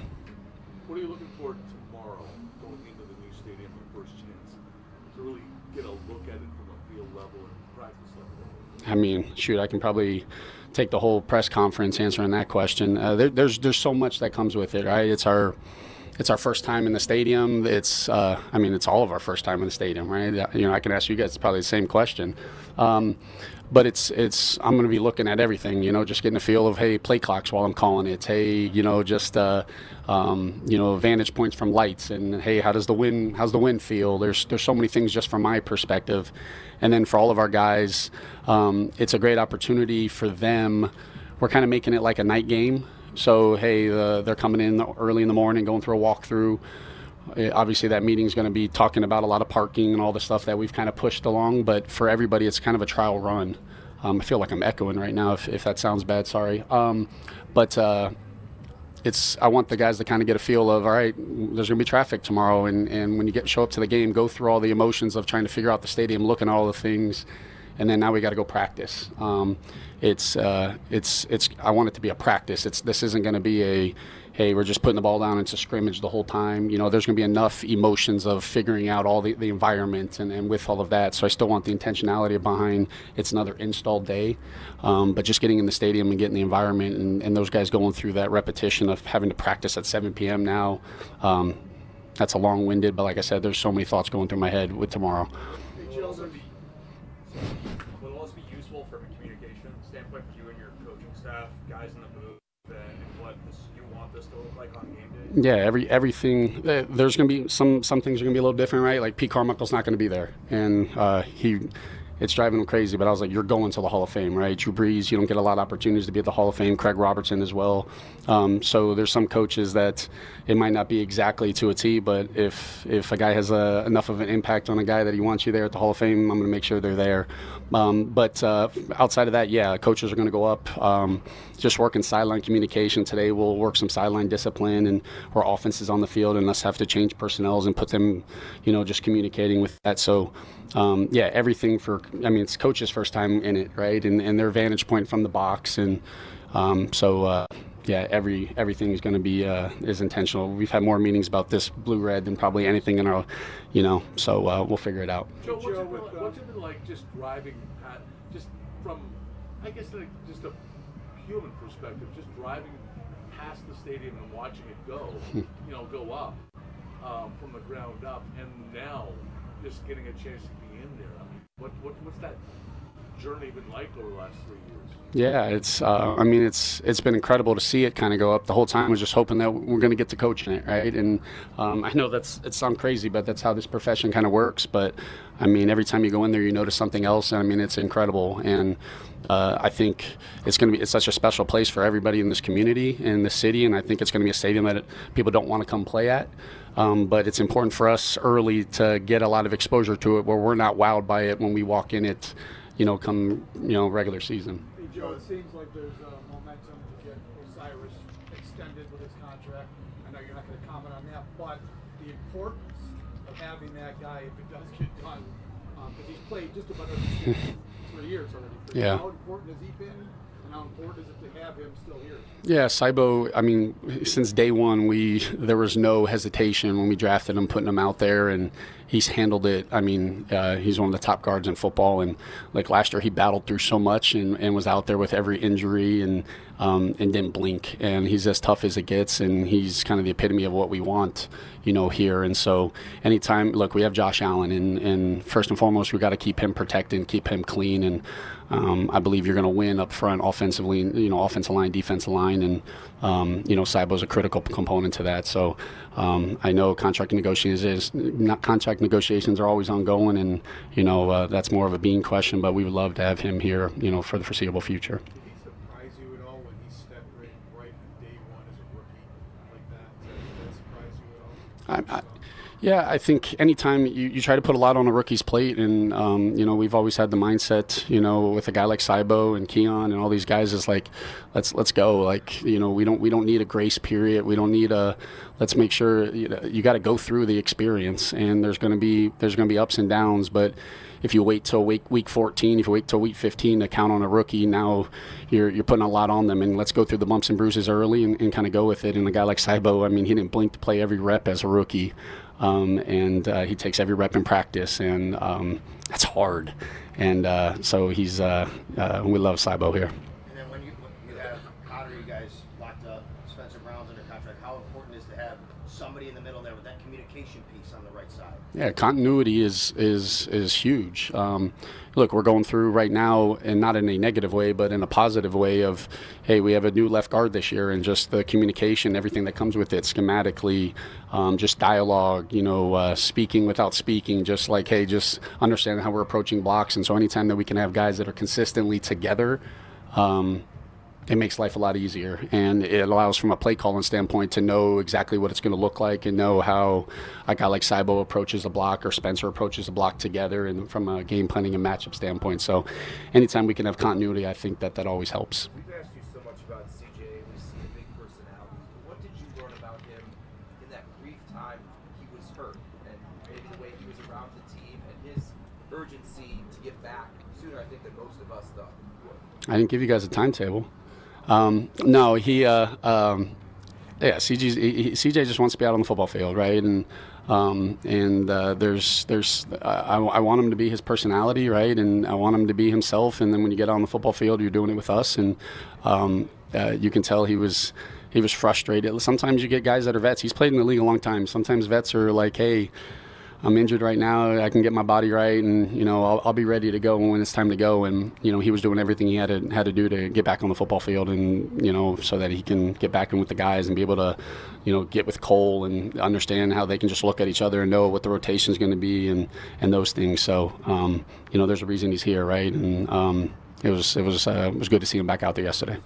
What are you looking for tomorrow, going into the new stadium, your first chance, to really get a look at it from a field level and practice level? I can probably take the whole press conference answering that question. There's so much that comes with it, right? It's our first time in the stadium. It's all of our first time in the stadium, right? I can ask you guys probably the same question, but I'm going to be looking at everything. Just getting a feel of, hey, play clocks while I'm calling it. Hey, vantage points from lights, and hey, how's the wind feel? There's so many things just from my perspective, and then for all of our guys, it's a great opportunity for them. We're kind of making it like a night game So, hey, they're coming in early in the morning, going through a walkthrough. Obviously, that meeting is going to be talking about a lot of parking and all the stuff that we've kind of pushed along. But for everybody, it's kind of a trial run. I feel like I'm echoing right now. If that sounds bad, sorry. But I want the guys to kind of get a feel of, all right, there's going to be traffic tomorrow, and when you show up to the game, go through all the emotions of trying to figure out the stadium, looking at all the things, and then now we got to go practice. I want it to be a practice. This isn't going to be hey, we're just putting the ball down. It's a scrimmage the whole time. There's going to be enough emotions of figuring out all the environment and with all of that. So I still want the intentionality behind it's another install day. But just getting in the stadium and getting the environment and those guys going through that repetition of having to practice at 7 p.m. now, that's a long-winded. But like I said, there's so many thoughts going through my head with tomorrow. Will it also be useful from a communication standpoint for you and your coaching staff, guys in the booth, and what you want this to look like on game day? Yeah, everything. There's going to be some things are going to be a little different, right? Like Pete Carmichael's not going to be there, and it's driving him crazy. But I was like, you're going to the Hall of Fame, right? Drew Brees, you don't get a lot of opportunities to be at the Hall of Fame. Craig Robertson as well. So there's some coaches that it might not be exactly to a T, but if a guy has enough of an impact on a guy that he wants you there at the Hall of Fame, I'm going to make sure they're there. But outside of that, yeah, coaches are going to go up. Just working sideline communication today. We'll work some sideline discipline and where offense is on the field and us have to change personnels and put them, just communicating with that. So, everything it's coach's first time in it, right? And their vantage point from the box. And everything is going to be is intentional. We've had more meetings about this blue-red than probably anything in our, so we'll figure it out. Joe, what's it been like just driving, just from, I guess, just a human perspective, just driving past the stadium and watching it go, go up from the ground up, and now just getting a chance to be in there. I mean, what's that journey been like over the last 3 years? Yeah, it's been incredible to see it kind of go up. The whole time I was just hoping that we're going to get to coach in it, right? And I know it sounds crazy, but that's how this profession kind of works. But every time you go in there, you notice something else. And it's incredible. And I think it's such a special place for everybody in this community, in this city. And I think it's going to be a stadium that people don't want to come play at. But it's important for us early to get a lot of exposure to it where we're not wowed by it when we walk in it, come regular season. Hey, Joe, it seems like there's momentum to get Osiris extended with his contract. I know you're not going to comment on that, but the importance of having that guy, if it does get done, because he's played just about every 3 years already. Yeah. How important has he been, and how important is it to have him still here? Yeah, Saibo, since day one, there was no hesitation when we drafted him, putting him out there, and he's handled it. He's one of the top guards in football, and like last year, he battled through so much and was out there with every injury and didn't blink. And he's as tough as it gets, and he's kind of the epitome of what we want, here. And so anytime, look, we have Josh Allen, and first and foremost, we got to keep him protected, keep him clean, and I believe you're going to win up front offensively, offensive line, defensive line, and Saibo's a critical component to that. So I know contract negotiations are always ongoing, and that's more of a being question. But we would love to have him here, for the foreseeable future. Did he surprise you at all when he stepped right in day one as a rookie like that? Did that surprise you at all? Yeah, I think anytime you try to put a lot on a rookie's plate, and we've always had the mindset, with a guy like Saibo and Keon and all these guys, is like, let's go. Like, we don't need a grace period. We don't need let's make sure you got to go through the experience, and there's gonna be ups and downs. But if you wait till week 14, if you wait till week 15 to count on a rookie, now you're putting a lot on them. And let's go through the bumps and bruises early and kind of go with it. And a guy like Saibo, he didn't blink to play every rep as a rookie. And he takes every rep in practice, and that's hard. And so he's we love Saibo here. And then when you have Cotter, you guys locked up, Spencer Brown's under contract, how important is to have somebody in the middle there with that communication piece on the right side? Yeah, continuity is huge. Look, we're going through right now, and not in a negative way, but in a positive way of, hey, we have a new left guard this year, and just the communication, everything that comes with it, schematically, just dialogue, speaking without speaking, just like, hey, just understanding how we're approaching blocks. And so anytime that we can have guys that are consistently together, it makes life a lot easier, and it allows from a play calling standpoint to know exactly what it's going to look like and know how a guy like Cybo approaches a block or Spencer approaches a block together, and from a game planning and matchup standpoint. So anytime we can have continuity, I think that always helps. We've asked you so much about CJ. We see a big personality. What did you learn about him in that brief time he was hurt, and maybe the way he was around the team and his urgency to get back sooner, I think, than most of us thought he would? I didn't give you guys a timetable. No, CJ just wants to be out on the football field, right? And I want him to be his personality, right? And I want him to be himself. And then when you get on the football field, you're doing it with us. And you can tell he was frustrated. Sometimes you get guys that are vets. He's played in the league a long time. Sometimes vets are like, hey, I'm injured right now. I can get my body right, and I'll be ready to go when it's time to go. And he was doing everything he had to do to get back on the football field, and so that he can get back in with the guys and be able to, get with Cole and understand how they can just look at each other and know what the rotation is going to be and those things. So there's a reason he's here, right? And it was good to see him back out there yesterday.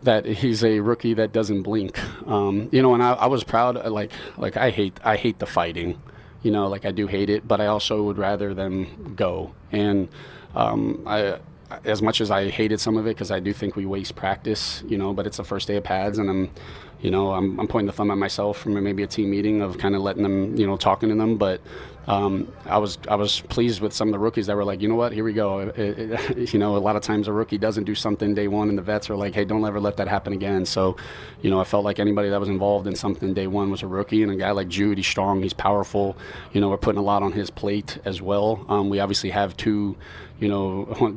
That he's a rookie that doesn't blink, and I was proud. Like I hate the fighting, I do hate it, but I also would rather them go. And I, as much as I hated some of it, because I do think we waste practice, but it's the first day of pads, and I'm pointing the thumb at myself from maybe a team meeting of kind of letting them, talking to them, but. I was pleased with some of the rookies that were like, you know what, here we go. A lot of times a rookie doesn't do something day one, and the vets are like, hey, don't ever let that happen again. So, I felt like anybody that was involved in something day one was a rookie. And a guy like Jude, he's strong, he's powerful. We're putting a lot on his plate as well. We obviously have two of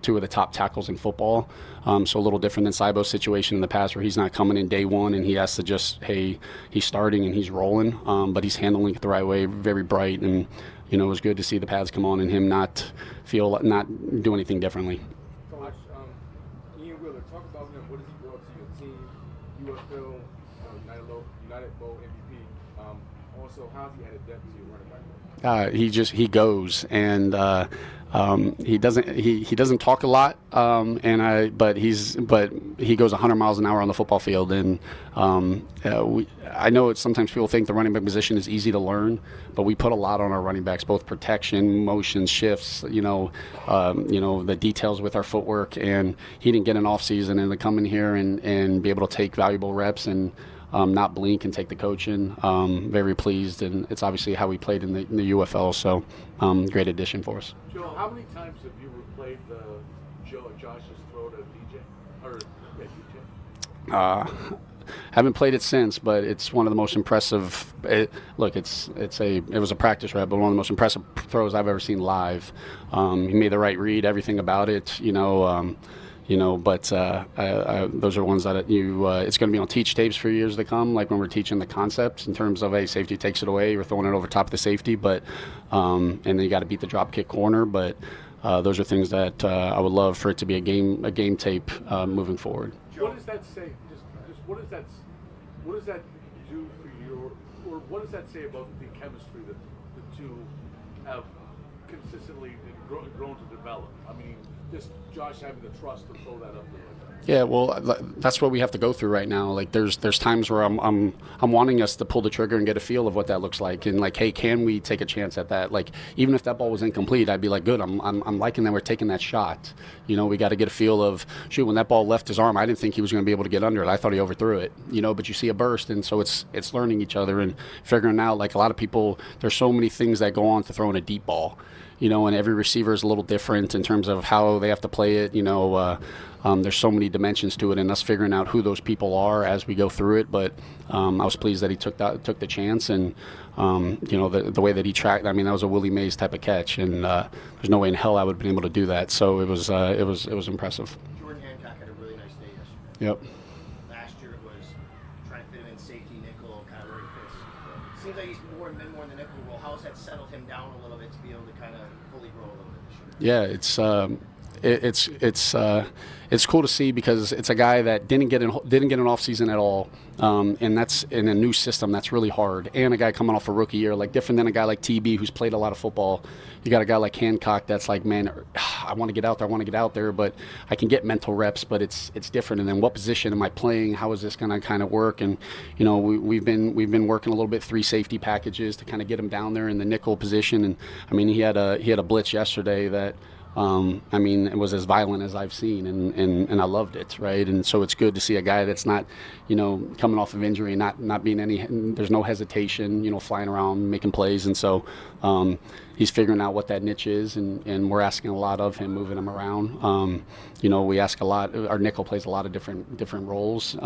the top tackles in football. So a little different than Cybo's situation in the past, where he's not coming in day one and he has to just, hey, he's starting and he's rolling, but he's handling it the right way, very bright. And, it was good to see the pads come on and him not do anything differently. Coach, Ian Wheeler, talk about him. What has he brought to your team? UFL, United Bowl MVP. Also, how's he added depth to your running back? He goes, and he doesn't talk a lot, but he goes 100 miles an hour on the football field, and I know sometimes people think the running back position is easy to learn, but we put a lot on our running backs, both protection, motion, shifts, the details with our footwork. And he didn't get an off season, and to come in here and be able to take valuable reps and not blink and take the coaching. Very pleased, and it's obviously how we played in the UFL, so great addition for us. Joe, how many times have you replayed Josh's throw to DJ? Haven't played it since, but it's one of the most impressive. It was a practice rep, but one of the most impressive throws I've ever seen live. He made the right read, everything about it, but those are ones that it's going to be on teach tapes for years to come, like when we're teaching the concepts in terms of a safety takes it away, you're throwing it over top of the safety, but and then you got to beat the drop kick corner. But those are things that I would love for it to be a game tape moving forward. What does that say? Just what does that do for what does that say about the chemistry that the two have consistently grown to develop? I mean, just Josh having the trust to throw that up there. Yeah, well, that's what we have to go through right now. Like, there's times where I'm wanting us to pull the trigger and get a feel of what that looks like, and like, hey, can we take a chance at that? Like, even if that ball was incomplete, I'd be like, good. I'm liking that we're taking that shot. We got to get a feel of, shoot, when that ball left his arm, I didn't think he was going to be able to get under it. I thought he overthrew it. But you see a burst, and so it's learning each other and figuring out. Like, a lot of people, there's so many things that go on to throwing a deep ball. And every receiver is a little different in terms of how they have to play it. There's so many dimensions to it, and us figuring out who those people are as we go through it. But I was pleased that he took the chance, and the way that he tracked. I mean, that was a Willie Mays type of catch, and there's no way in hell I would have been able to do that. So it was impressive. Jordan Hancock had a really nice day yesterday. Yep. Last year it was trying to fit him in safety, nickel, kind of where he fits. Seems like he's been more in the nickel role. How has that settled him down a little bit to be able to kind of fully grow a little bit this year? Yeah, it's cool to see because it's a guy that didn't get an off season at all, and that's in a new system. That's really hard. And a guy coming off a rookie year, like different than a guy like TB who's played a lot of football. You got a guy like Hancock that's like, man, I want to get out there, but I can get mental reps, but it's different. And then what position am I playing? How is this going to kind of work? And we've been working a little bit 3 safety packages to kind of get him down there in the nickel position. And I mean, he had a blitz yesterday that. It was as violent as I've seen, and I loved it, right? And so it's good to see a guy that's not, coming off of injury, not being there's no hesitation, flying around, making plays. And so he's figuring out what that niche is, and we're asking a lot of him, moving him around. We ask a lot. Our nickel plays a lot of different roles.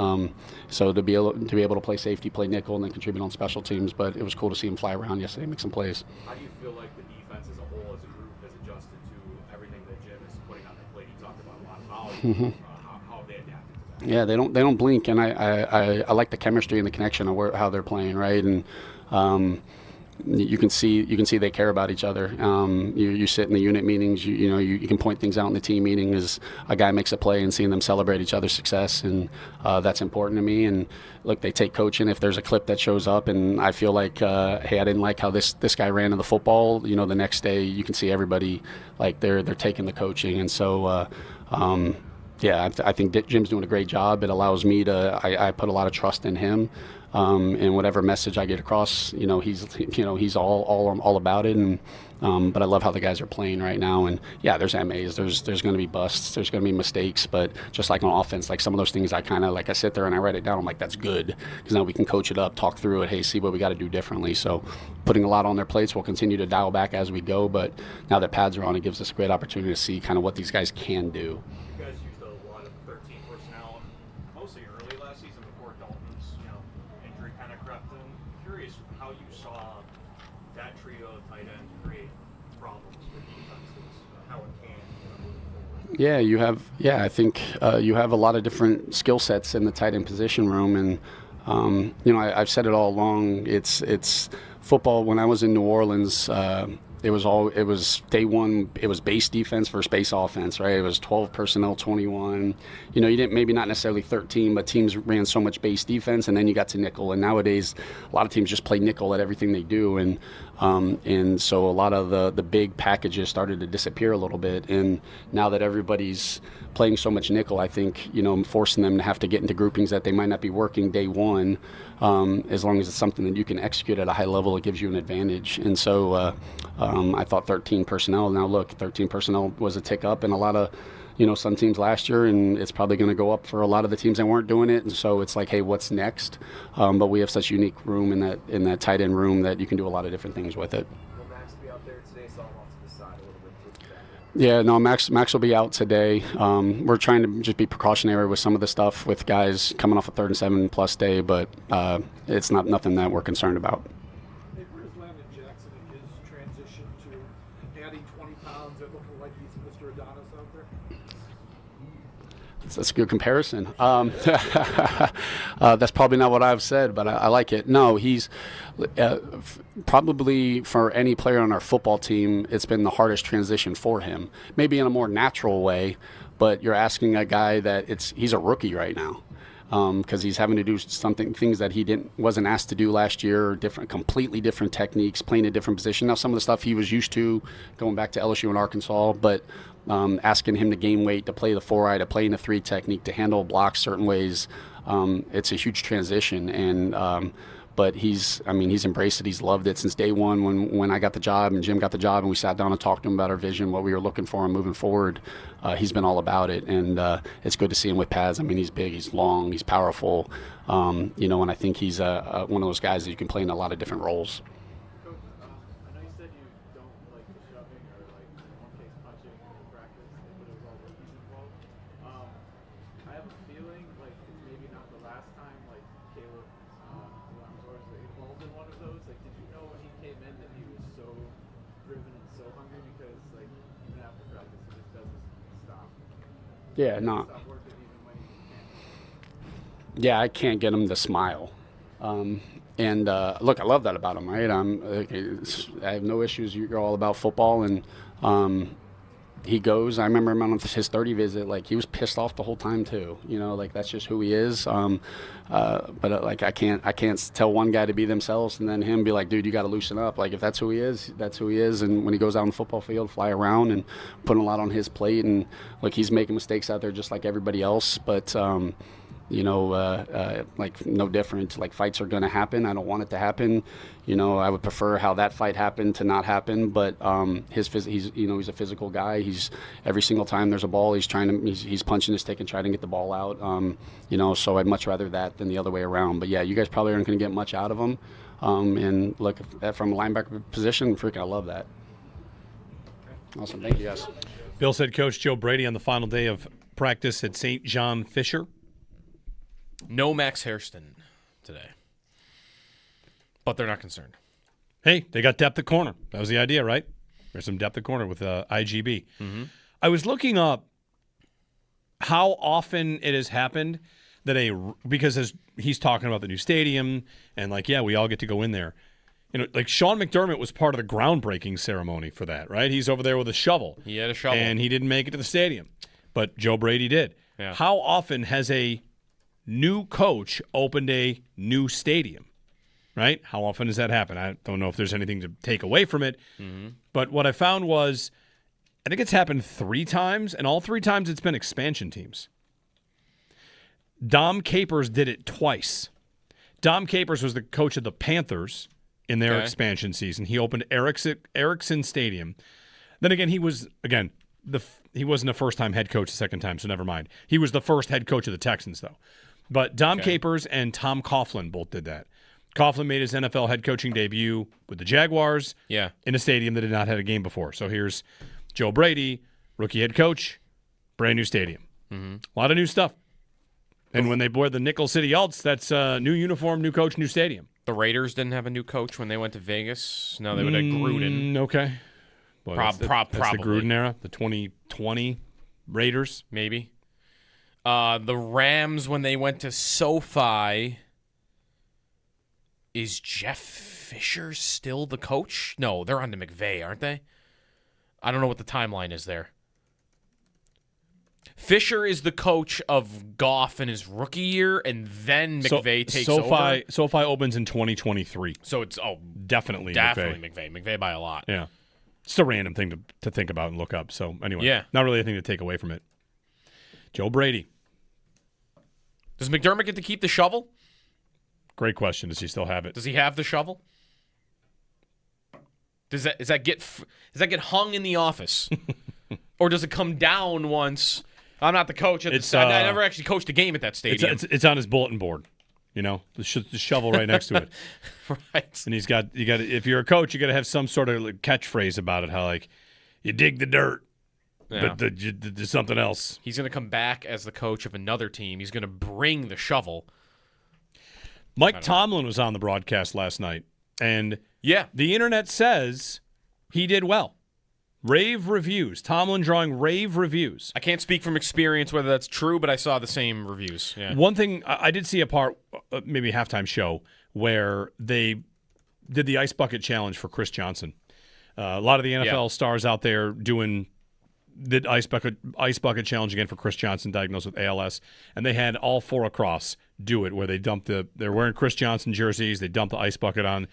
So to be able to play safety, play nickel, and then contribute on special teams. But it was cool to see him fly around yesterday, make some plays. How do you feel like the defense as a whole, as a group, has adjusted to everything that Jim is putting on the plate? He talked about a lot of volume. How have they adapted to that? Yeah, they don't blink, and I like the chemistry and the connection of how they're playing, right? And you can see they care about each other. You sit in the unit meetings, you can point things out in the team meeting as a guy makes a play and seeing them celebrate each other's success, and that's important to me. And look, they take coaching if there's a clip that shows up, and I feel like, hey, I didn't like how this guy ran in the football. The next day you can see everybody like they're taking the coaching, and so. I think Jim's doing a great job. It allows me to. I put a lot of trust in him. And whatever message I get across, he's all about it. And but I love how the guys are playing right now. And yeah, there's MAs, there's going to be busts, there's going to be mistakes. But just like on offense, like some of those things, I kind of I sit there and I write it down. I'm like, that's good, because now we can coach it up, talk through it. Hey, see what we got to do differently. So putting a lot on their plates. We'll continue to dial back as we go. But now that pads are on, it gives us a great opportunity to see kind of what these guys can do. You guys used a lot of 13 personnel, mostly early last season before Dalton's injury kind of crept in. Curious how you saw that trio of tight ends create problems for defenses, how it can moving forward. Yeah, I think you have a lot of different skill sets in the tight end position room, and I've said it all along. It's football. When I was in New Orleans, it was day one. It was base defense versus base offense, right? It was 12 personnel, 21. You didn't, maybe not necessarily 13, but teams ran so much base defense, and then you got to nickel. And nowadays, a lot of teams just play nickel at everything they do, and so a lot of the big packages started to disappear a little bit. And now that everybody's playing so much nickel, I think forcing them to have to get into groupings that they might not be working day one. As long as it's something that you can execute at a high level, it gives you an advantage. And so I thought 13 personnel. Now look, 13 personnel was a tick up in a lot of, some teams last year, and it's probably going to go up for a lot of the teams that weren't doing it. And so it's like, hey, what's next? But we have such unique room in that tight end room that you can do a lot of different things with it. Will Max be out there today? So I'm off to the side a little bit. Yeah, no, Max will be out today. We're trying to just be precautionary with some of the stuff with guys coming off a 3rd and 7+ day, but it's nothing that we're concerned about. Hey, where's Landon Jackson in his transition to adding 20 pounds and looking like he's Mr. Adonis out there? That's a good comparison. That's probably not what I've said, but I like it. No, he's probably, for any player on our football team, it's been the hardest transition for him. Maybe in a more natural way, but you're asking a guy he's a rookie right now. Because he's having to do things that he wasn't asked to do last year, completely different techniques, playing a different position. Now, some of the stuff he was used to going back to LSU and Arkansas, but asking him to gain weight, to play the 4-eye, to play in a 3 technique, to handle blocks certain ways, it's a huge transition. And but he's embraced it. He's loved it since day one when I got the job and Jim got the job, and we sat down and talked to him about our vision, what we were looking for, and moving forward. He's been all about it, and it's good to see him with pads. He's big, he's long, he's powerful, and I think he's one of those guys that you can play in a lot of different roles. Coach, I know you said you don't like the shoving or one-case punching in practice, but it was all rookies involved. I have a feeling it's maybe not the last time Caleb was involved in one of those. Did you know when he came in that he was so driven and so hungry? Because even after practice, he just doesn't stop. Yeah, no. Stop working even when he can't. Yeah, I can't get him to smile. And look, I love that about him, right? I have no issues. You're all about football, and he goes. I remember him on his 30 visit. Like, he was pissed off the whole time too. You know, like, that's just who he is. But like, I can't tell one guy to be themselves and then him be like, dude, you got to loosen up. Like, if that's who he is, that's who he is. And when he goes out on the football field, fly around and putting a lot on his plate, and like, he's making mistakes out there just like everybody else. But like, no different. Like, fights are going to happen. I don't want it to happen. You know, I would prefer how that fight happened to not happen. But he's a physical guy. He's every single time there's a ball, he's punching his stick and trying to get the ball out. So I'd much rather that than the other way around. But yeah, you guys probably aren't going to get much out of him. And look, from a linebacker position, freaking, I love that. Awesome, thank you guys. Bill said Coach Joe Brady on the final day of practice at St. John Fisher. No Max Hairston today. But they're not concerned. Hey, they got depth at corner. That was the idea, right? There's some depth at corner with IGB. Mm-hmm. I was looking up how often it has happened that because as he's talking about the new stadium and like, yeah, we all get to go in there. You know, like Sean McDermott was part of the groundbreaking ceremony for that, right? He's over there with a shovel. He had a shovel. And he didn't make it to the stadium. But Joe Brady did. Yeah. How often has a new coach opened a new stadium? Right? How often does that happen? I don't know if there's anything to take away from it. Mm-hmm. But what I found was, I think it's happened 3 times, and all 3 times it's been expansion teams. Dom Capers did it twice. Dom Capers was the coach of the Panthers in their expansion season. He opened Erickson Stadium. Then again, he wasn't a first-time head coach the second time, so never mind. He was the first head coach of the Texans, though. But Dom Capers and Tom Coughlin both did that. Coughlin made his NFL head coaching debut with the Jaguars in a stadium that had not had a game before. So here's Joe Brady, rookie head coach, brand new stadium. Mm-hmm. A lot of new stuff. And when they wear the Nickel City Alts, that's new uniform, new coach, new stadium. The Raiders didn't have a new coach when they went to Vegas. No, they would have Gruden. Okay. Well, that's the probably. Gruden era, the 2020 Raiders. Maybe. The Rams, when they went to SoFi... Is Jeff Fisher still the coach? No, they're on to McVay, aren't they? I don't know what the timeline is there. Fisher is the coach of Goff in his rookie year, and then McVay takes over. SoFi opens in 2023. So it's definitely McVay. McVay by a lot. Yeah. It's a random thing to think about and look up. So anyway, not really anything to take away from it. Joe Brady. Does McDermott get to keep the shovel? Great question. Does he still have it? Does he have the shovel? Does that get hung in the office, or does it come down once? I'm not the coach. I never actually coached a game at that stadium. It's on his bulletin board. You know, the shovel right next to it. Right. And you got if you're a coach, you got to have some sort of catchphrase about it. How like you dig the dirt, but there's something else. He's going to come back as the coach of another team. He's going to bring the shovel. Mike Tomlin was on the broadcast last night, and the internet says he did well. Rave reviews. Tomlin drawing rave reviews. I can't speak from experience whether that's true, but I saw the same reviews. Yeah. One thing, I did see a part, maybe a halftime show, where they did the Ice Bucket Challenge for Chris Johnson. A lot of the NFL stars out there doing the Ice Bucket Challenge again for Chris Johnson, diagnosed with ALS, and they had all 4 across do it, where they they're wearing Chris Johnson jerseys, they dump the ice bucket on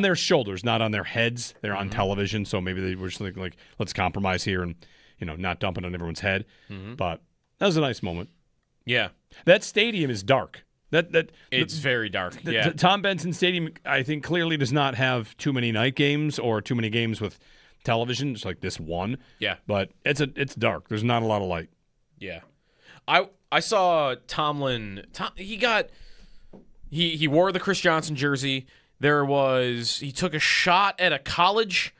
their shoulders, not on their heads. They're on television, so maybe they were just thinking, like, let's compromise here and, not dump it on everyone's head. Mm-hmm. But that was a nice moment. Yeah. That stadium is dark. It's very dark. Tom Benson Stadium, I think, clearly does not have too many night games or too many games with television, just like this one. Yeah. But it's dark. There's not a lot of light. Yeah. I saw Tomlin. He wore the Chris Johnson jersey. He took a shot at a college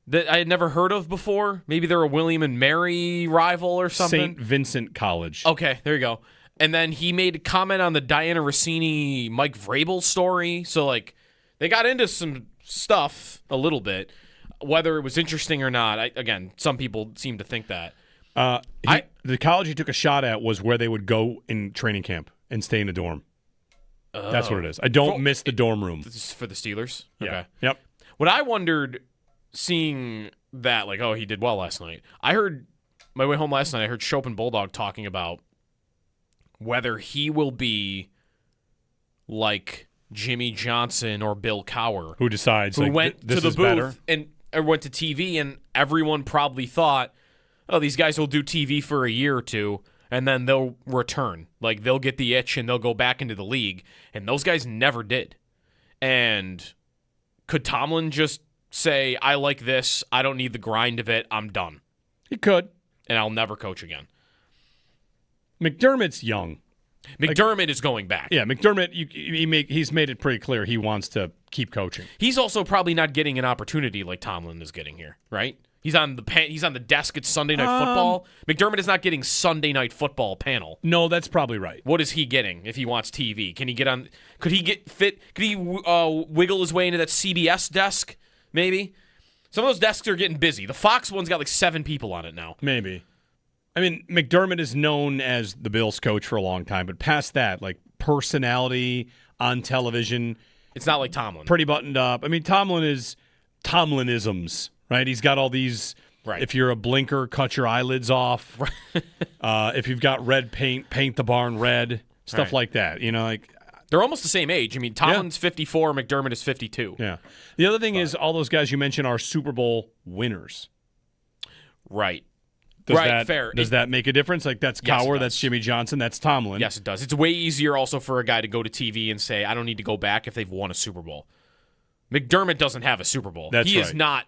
that I had never heard of before. Maybe they're a William and Mary rival or something. St. Vincent College. Okay, there you go. And then he made a comment on the Diana Rossini, Mike Vrabel story. So, like, they got into some stuff a little bit. Whether it was interesting or not, some people seem to think that. The college he took a shot at was where they would go in training camp and stay in a dorm. That's what it is. I don't miss the dorm room. This is for the Steelers? Yeah. Okay. Yep. What I wondered, seeing that, like, oh, he did well last night. I heard, my way home last night, I heard Shope and Bulldog talking about whether he will be like Jimmy Johnson or Bill Cowher, Who decides, who like, went this to the is booth better? or went to TV, and everyone probably thought, oh, these guys will do TV for a year or two, and then they'll return. Like, they'll get the itch, and they'll go back into the league. And those guys never did. And could Tomlin just say, I like this, I don't need the grind of it, I'm done? He could. And I'll never coach again. McDermott's young. McDermott is going back. Yeah, McDermott, he's made it pretty clear he wants to keep coaching. He's also probably not getting an opportunity like Tomlin is getting here, right? He's on the desk at Sunday Night Football. McDermott is not getting Sunday Night Football panel. No, that's probably right. What is he getting if he wants TV? Can he get on? Could he get fit? Could he wiggle his way into that CBS desk? Maybe. Some of those desks are getting busy. The Fox one's got like 7 people on it now. Maybe. I mean, McDermott is known as the Bills coach for a long time, but past that, like personality on television, it's not like Tomlin. Pretty buttoned up. I mean, Tomlin is Tomlinisms, right? He's got all these. Right. If you're a blinker, cut your eyelids off. If you've got red paint, paint the barn red. Stuff like that. You know, like they're almost the same age. I mean, Tomlin's 54, McDermott is 52. Yeah. The other thing is all those guys you mentioned are Super Bowl winners. Right. Fair. Does that make a difference? Like, that's Cowher, that's Jimmy Johnson, that's Tomlin. Yes, it does. It's way easier also for a guy to go to TV and say, I don't need to go back if they've won a Super Bowl. McDermott doesn't have a Super Bowl. That's right.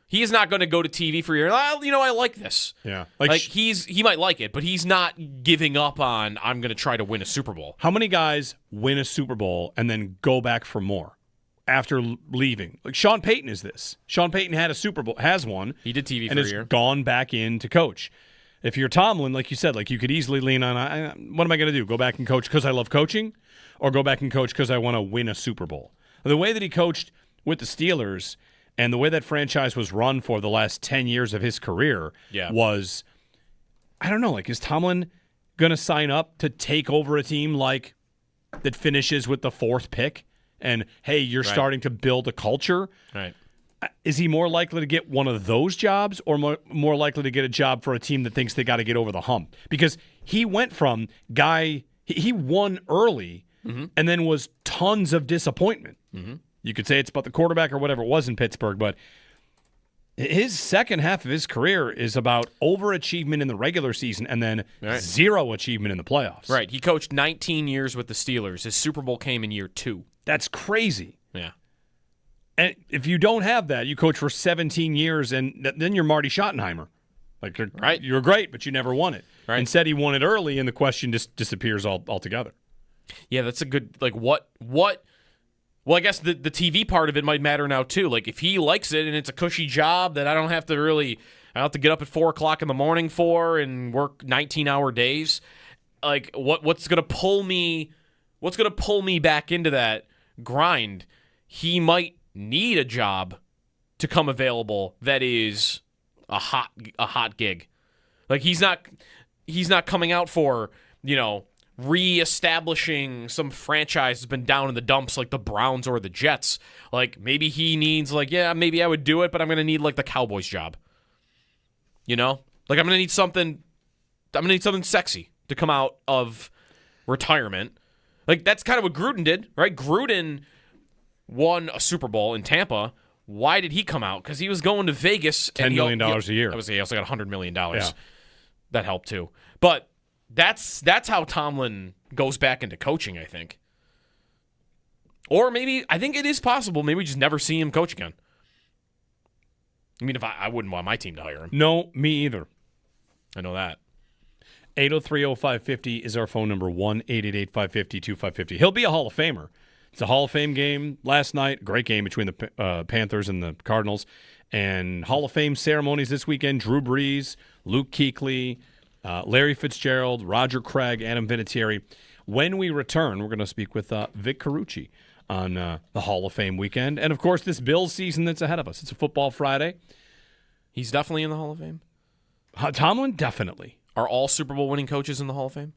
He is not going to go to TV for a year. Well, I like this. Yeah. He might like it, but he's not giving up on, I'm going to try to win a Super Bowl. How many guys win a Super Bowl and then go back for more after leaving? Like, Sean Payton is this. Sean Payton had a Super Bowl, has one. He did TV and for a has year. Gone back in to coach. If you're Tomlin, like you said, like you could easily lean on, what am I going to do? Go back and coach because I love coaching, or go back and coach because I want to win a Super Bowl? The way that he coached with the Steelers and the way that franchise was run for the last 10 years of his career was, I don't know, like, is Tomlin going to sign up to take over a team like that finishes with the 4th pick? And, hey, you're starting to build a culture. Right. Is he more likely to get one of those jobs, or more likely to get a job for a team that thinks they got to get over the hump? Because he went from he won early and then was tons of disappointment. Mm-hmm. You could say it's about the quarterback or whatever it was in Pittsburgh, but his second half of his career is about overachievement in the regular season and then zero achievement in the playoffs. Right. He coached 19 years with the Steelers. His Super Bowl came in year 2. That's crazy. Yeah. And if you don't have that, you coach for 17 years, and then you're Marty Schottenheimer. Like, you're great, but you never won it. Right. Instead, he won it early, and the question just disappears altogether. Yeah, that's a good, like, what? Well, I guess the TV part of it might matter now, too. Like, if he likes it and it's a cushy job that I don't have to get up at 4 o'clock in the morning for and work 19-hour days, like, what's going to pull me back into that grind? He might need a job to come available that is a hot gig. Like, he's not coming out for, reestablishing some franchise that's been down in the dumps like the Browns or the Jets. Like, maybe he needs, maybe I would do it, but I'm going to need, the Cowboys job. Like, I'm going to need something sexy to come out of retirement. Like, that's kind of what Gruden did, right? Gruden won a Super Bowl in Tampa. Why did he come out? Because he was going to Vegas. $10 million a year. I would say he also got $100 million. Yeah. That helped too. But that's how Tomlin goes back into coaching, I think. Or maybe, I think it is possible, maybe we just never see him coach again. I mean, if I wouldn't want my team to hire him. No, me either. I know that. 803-0550 is our phone number, 1-888-550-2550. He'll be a Hall of Famer. It's a Hall of Fame game last night. Great game between the Panthers and the Cardinals. And Hall of Fame ceremonies this weekend. Drew Brees, Luke Kuechly, Larry Fitzgerald, Roger Craig, Adam Vinatieri. When we return, we're going to speak with Vic Carucci on the Hall of Fame weekend. And, of course, this Bills season that's ahead of us. It's a Football Friday. He's definitely in the Hall of Fame? Tomlin, definitely. Are all Super Bowl winning coaches in the Hall of Fame?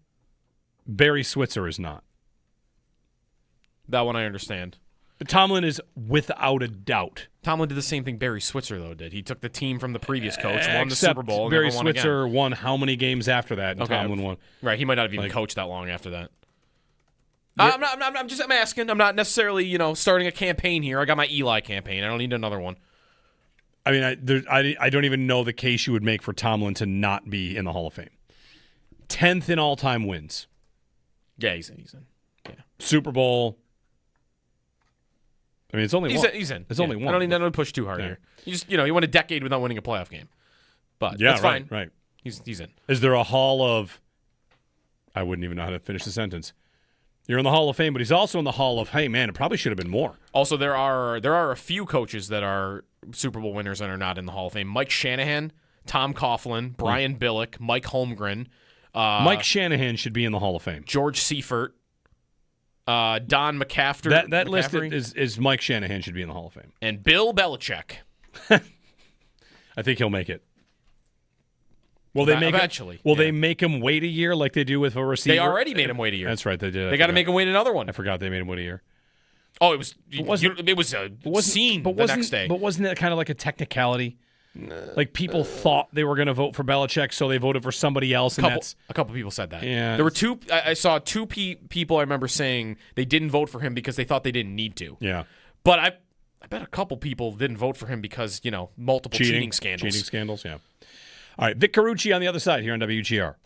Barry Switzer is not. That one I understand. Tomlin is without a doubt. Tomlin did the same thing Barry Switzer, though, did. He took the team from the previous coach, won the Except Super Bowl, and Barry never won Switzer again. won how many games after that, and Tomlin won? Right, he might not have even coached that long after that. I'm asking. I'm not necessarily, starting a campaign here. I got my Eli campaign. I don't need another one. I mean, I don't even know the case you would make for Tomlin to not be in the Hall of Fame. 10th in all-time wins. Yeah, he's in. Yeah. Super Bowl. I mean, it's only one. He's in. It's only one. I don't need to push too hard here. He just, he went a decade without winning a playoff game. But that's fine. Right. He's in. Is there a Hall of? I wouldn't even know how to finish the sentence. You're in the Hall of Fame, but he's also in the Hall of, hey, man, it probably should have been more. Also, there are a few coaches that are Super Bowl winners and are not in the Hall of Fame. Mike Shanahan, Tom Coughlin, Brian Billick, Mike Holmgren. Mike Shanahan should be in the Hall of Fame. George Seifert. Don McCaffrey. That list is Mike Shanahan should be in the Hall of Fame. And Bill Belichick. I think he'll make it. Will they make eventually? They make him wait a year like they do with a receiver? They already made him wait a year. That's right, they did. They got to make him wait another one. I forgot they made him wait a year. Oh, it was a scene the next day. But wasn't that kind of like a technicality? Like people thought they were going to vote for Belichick, so they voted for somebody else. A couple people said that. Yeah, there were two. I saw two people I remember saying they didn't vote for him because they thought they didn't need to. Yeah, but I bet a couple people didn't vote for him because multiple cheating scandals. Cheating scandals, yeah. All right, Vic Carucci on the other side here on WGR.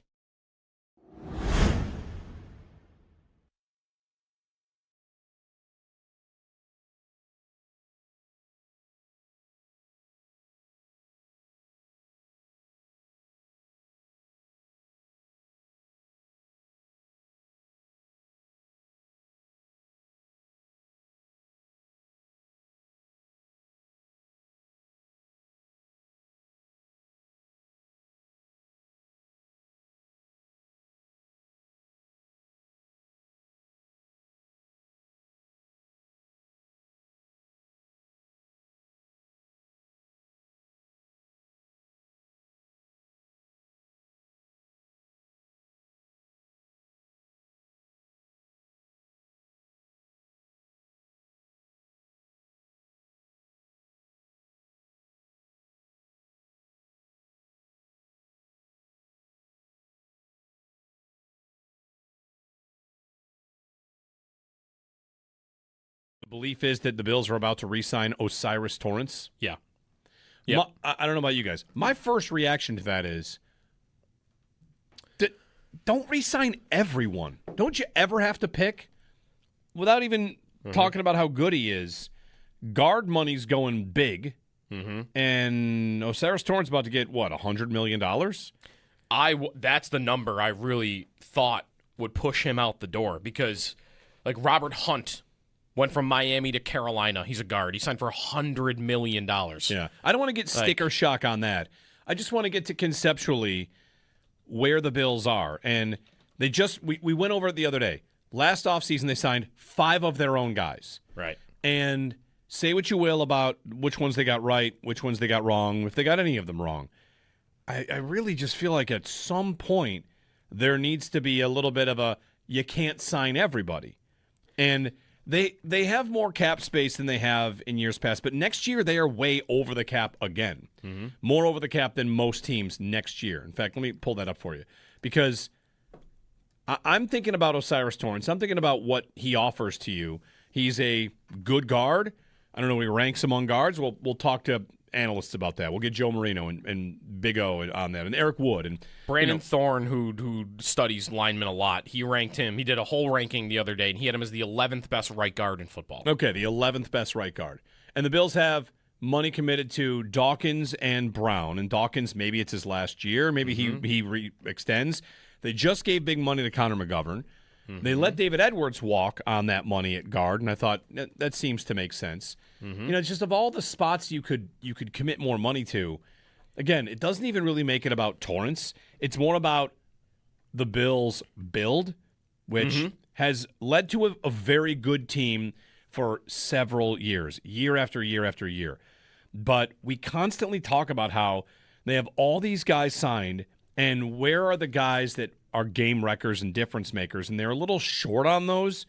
The belief is that the Bills are about to re-sign Osiris Torrance. Yeah. I don't know about you guys. My first reaction to that is, don't re-sign everyone. Don't you ever have to pick, without even talking about how good he is, guard money's going big, and Osiris Torrance about to get, what, $100 million? That's the number I really thought would push him out the door because, like, Robert Hunt went from Miami to Carolina. He's a guard. He signed for $100 million. Yeah. I don't want to get sticker shock on that. I just want to get to conceptually where the Bills are. And they we went over it the other day. Last offseason, they signed 5 of their own guys. Right. And say what you will about which ones they got right, which ones they got wrong, if they got any of them wrong. I really just feel like at some point there needs to be a little bit of a, you can't sign everybody. And They have more cap space than they have in years past, but next year they are way over the cap again. More over the cap than most teams next year. In fact, let me pull that up for you because I'm thinking about Osiris Torrance. I'm thinking about what he offers to you. He's a good guard. I don't know where he ranks among guards. We'll talk to analysts about that. We'll get Joe Marino and Big O on that, and Eric Wood and Brandon Thorne, who studies linemen a lot. He ranked him. He did a whole ranking the other day, and he had him as the 11th best right guard in football. Okay, the 11th best right guard. And the Bills have money committed to Dawkins and Brown. And Dawkins, maybe it's his last year. Maybe he extends. They just gave big money to Connor McGovern. They let David Edwards walk on that money at guard, and I thought that seems to make sense. Just of all the spots you could commit more money to, again, it doesn't even really make it about Torrance. It's more about the Bills' build, which has led to a very good team for several years, year after year after year. But we constantly talk about how they have all these guys signed, and where are the guys that are game wreckers and difference makers, and they're a little short on those.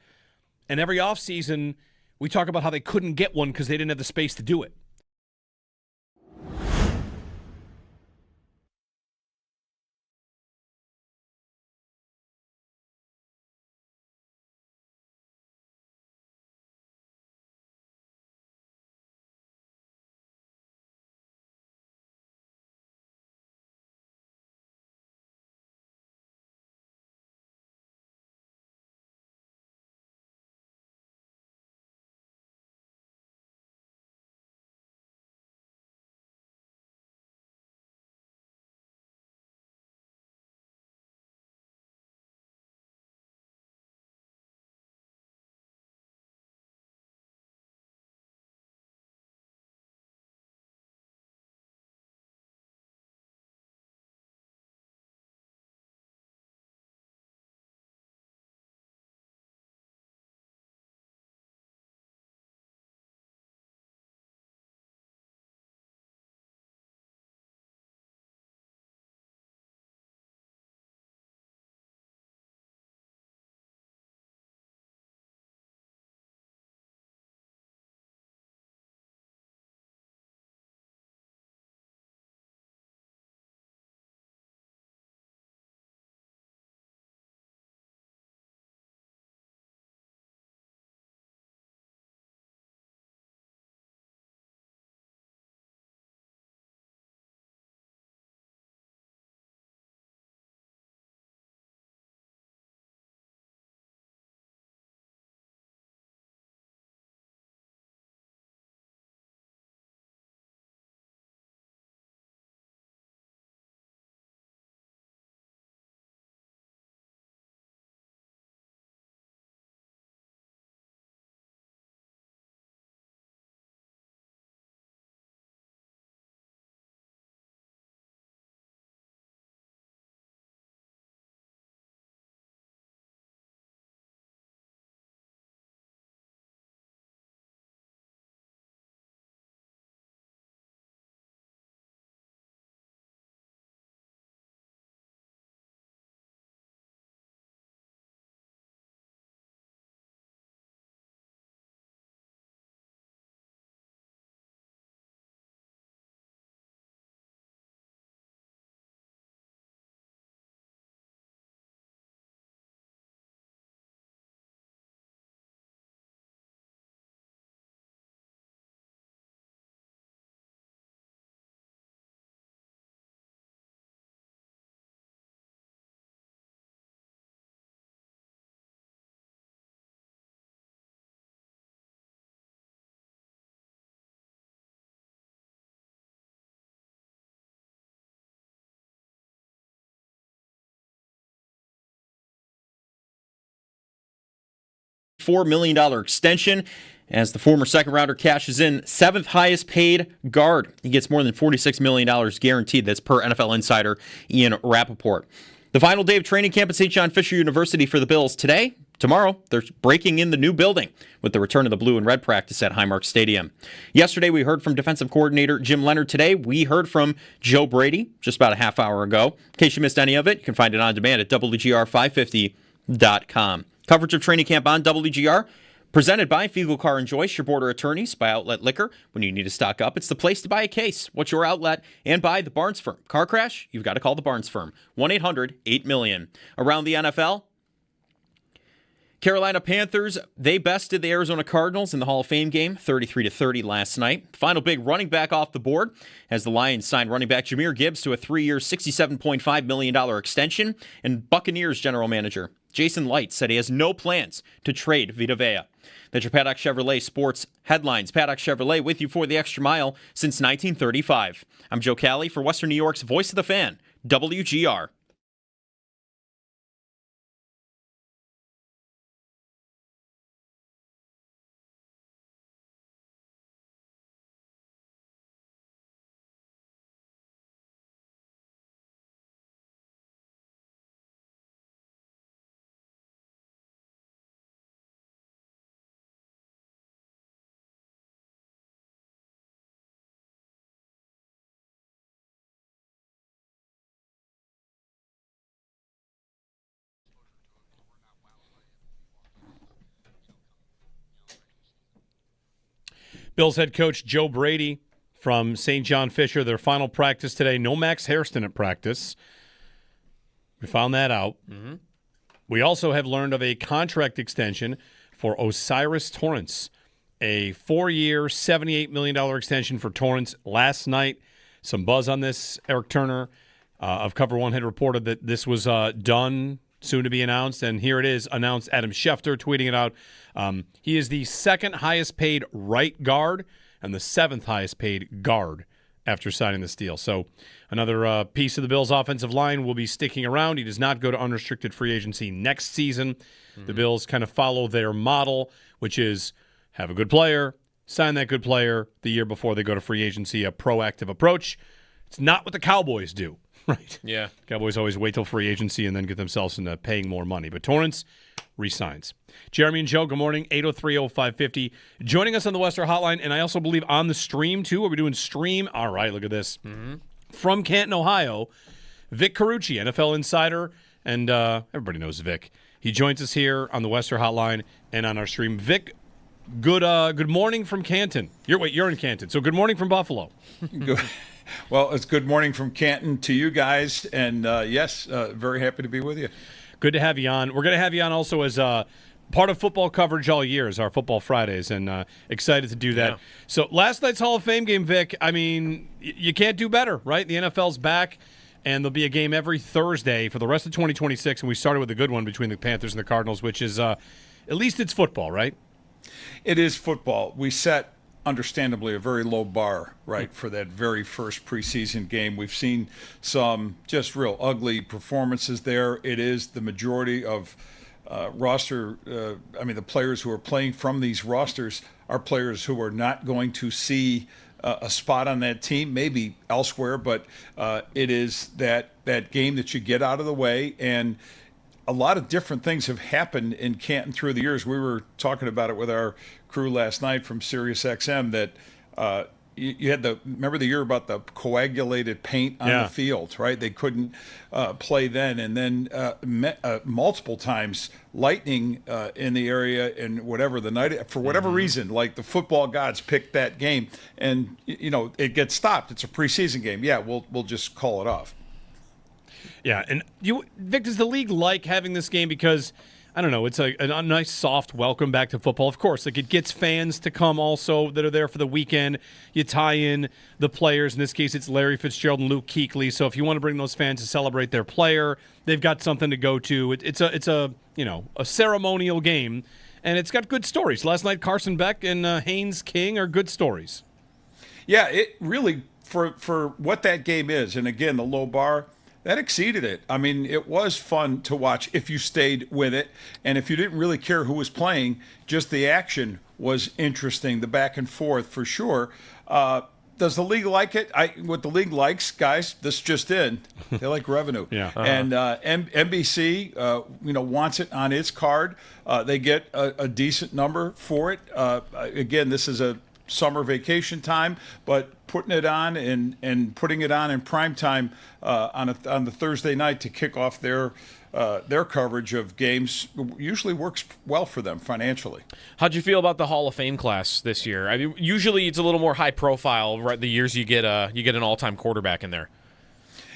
And every offseason, We talk about how they couldn't get one because they didn't have the space to do it. $4 million extension as the former second rounder cashes in seventh highest paid guard. He gets more than $46 million guaranteed. That's per NFL insider Ian Rappaport. The final day of training camp at St. John Fisher University for the Bills today. Tomorrow, they're breaking in the new building with the return of the blue and red practice at Highmark Stadium. Yesterday, we heard from defensive coordinator Jim Leonard. Today, we heard from Joe Brady just about a half hour ago. In case you missed any of it, you can find it on demand at WGR550.com. Coverage of training camp on WGR, presented by Fiegel Car and Joyce, your border attorneys, by Outlet Liquor. When you need to stock up, it's the place to buy a case. What's your outlet? And by the Barnes Firm. Car crash? You've got to call the Barnes Firm. 1-800-8-million. Around the NFL, Carolina Panthers, they bested the Arizona Cardinals in the Hall of Fame game, 33-30 last night. Final big running back off the board as the Lions signed running back Jahmyr Gibbs to a 3-year, $67.5 million extension. And Buccaneers general manager Jason Light said he has no plans to trade Vita Vea. That's your Paddock Chevrolet Sports headlines. Paddock Chevrolet with you for the extra mile since 1935. I'm Joe Cali for Western New York's Voice of the Fan, WGR. Bills head coach Joe Brady from St. John Fisher, their final practice today. No Max Hairston at practice. We found that out. Mm-hmm. We also have learned of a contract extension for Osiris Torrance, a 4-year, $78 million extension for Torrance. Last night, some buzz on this. Eric Turner of Cover One had reported that this was done, soon to be announced, and here it is, announced. Adam Schefter tweeting it out. He is the second highest paid right guard and the 7th highest paid guard after signing this deal. So another piece of the Bills' offensive line will be sticking around. He does not go to unrestricted free agency next season. Mm-hmm. The Bills kind of follow their model, which is have a good player, sign that good player the year before they go to free agency, a proactive approach. It's not what the Cowboys do, right? Yeah. Cowboys always wait till free agency and then get themselves into paying more money. But Torrance resigns. Jeremy and Joe, good morning, 803-0550. Joining us on the Western Hotline, and I also believe on the stream, too. Are we doing stream? All right, look at this. Mm-hmm. From Canton, Ohio, Vic Carucci, NFL insider, and everybody knows Vic. He joins us here on the Western Hotline and on our stream. Vic, good morning from Canton. You're in Canton, so good morning from Buffalo. Well, it's good morning from Canton to you guys, and yes, very happy to be with you. Good to have you on. We're going to have you on also as part of football coverage all year, as our Football Fridays, and excited to do that. Yeah. So last night's Hall of Fame game, Vic, I mean, you can't do better, right? The NFL's back, and there'll be a game every Thursday for the rest of 2026, and we started with a good one between the Panthers and the Cardinals, which is, at least it's football, right? It is football. We set, understandably, a very low bar, right, for that very first preseason game. We've seen some just real ugly performances there. It is the majority of roster, the players who are playing from these rosters are players who are not going to see a spot on that team, maybe elsewhere, but it is that game that you get out of the way. And a lot of different things have happened in Canton through the years. We were talking about it with our crew last night from Sirius XM that you had remember the year about the coagulated paint on the field, right? They couldn't play then. And then multiple times lightning in the area and whatever the night, for whatever reason, like the football gods picked that game and, it gets stopped. It's a preseason game. Yeah, we'll just call it off. Yeah, and Vic, does the league like having this game because, I don't know, it's a nice soft welcome back to football? Of course, like it gets fans to come also that are there for the weekend. You tie in the players. In this case, it's Larry Fitzgerald and Luke Kuechly. So if you want to bring those fans to celebrate their player, they've got something to go to. It's a ceremonial game, and it's got good stories. Last night, Carson Beck and Haynes King are good stories. Yeah, it really, for what that game is, and again, the low bar, that exceeded it. I mean, it was fun to watch if you stayed with it. And if you didn't really care who was playing, just the action was interesting, the back and forth for sure. Does the league like it? What the league likes, guys, this just in, they like revenue. Yeah. And NBC, wants it on its card. They get a decent number for it. Again, this is a summer vacation time, but putting it on and putting it on in prime time on the Thursday night to kick off their coverage of games usually works well for them financially. How'd you feel about the Hall of Fame class this year? I mean, usually it's a little more high profile, right? The years you get an all-time quarterback in there.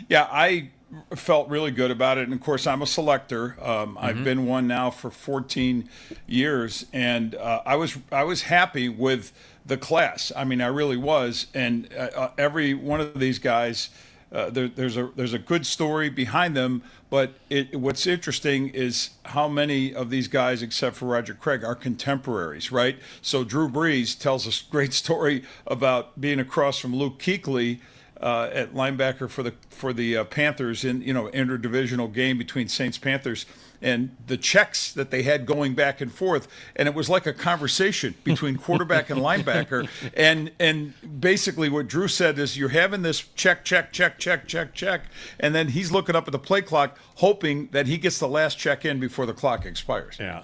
Yeah, I felt really good about it, and of course I'm a selector. I've been one now for 14 years, and I was happy with the class. I mean, I really was, and every one of these guys, there's a good story behind them. But what's interesting is how many of these guys, except for Roger Craig, are contemporaries, right? So Drew Brees tells a great story about being across from Luke Kuechly at linebacker for the Panthers in interdivisional game between Saints Panthers, and the checks that they had going back and forth, and it was like a conversation between quarterback and linebacker, and basically what Drew said is you're having this check, and then he's looking up at the play clock hoping that he gets the last check in before the clock expires. Yeah.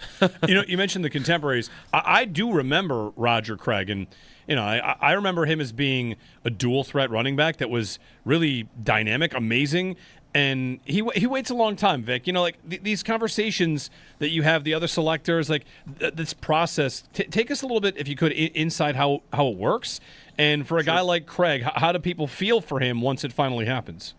You mentioned the contemporaries. I do remember Roger Craig, and I remember him as being a dual threat running back that was really dynamic, amazing. And he waits a long time, Vic. These conversations that you have, the other selectors, this process. Take us a little bit, if you could, inside how it works. And for a guy like Craig, how do people feel for him once it finally happens?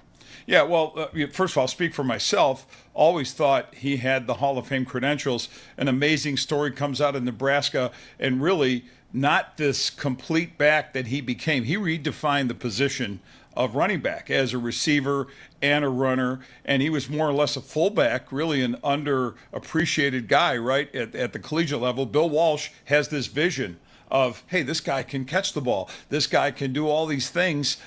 Yeah, well, first of all, I'll speak for myself. Always thought he had the Hall of Fame credentials. An amazing story comes out of Nebraska, and really not this complete back that he became. He redefined the position of running back as a receiver and a runner, and he was more or less a fullback, really an underappreciated guy, right, at the collegiate level. Bill Walsh has this vision of, hey, this guy can catch the ball. This guy can do all these things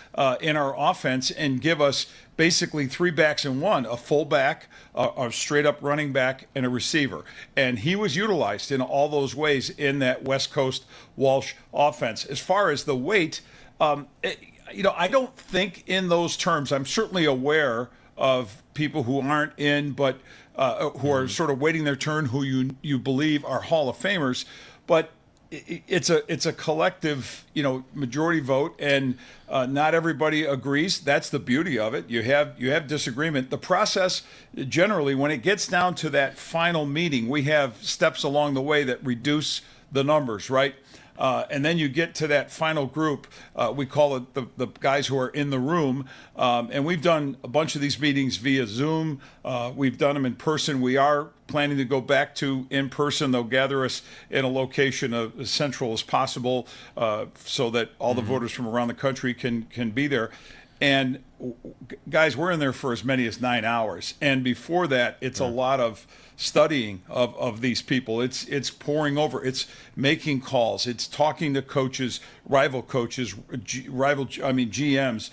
in our offense and give us basically three backs in one, a fullback, a straight-up running back, and a receiver. And he was utilized in all those ways in that West Coast Walsh offense. As far as the weight, I don't think in those terms. I'm certainly aware of people who aren't in, but who are sort of waiting their turn, who you believe are Hall of Famers. But it's a collective, majority vote, and not everybody agrees. That's the beauty of it. You have disagreement. The process, generally, when it gets down to that final meeting, we have steps along the way that reduce the numbers, right? And then you get to that final group. We call it the guys who are in the room. And we've done a bunch of these meetings via Zoom. We've done them in person. We are planning to go back to in person. They'll gather us in a location as central as possible so that all the voters from around the country can be there. And guys, we're in there for as many as 9 hours. And before that, it's a lot of studying of these people. It's poring over. It's making calls. It's talking to coaches, rival coaches, GMs,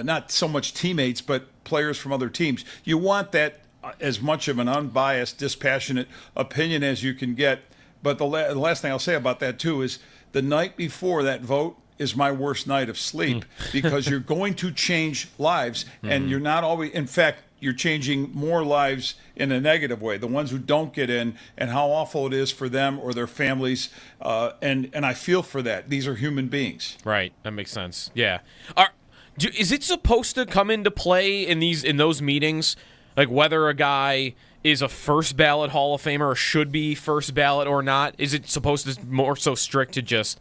not so much teammates, but players from other teams. You want that as much of an unbiased, dispassionate opinion as you can get. But the last thing I'll say about that, too, is the night before that vote is my worst night of sleep because you're going to change lives, and you're not always, in fact, you're changing more lives in a negative way, the ones who don't get in, and how awful it is for them or their families. And I feel for that. These are human beings. Right. That makes sense. Yeah. Is it supposed to come into play in those meetings, like whether a guy is a first ballot Hall of Famer or should be first ballot or not? Is it supposed to more so strict to just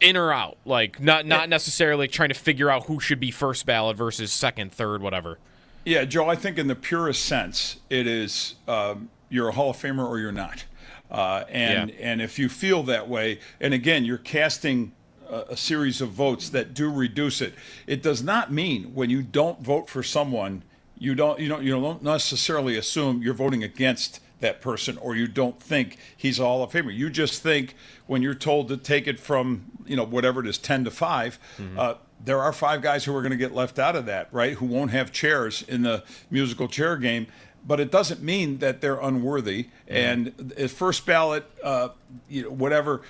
in or out, like not necessarily trying to figure out who should be first ballot versus second, third, whatever? Yeah, Joe, I think in the purest sense, it is you're a Hall of Famer or you're not. And if you feel that way, and again, you're casting a series of votes that do reduce it. It does not mean when you don't vote for someone, you don't necessarily assume you're voting against that person or you don't think he's a Hall of Famer. You just think when you're told to take it from, whatever it is, 10 to 5, there are 5 guys who are going to get left out of that, right, who won't have chairs in the musical chair game. But it doesn't mean that they're unworthy. And as first ballot, whatever,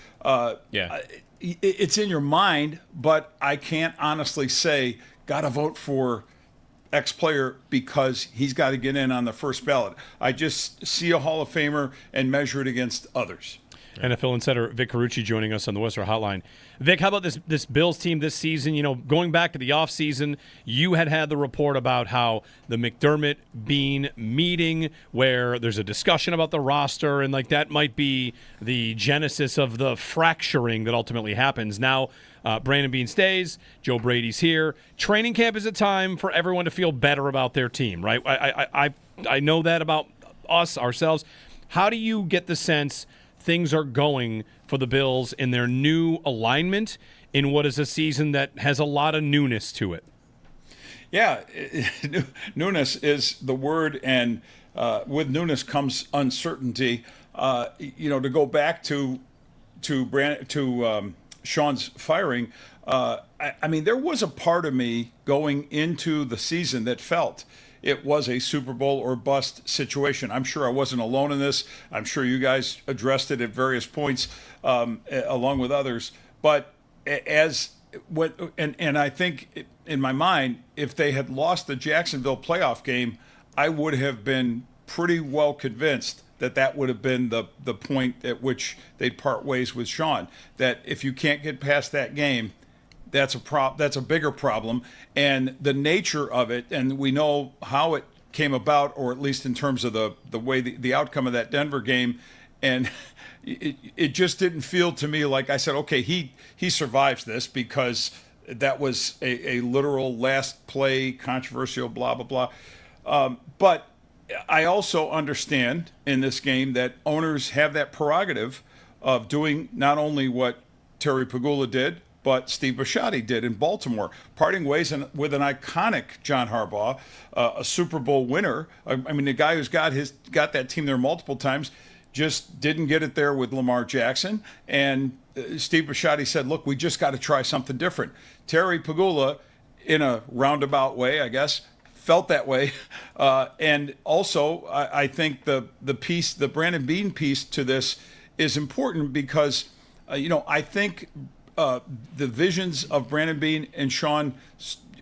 it's in your mind, but I can't honestly say, got to vote for X player because he's got to get in on the first ballot. I just see a Hall of Famer and measure it against others. NFL insider Vic Carucci joining us on the Western Hotline. Vic, how about this Bills team this season? Going back to the offseason, you had the report about how the McDermott Bean meeting where there's a discussion about the roster and that might be the genesis of the fracturing that ultimately happens. Now, Brandon Bean stays. Joe Brady's here. Training camp is a time for everyone to feel better about their team, right? I know that about ourselves. How do you get the sense things are going for the Bills in their new alignment in what is a season that has a lot of newness to it? Yeah, newness is the word, and with newness comes uncertainty. To go back to Sean's firing, there was a part of me going into the season that felt it was a Super Bowl or bust situation. I'm sure I wasn't alone in this. I'm sure you guys addressed it at various points along with others. But and I think in my mind, if they had lost the Jacksonville playoff game, I would have been pretty well convinced that would have been the point at which they'd part ways with Sean. That if you can't get past that game, that's a bigger problem. And the nature of it, and we know how it came about, or at least in terms of the way the outcome of that Denver game, and it just didn't feel to me like I said, okay, he survives this because that was a literal last play controversial blah blah blah. But I also understand in this game that owners have that prerogative of doing not only what Terry Pagula did, but Steve Bisciotti did in Baltimore, parting ways with an iconic John Harbaugh, a Super Bowl winner. I mean, the guy who's got that team there multiple times, just didn't get it there with Lamar Jackson. And Steve Bisciotti said, look, we just got to try something different. Terry Pagula, in a roundabout way, I guess, felt that way. And also, I think the Brandon Beane piece to this is important because, I think the visions of Brandon Beane and Sean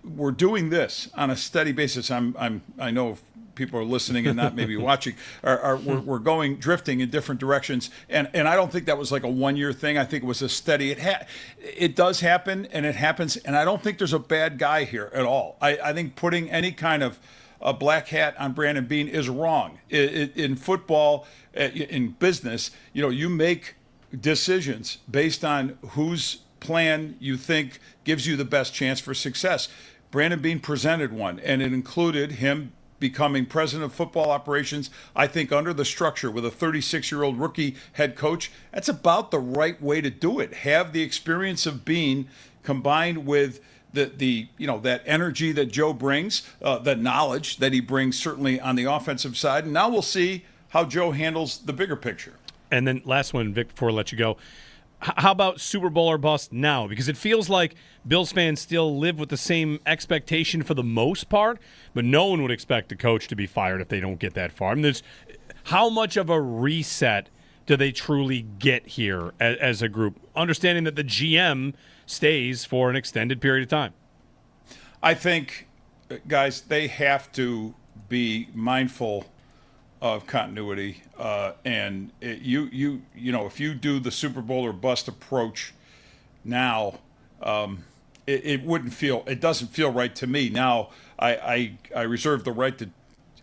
were doing this on a steady basis. I know people are listening and not maybe watching. We're drifting in different directions, and I don't think that was like a 1-year thing. I think it was a steady. It does happen, and it happens, and I don't think there's a bad guy here at all. I think putting any kind of a black hat on Brandon Beane is wrong. In football, in business, you make decisions based on whose plan you think gives you the best chance for success. Brandon Beane presented one, and it included him becoming president of football operations, I think under the structure with a 36-year-old rookie head coach. That's about the right way to do it. Have the experience of Beane combined with that energy that Joe brings, the knowledge that he brings certainly on the offensive side. And now we'll see how Joe handles the bigger picture. And then last one, Vic, before I let you go. How about Super Bowl or bust now? Because it feels like Bills fans still live with the same expectation for the most part, but no one would expect the coach to be fired if they don't get that far. I mean, how much of a reset do they truly get here as a group, understanding that the GM stays for an extended period of time? I think, guys, they have to be mindful of continuity, and if you do the Super Bowl or bust approach now, it doesn't feel right to me. Now I reserve the right to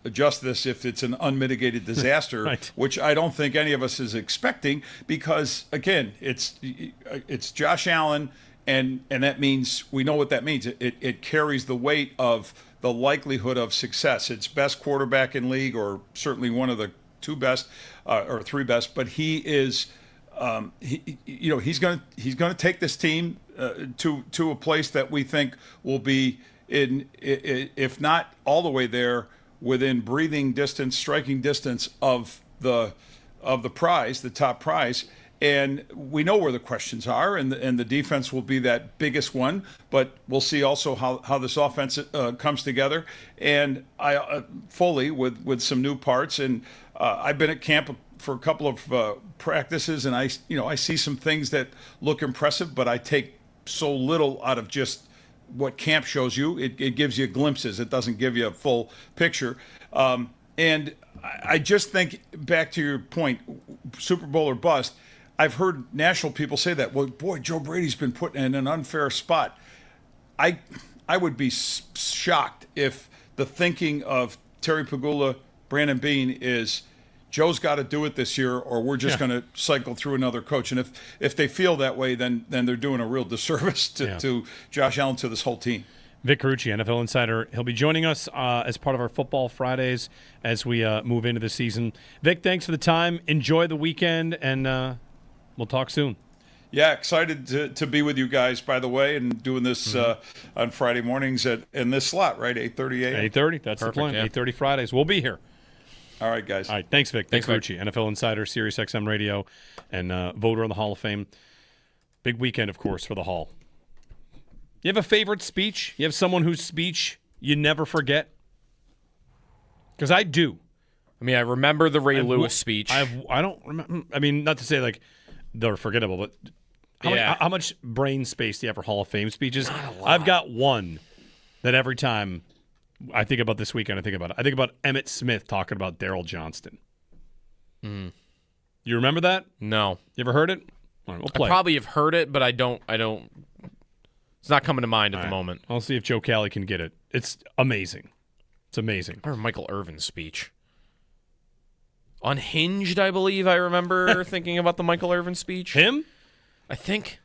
adjust this if it's an unmitigated disaster, right, which I don't think any of us is expecting, because again, it's Josh Allen, and that means we know what that means. It carries the weight of the likelihood of success. It's best quarterback in league, or certainly one of the two best or three best. But he is, he's going to take this team to a place that we think will be if not all the way there, within breathing distance, striking distance of the prize, the top prize. And we know where the questions are, and the defense will be that biggest one. But we'll see also how this offense comes together. And I fully with some new parts. And I've been at camp for a couple of practices, and I see some things that look impressive, but I take so little out of just what camp shows you. It gives you glimpses. It doesn't give you a full picture. And I just think, back to your point, Super Bowl or bust. I've heard national people say that. Well, boy, Joe Brady's been put in an unfair spot. I would be shocked if the thinking of Terry Pagula, Brandon Beane is Joe's got to do it this year, or we're just going to cycle through another coach. And if they feel that way, then they're doing a real disservice to Josh Allen, to this whole team. Vic Carucci, NFL Insider. He'll be joining us as part of our Football Fridays as we move into the season. Vic, thanks for the time. Enjoy the weekend, and we'll talk soon. Yeah, excited to be with you guys, by the way, and doing this on Friday mornings in this slot, right, 8:30 a.m.? 8:30, that's the plan. 8:30 Fridays. We'll be here. All right, guys. All right, thanks, Vic. Thanks, Carucci, NFL Insider, Sirius XM Radio, and voter on the Hall of Fame. Big weekend, of course, for the Hall. You have a favorite speech? You have someone whose speech you never forget? Because I do. I mean, I remember the Ray Lewis speech. I don't remember. I mean, not to say like they're forgettable, but how much brain space do you have for Hall of Fame speeches? I've got one that every time I think about this weekend. I think about Emmitt Smith talking about Daryl Johnston. Mm. You remember that? No. You ever heard it? All right, we'll play I probably have heard it, but I don't. It's not coming to mind at the moment. I'll see if Joe Cali can get it. It's amazing. It's amazing. I remember Michael Irvin's speech. Unhinged, I believe I remember thinking about the Michael Irvin speech. Him? I think.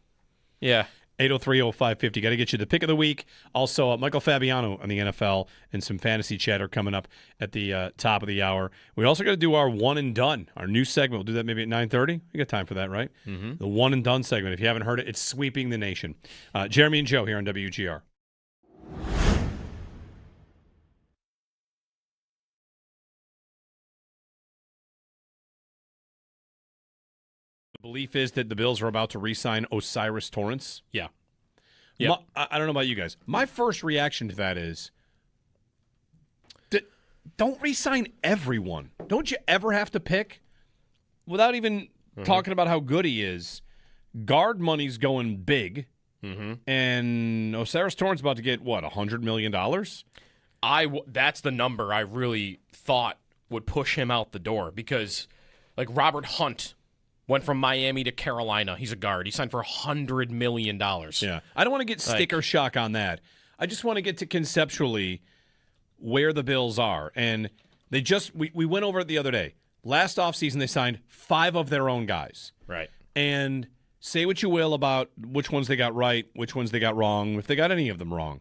Yeah. 803-0550. Got to get you the pick of the week. Also, Michael Fabiano on the NFL and some fantasy chatter coming up at the top of the hour. We also got to do our one and done, our new segment. We'll do that maybe at 9:30. We got time for that, right? Mm-hmm. The one and done segment. If you haven't heard it, it's sweeping the nation. Jeremy and Joe here on WGR. The belief is that the Bills are about to re-sign Osiris Torrance. Yeah. Yep. I don't know about you guys. My first reaction to that is, don't re-sign everyone. Don't you ever have to pick? Without even talking about how good he is, guard money's going big, and Osiris Torrance about to get, what, $100 million? That's the number I really thought would push him out the door because, like, Robert Hunt went from Miami to Carolina. He's a guard. He signed for $100 million. Yeah. I don't want to get sticker shock on that. I just want to get to conceptually where the Bills are. And they just we went over it the other day. Last offseason, they signed 5 of their own guys. Right. And say what you will about which ones they got right, which ones they got wrong, if they got any of them wrong.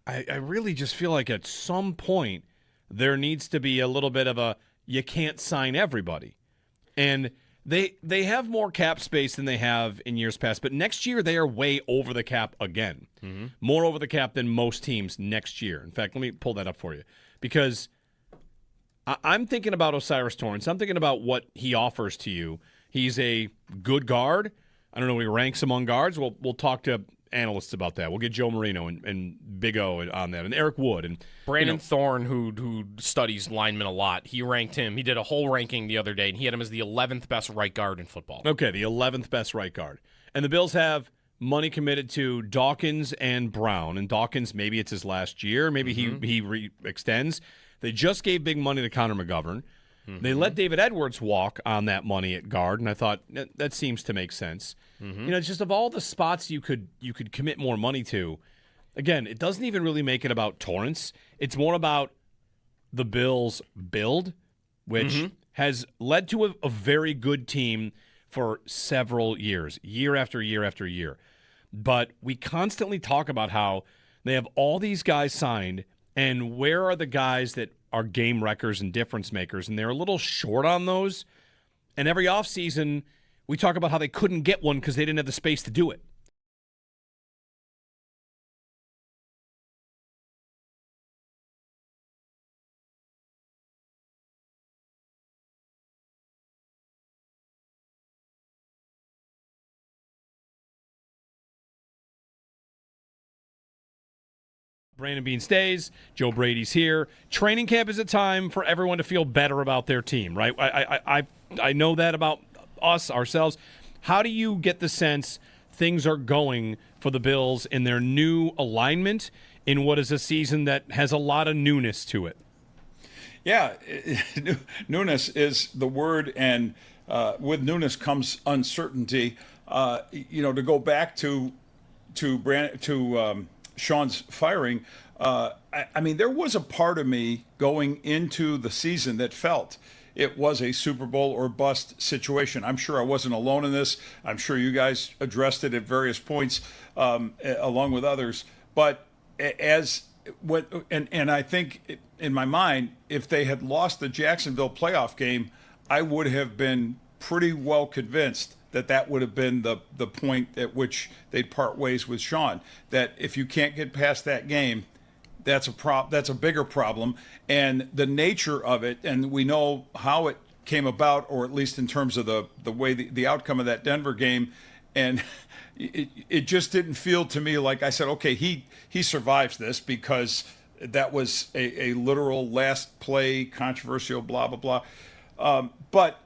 I really just feel like at some point there needs to be a little bit of a you can't sign everybody. And They have more cap space than they have in years past, but next year they are way over the cap again. More over the cap than most teams next year. In fact, let me pull that up for you because I'm thinking about Osiris Torrance. I'm thinking about what he offers to you. He's a good guard. I don't know if he ranks among guards. We'll talk to analysts about that. We'll get Joe Marino and Big O on that, and Eric Wood and Brandon Thorne, who studies linemen a lot. He ranked him. He did a whole ranking the other day, and he had him as the 11th best right guard in football. Okay, the 11th best right guard. And the Bills have money committed to Dawkins and Brown. And Dawkins, maybe it's his last year. Maybe he extends. They just gave big money to Connor McGovern. They let David Edwards walk on that money at guard, and I thought that seems to make sense. You know, just of all the spots you could commit more money to, again, it doesn't even really make it about Torrance. It's more about the Bills' build, which has led to a very good team for several years, year after year after year. But we constantly talk about how they have all these guys signed, and where are the guys that are game wreckers and difference makers, and they're a little short on those. And every offseason, we talk about how they couldn't get one because they didn't have the space to do it. Brandon Beane stays. Joe Brady's here. Training camp is a time for everyone to feel better about their team, right? I know that about us, ourselves. How do you get the sense things are going for the Bills in their new alignment in what is a season that has a lot of newness to it? Yeah, newness is the word, and with newness comes uncertainty. To go back to Sean's firing, I mean, there was a part of me going into the season that felt it was a Super Bowl or bust situation. I'm sure I wasn't alone in this. I'm sure you guys addressed it at various points along with others. But and I think in my mind, if they had lost the Jacksonville playoff game, I would have been pretty well convinced that would have been the point at which they'd part ways with Sean. That if you can't get past that game, that's a bigger problem. And the nature of it, and we know how it came about, or at least in terms of the way the outcome of that Denver game, and it just didn't feel to me like I said, okay, he survives this because that was a literal last play controversial blah blah blah. But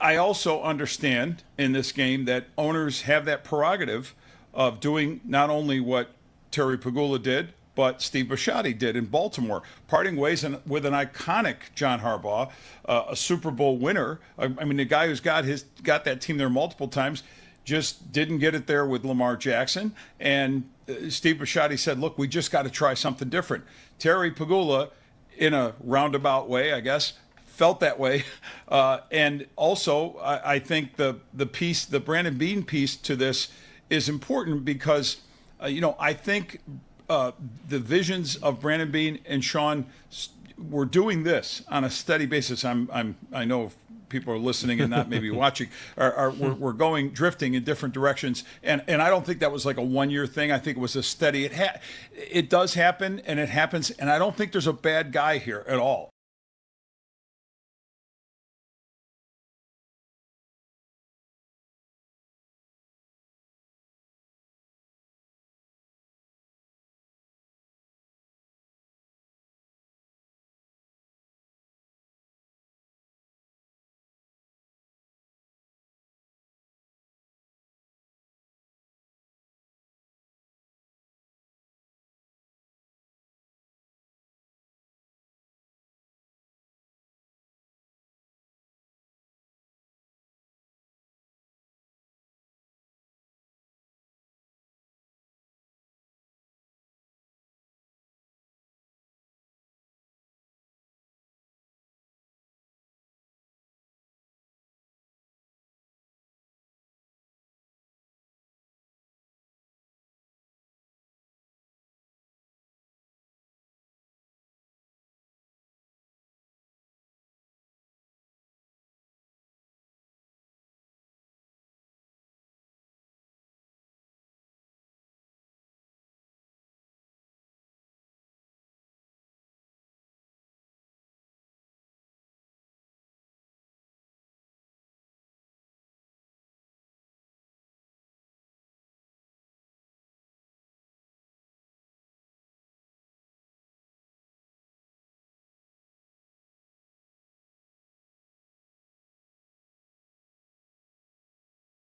I also understand in this game that owners have that prerogative of doing not only what Terry Pagula did, but Steve Bisciotti did in Baltimore, parting ways with an iconic John Harbaugh, a Super Bowl winner. I mean, the guy who's got that team there multiple times, just didn't get it there with Lamar Jackson. And Steve Bisciotti said, look, we just got to try something different. Terry Pagula, in a roundabout way, I guess, felt that way. And also, I think the Brandon Beane piece to this is important because, I think the visions of Brandon Beane and Sean were doing this on a steady basis. I know people are listening and not maybe watching. We're drifting in different directions, and I don't think that was like a 1-year thing. I think it was a steady. It does happen, and it happens, and I don't think there's a bad guy here at all.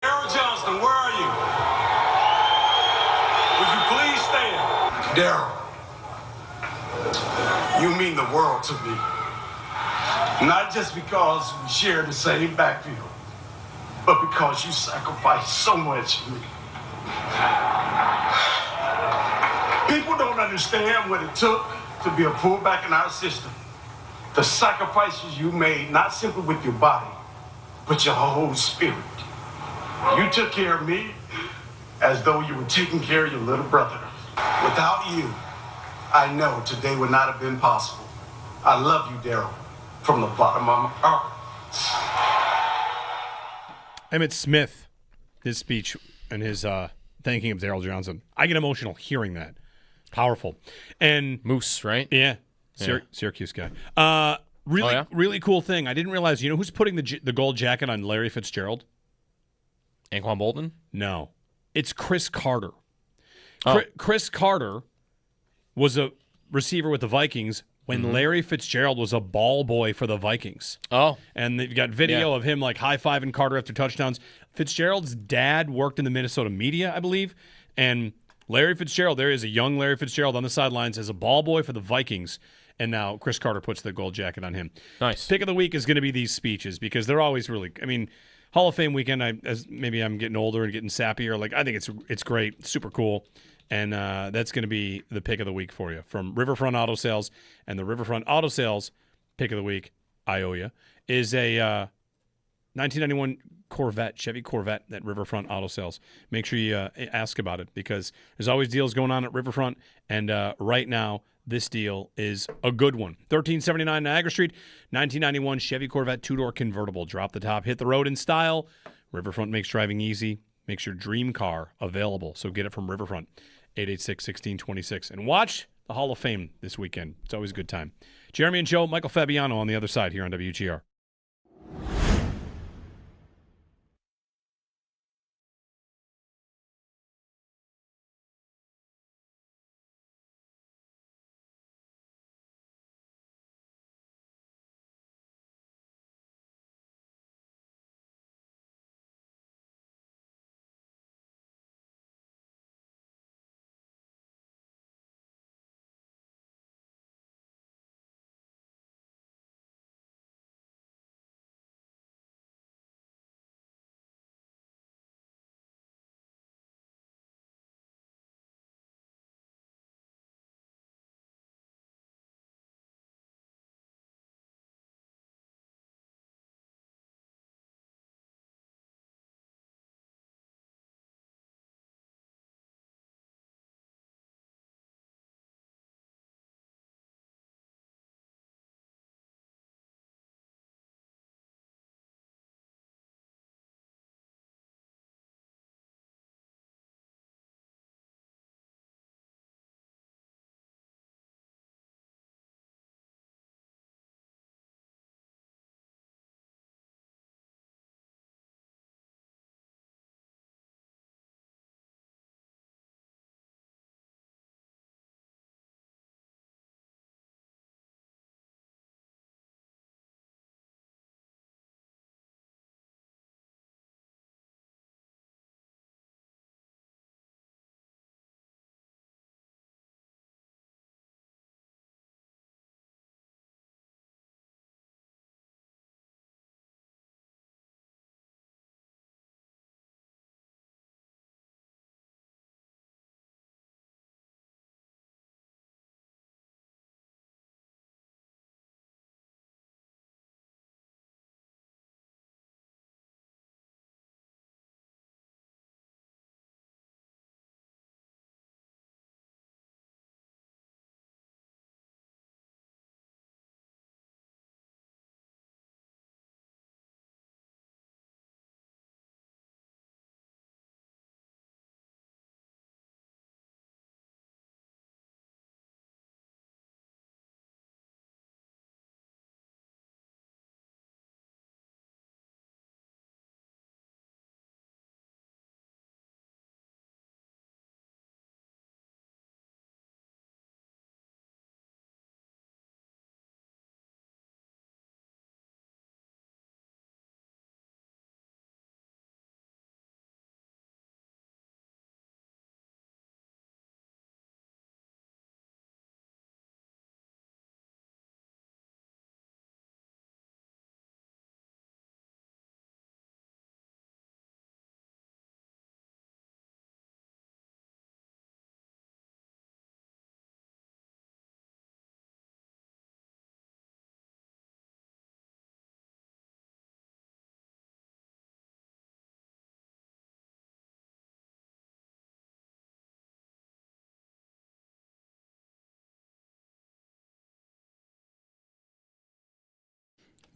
Daryl Johnston, where are you? Would you please stand? Daryl, you mean the world to me. Not just because we share the same backfield, but because you sacrificed so much for me. People don't understand what it took to be a fullback in our system. The sacrifices you made, not simply with your body, but your whole spirit. You took care of me as though you were taking care of your little brother. Without you, I know today would not have been possible. I love you, Daryl, from the bottom of my heart. Emmitt Smith, his speech and his thanking of Daryl Johnson. I get emotional hearing that. Powerful. And Moose, right? Yeah. Syracuse guy. Really cool thing. I didn't realize, you know who's putting the gold jacket on Larry Fitzgerald? Anquan Bolton? No. It's Chris Carter. Oh. Chris Carter was a receiver with the Vikings when Larry Fitzgerald was a ball boy for the Vikings. Oh. And they've got video of him like high-fiving Carter after touchdowns. Fitzgerald's dad worked in the Minnesota media, I believe, and Larry Fitzgerald, there is a young Larry Fitzgerald on the sidelines as a ball boy for the Vikings, and now Chris Carter puts the gold jacket on him. Nice. Pick of the week is going to be these speeches because they're always really, I mean, Hall of Fame weekend, maybe I'm getting older and getting sappier. Like, I think it's great, super cool, and that's going to be the pick of the week for you from Riverfront Auto Sales. And the Riverfront Auto Sales pick of the week, I owe you, is a 1991 Corvette, Chevy Corvette at Riverfront Auto Sales. Make sure you ask about it because there's always deals going on at Riverfront, and right now this deal is a good one. 1379 Niagara Street, 1991 Chevy Corvette two-door convertible. Drop the top, hit the road in style. Riverfront makes driving easy, makes your dream car available. So get it from Riverfront, 886-1626. And watch the Hall of Fame this weekend. It's always a good time. Jeremy and Joe, Michael Fabiano on the other side here on WGR.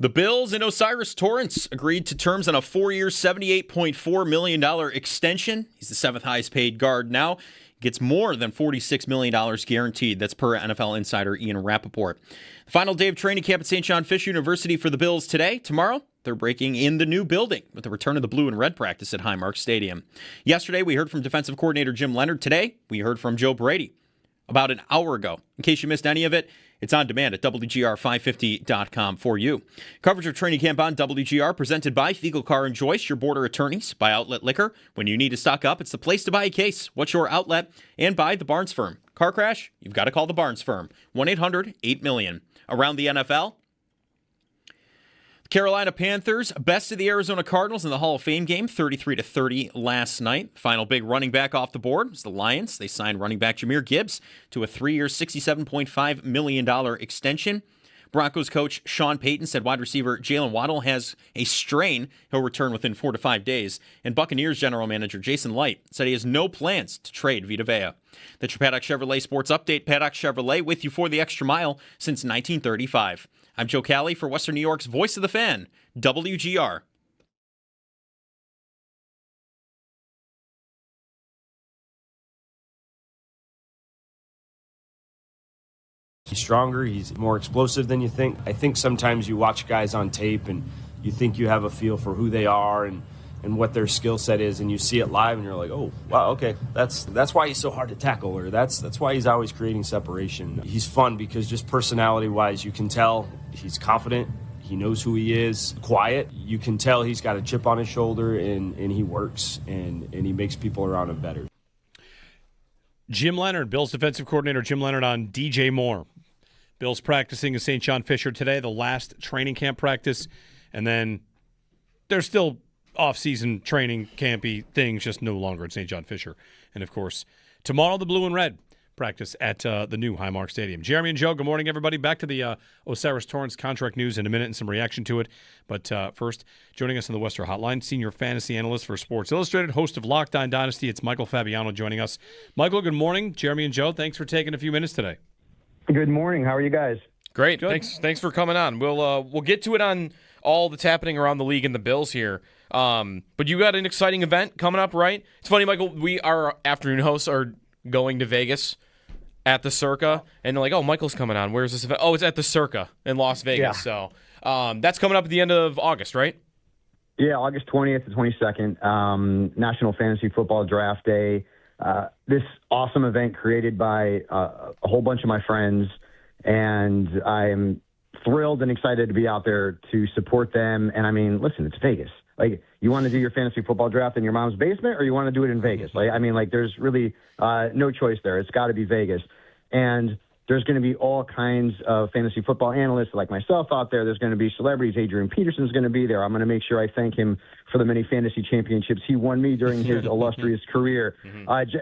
The Bills and Osiris Torrance agreed to terms on a 4-year, $78.4 million extension. He's the 7th highest paid guard now. Gets more than $46 million guaranteed. That's per NFL insider Ian Rappaport. The final day of training camp at St. John Fisher University for the Bills today. Tomorrow, they're breaking in the new building with the return of the blue and red practice at Highmark Stadium. Yesterday, we heard from defensive coordinator Jim Leonard. Today, we heard from Joe Brady about an hour ago. In case you missed any of it, it's on demand at WGR550.com for you. Coverage of training camp on WGR presented by Fiegel Car and Joyce, your border attorneys, by Outlet Liquor. When you need to stock up, it's the place to buy a case. What's your outlet? And by the Barnes Firm. Car crash? You've got to call the Barnes Firm. 1-800-8-million. Around the NFL, Carolina Panthers bested the Arizona Cardinals in the Hall of Fame game, 33-30 last night. Final big running back off the board was the Lions. They signed running back Jahmyr Gibbs to a 3-year, $67.5 million extension. Broncos coach Sean Payton said wide receiver Jalen Waddle has a strain. He'll return within 4 to 5 days. And Buccaneers general manager Jason Light said he has no plans to trade Vita Vea. That's your Paddock Chevrolet Sports Update. Paddock Chevrolet with you for the extra mile since 1935. I'm Joe Cali for Western New York's Voice of the Fan, WGR. He's stronger, he's more explosive than you think. I think sometimes you watch guys on tape and you think you have a feel for who they are and what their skill set is, and you see it live and you're like, oh, wow, okay, that's why he's so hard to tackle, or that's why he's always creating separation. He's fun because just personality-wise, you can tell he's confident, he knows who he is, quiet. You can tell he's got a chip on his shoulder, and he works, and he makes people around him better. Jim Leonard, Bills defensive coordinator Jim Leonard on DJ Moore. Bills practicing at St. John Fisher today, the last training camp practice, and then there's still off-season training campy things, just no longer at St. John Fisher. And, of course, tomorrow the blue and red practice at the new Highmark Stadium. Jeremy and Joe, good morning, everybody. Back to the Osiris Torrance contract news in a minute and some reaction to it. But first, joining us on the Western Hotline, senior fantasy analyst for Sports Illustrated, host of Locked On Dynasty, it's Michael Fabiano joining us. Michael, good morning. Jeremy and Joe, thanks for taking a few minutes today. Good morning. How are you guys? Great. Good. Thanks for coming on. We'll get to it on all that's happening around the league and the Bills here. But you got an exciting event coming up, right? It's funny, Michael, our afternoon hosts are going to Vegas at the Circa, and they're like, oh, Michael's coming on. Where's this event? Oh, it's at the Circa in Las Vegas. Yeah. So that's coming up at the end of August, right? Yeah, August 20th to 22nd, National Fantasy Football Draft Day. This awesome event created by a whole bunch of my friends, and I'm thrilled and excited to be out there to support them. And I mean, listen, it's Vegas. Like, you want to do your fantasy football draft in your mom's basement, or you want to do it in Vegas? Like, I mean, like, there's really no choice there. It's got to be Vegas. And there's going to be all kinds of fantasy football analysts like myself out there. There's going to be celebrities. Adrian Peterson's going to be there. I'm going to make sure I thank him for the many fantasy championships he won me during his illustrious career.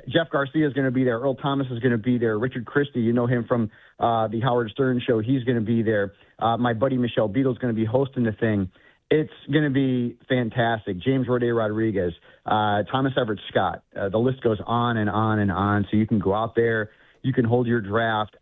Jeff Garcia is going to be there. Earl Thomas is going to be there. Richard Christie, you know him from the Howard Stern show. He's going to be there. My buddy Michelle Beadle is going to be hosting the thing. It's going to be fantastic. James Roday Rodriguez, Thomas Everett Scott. The list goes on and on and on. So you can go out there. You can hold your draft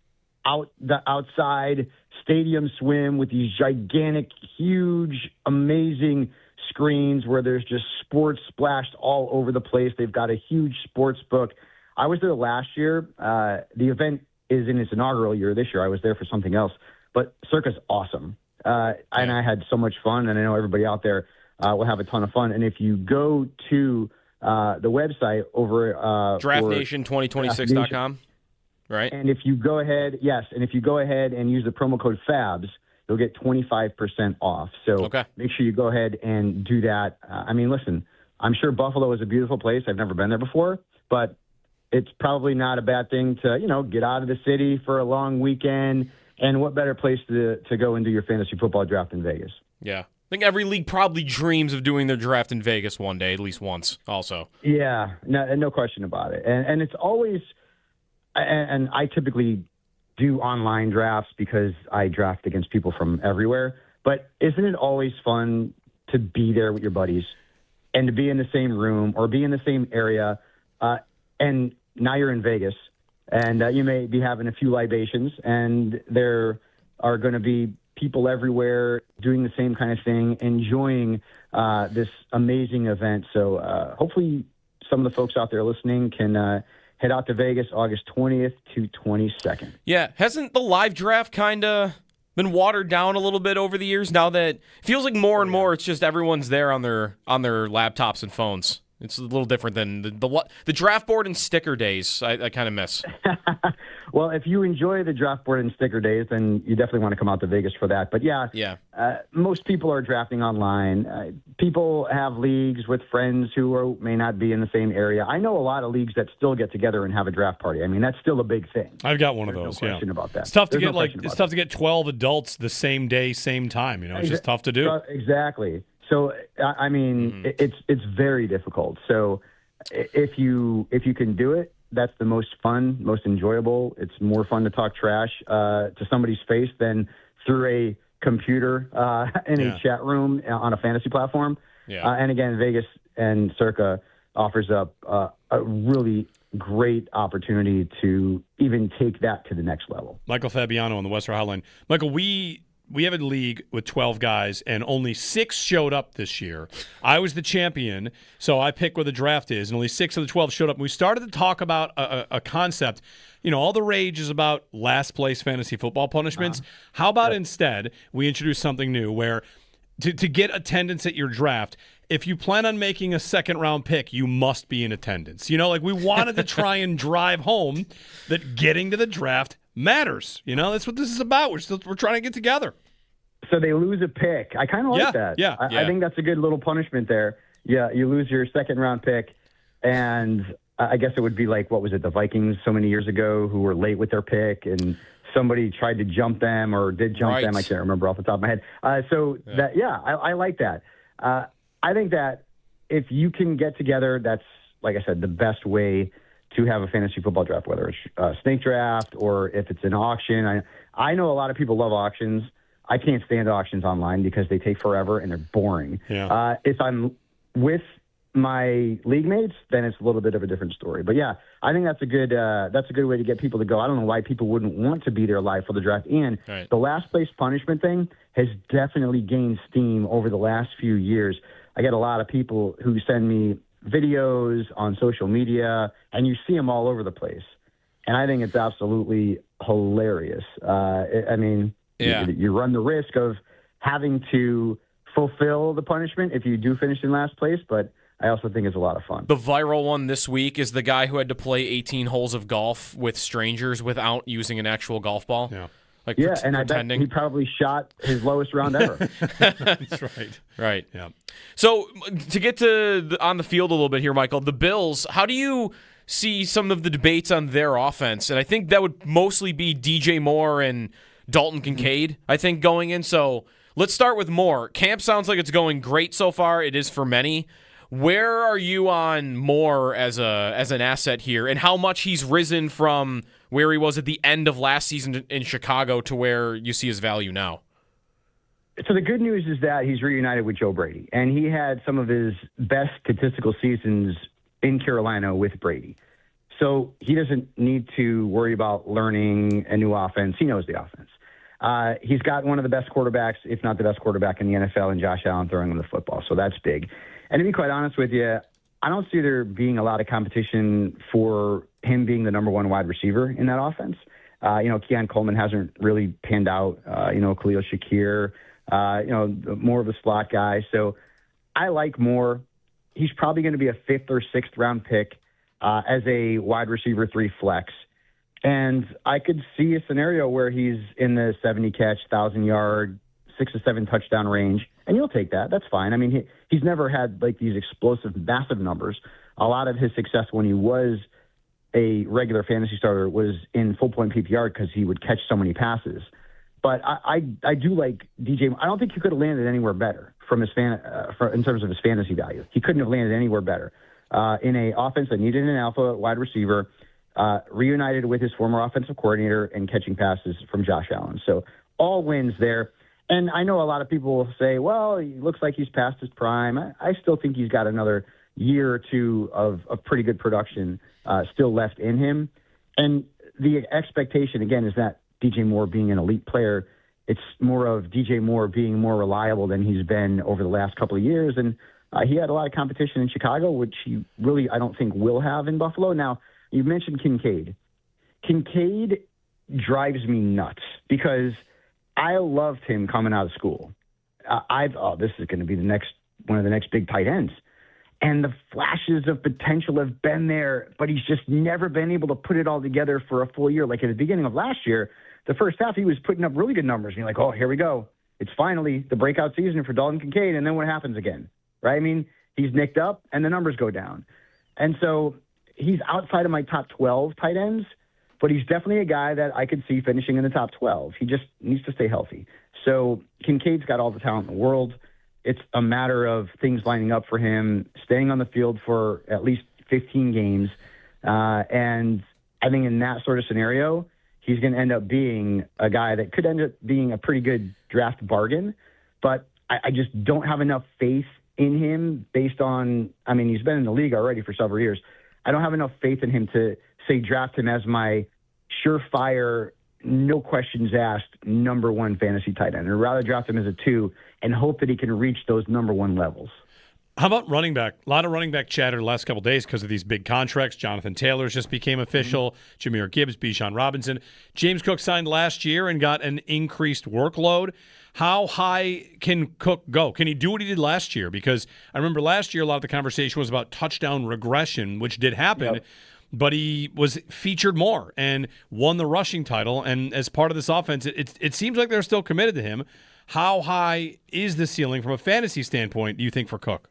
outside stadium swim with these gigantic, huge, amazing screens where there's just sports splashed all over the place. They've got a huge sports book. I was there last year. The event is in its inaugural year this year. I was there for something else. But Circa's awesome. And I had so much fun, and I know everybody out there will have a ton of fun. And if you go to the website over DraftNation2026.com, right? And if you go ahead, and use the promo code FABS, you'll get 25% off. So make sure you go ahead and do that. I mean, listen, I'm sure Buffalo is a beautiful place. I've never been there before, but it's probably not a bad thing to, get out of the city for a long weekend. And what better place to go and do your fantasy football draft in Vegas? Yeah. I think every league probably dreams of doing their draft in Vegas one day, at least once, also. Yeah, no question about it. And it's always – and I typically do online drafts because I draft against people from everywhere. But isn't it always fun to be there with your buddies and to be in the same room or be in the same area? And now you're in Vegas. And you may be having a few libations, and there are going to be people everywhere doing the same kind of thing, enjoying this amazing event. So hopefully some of the folks out there listening can head out to Vegas August 20th to 22nd. Yeah, hasn't the live draft kind of been watered down a little bit over the years now that it feels like more and more it's just everyone's there on their laptops and phones? It's a little different than the draft board and sticker days. I kind of miss. Well, if you enjoy the draft board and sticker days, then you definitely want to come out to Vegas for that. But yeah. Most people are drafting online. People have leagues with friends who may not be in the same area. I know a lot of leagues that still get together and have a draft party. I mean, that's still a big thing. I've got one of There's those. No question about that. It's tough to There's get no question it's about tough to get 12 adults the same day, same time. It's just tough to do. Exactly. So I mean, it's very difficult. So if you can do it, that's the most fun, most enjoyable. It's more fun to talk trash to somebody's face than through a computer in a chat room on a fantasy platform. Yeah. And again, Vegas and Circa offers up a really great opportunity to even take that to the next level. Michael Fabiano on the Western Hotline. Michael, we have a league with 12 guys, and only 6 showed up this year. I was the champion, so I pick where the draft is, and only 6 of the 12 showed up. And we started to talk about a concept. All the rage is about last place fantasy football punishments. How about instead we introduce something new where to get attendance at your draft, if you plan on making a second-round pick, you must be in attendance. We wanted to try and drive home that getting to the draft matters. That's what this is about. We're trying to get together. So they lose a pick. I kind of like that. Yeah. I think that's a good little punishment there. Yeah, you lose your second-round pick, and I guess it would be like, what was it, the Vikings so many years ago who were late with their pick, and somebody tried to jump them or did jump them. I can't remember off the top of my head. I like that. I think that if you can get together, that's, like I said, the best way to have a fantasy football draft, whether it's a snake draft or if it's an auction. I know a lot of people love auctions. I can't stand auctions online because they take forever and they're boring. Yeah. If I'm with my league mates, then it's a little bit of a different story. But yeah, I think that's a good way to get people to go. I don't know why people wouldn't want to be there live for the draft. And the last place punishment thing has definitely gained steam over the last few years. I get a lot of people who send me videos on social media, and you see them all over the place. And I think it's absolutely hilarious. You run the risk of having to fulfill the punishment if you do finish in last place, but I also think it's a lot of fun. The viral one this week is the guy who had to play 18 holes of golf with strangers without using an actual golf ball. Yeah. And I bet he probably shot his lowest round ever. That's right. Right. Yeah. So to get to on the field a little bit here, Michael, the Bills, how do you see some of the debates on their offense? And I think that would mostly be DJ Moore and Dalton Kincaid, I think, going in. So let's start with Moore. Camp sounds like it's going great so far. It is for many. Where are you on Moore as an asset here, and how much he's risen from where he was at the end of last season in Chicago to where you see his value now? So the good news is that he's reunited with Joe Brady, and he had some of his best statistical seasons in Carolina with Brady. So he doesn't need to worry about learning a new offense. He knows the offense. He's got one of the best quarterbacks, if not the best quarterback in the NFL, in Josh Allen throwing him the football. So that's big. And to be quite honest with you, I don't see there being a lot of competition for him being the number one wide receiver in that offense. Keon Coleman hasn't really panned out. Khalil Shakir, more of a slot guy. So I like Moore. He's probably going to be a 5th or 6th round pick as a wide receiver 3 flex. And I could see a scenario where he's in the 70 catch, 1,000-yard, 6 to 7 touchdown range, and you'll take that. That's fine. I mean, he's never had like these explosive, massive numbers. A lot of his success when he was a regular fantasy starter was in full point PPR because he would catch so many passes. But I do like DJ. I don't think he could have landed anywhere better from his in terms of his fantasy value. He couldn't have landed anywhere better in an offense that needed an alpha wide receiver, reunited with his former offensive coordinator and catching passes from Josh Allen. So all wins there. And I know a lot of people will say, well, he looks like he's past his prime. I still think he's got another year or two of pretty good production still left in him. And the expectation, again, is that DJ Moore being an elite player It's more of DJ Moore being more reliable than he's been over the last couple of years. And he had a lot of competition in Chicago, which he really, I don't think, will have in Buffalo. Now, you mentioned Kincaid. Kincaid drives me nuts because I loved him coming out of school. This is going to be one of the next big tight ends. And the flashes of potential have been there, but he's just never been able to put it all together for a full year. Like at the beginning of last year, the first half, he was putting up really good numbers. And you're like, oh, here we go. It's finally the breakout season for Dalton Kincaid. And then what happens again, right? I mean, he's nicked up and the numbers go down. And so he's outside of my top 12 tight ends, but he's definitely a guy that I could see finishing in the top 12. He just needs to stay healthy. So Kincaid's got all the talent in the world. It's a matter of things lining up for him, staying on the field for at least 15 games. And I think in that sort of scenario, he's going to end up being a guy that could end up being a pretty good draft bargain. But I just don't have enough faith in him based on, I mean, he's been in the league already for several years. I don't have enough faith in him to, say, draft him as my surefire, no questions asked, number one fantasy tight end. I'd rather draft him as a 2 and hope that he can reach those number 1 levels. How about running back? A lot of running back chatter the last couple of days because of these big contracts. Jonathan Taylor's just became official. Jameer Gibbs, Bijan Robinson. James Cook signed last year and got an increased workload. How high can Cook go? Can he do what he did last year? Because I remember last year a lot of the conversation was about touchdown regression, which did happen. Yep. But he was featured more and won the rushing title. And as part of this offense, it seems like they're still committed to him. How high is the ceiling from a fantasy standpoint, do you think, for Cook?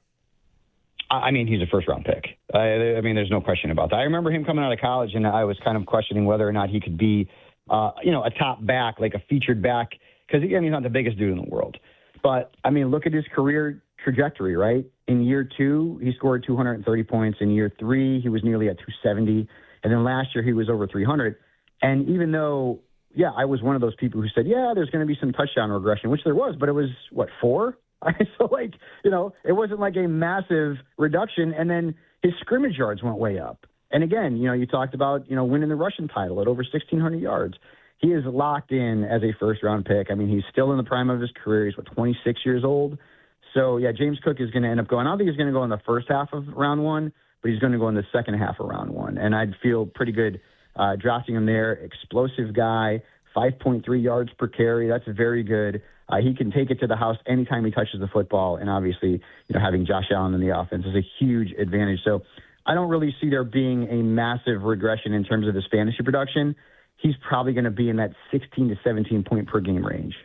I mean, he's a first-round pick. I mean, there's no question about that. I remember him coming out of college, and I was kind of questioning whether or not he could be, a top back, like a featured back, because he's not the biggest dude in the world. But, I mean, look at his career trajectory, right? In year 2, he scored 230 points. In year 3, he was nearly at 270. And then last year, he was over 300. And even though, I was one of those people who said, there's going to be some touchdown regression, which there was, but it was, 4? So, it wasn't like a massive reduction. And then his scrimmage yards went way up. And again, you talked about, winning the rushing title at over 1,600 yards. He is locked in as a first-round pick. I mean, he's still in the prime of his career. He's, 26 years old. So, James Cook is going to end up going. I don't think he's going to go in the first half of round 1, but he's going to go in the second half of round 1. And I'd feel pretty good drafting him there. Explosive guy, 5.3 yards per carry. That's very good. He can take it to the house anytime he touches the football. And obviously, having Josh Allen in the offense is a huge advantage. So I don't really see there being a massive regression in terms of his fantasy production. He's probably going to be in that 16 to 17 point per game range.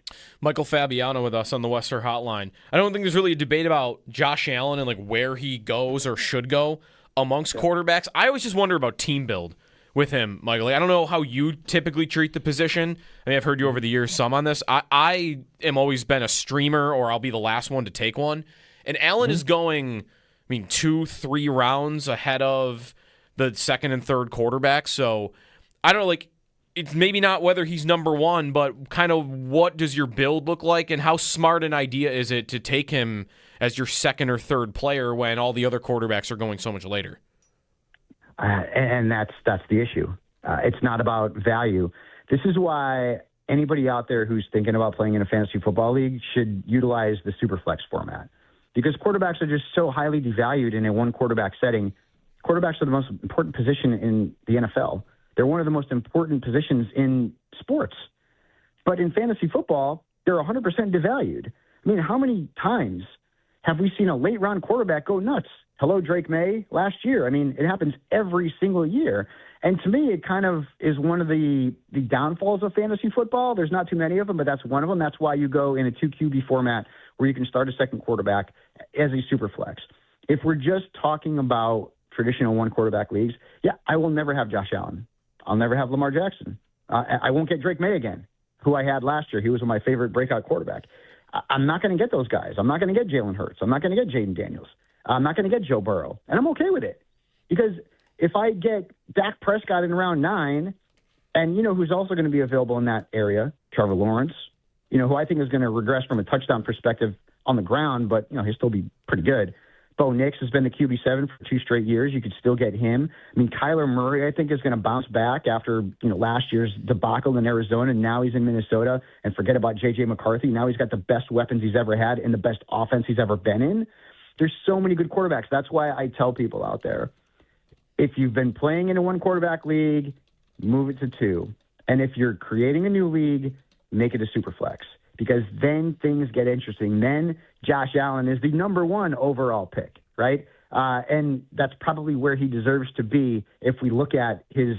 Michael Fabiano with us on the Western Hotline. I don't think there's really a debate about Josh Allen and where he goes or should go amongst quarterbacks. I always just wonder about team build with him, Michael. I don't know how you typically treat the position. I mean, I've heard you over the years some on this. I am always been a streamer, or I'll be the last one to take one. And Allen is going, 2-3 rounds ahead of the second and third quarterback. So I don't know, it's maybe not whether he's number 1, but kind of what does your build look like, and how smart an idea is it to take him as your second or third player when all the other quarterbacks are going so much later? And that's the issue. It's not about value. This is why anybody out there who's thinking about playing in a fantasy football league should utilize the Superflex format, because quarterbacks are just so highly devalued in a one quarterback setting. Quarterbacks are the most important position in the NFL. They're one of the most important positions in sports. But in fantasy football, they're 100% devalued. I mean, how many times have we seen a late round quarterback go nuts? Hello, Drake May last year. I mean, it happens every single year. And to me, it kind of is one of the downfalls of fantasy football. There's not too many of them, but that's one of them. That's why you go in a 2 QB format where you can start a second quarterback as a super flex. If we're just talking about traditional one quarterback leagues, I will never have Josh Allen. I'll never have Lamar Jackson. I won't get Drake May again, who I had last year. He was my favorite breakout quarterback. I'm not going to get those guys. I'm not going to get Jalen Hurts. I'm not going to get Jaden Daniels. I'm not going to get Joe Burrow. And I'm okay with it, because if I get Dak Prescott in round 9, and who's also going to be available in that area, Trevor Lawrence, who I think is going to regress from a touchdown perspective on the ground, but he'll still be pretty good. Bo Nix has been the QB7 for 2 straight years. You could still get him. I mean, Kyler Murray, I think, is going to bounce back after last year's debacle in Arizona, and now he's in Minnesota. And forget about J.J. McCarthy. Now he's got the best weapons he's ever had and the best offense he's ever been in. There's so many good quarterbacks. That's why I tell people out there, if you've been playing in a 1-quarterback league, move it to 2. And if you're creating a new league, make it a super flex, because then things get interesting. Then Josh Allen is the number 1 overall pick, right? And that's probably where he deserves to be if we look at his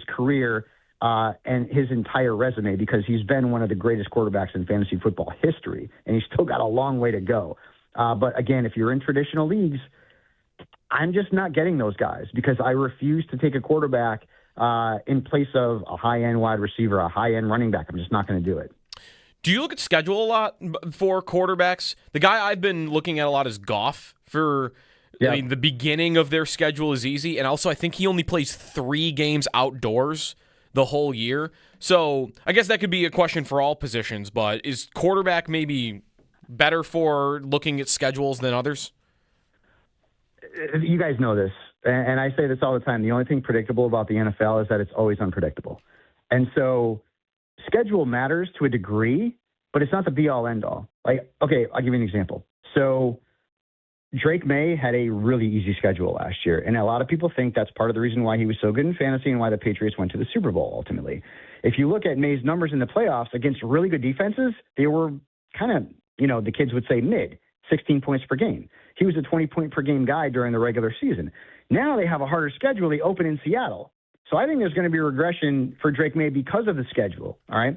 career and his entire resume, because he's been one of the greatest quarterbacks in fantasy football history, and he's still got a long way to go. But again, if you're in traditional leagues, I'm just not getting those guys, because I refuse to take a quarterback in place of a high-end wide receiver, a high-end running back. I'm just not going to do it. Do you look at schedule a lot for quarterbacks? The guy I've been looking at a lot is Goff. I mean, the beginning of their schedule is easy, and also I think he only plays 3 games outdoors the whole year. So I guess that could be a question for all positions, but is quarterback maybe better for looking at schedules than others? You guys know this, and I say this all the time. The only thing predictable about the NFL is that it's always unpredictable. And so schedule matters to a degree, but it's not the be-all, end-all. Like, okay, I'll give you an example. So Drake May had a really easy schedule last year, and a lot of people think that's part of the reason why he was so good in fantasy and why the Patriots went to the Super Bowl ultimately. If you look at May's numbers in the playoffs against really good defenses, they were kind of, the kids would say mid, 16 points per game. He was a 20-point-per-game guy during the regular season. Now they have a harder schedule. They open in Seattle. So I think there's going to be a regression for Drake May because of the schedule, all right?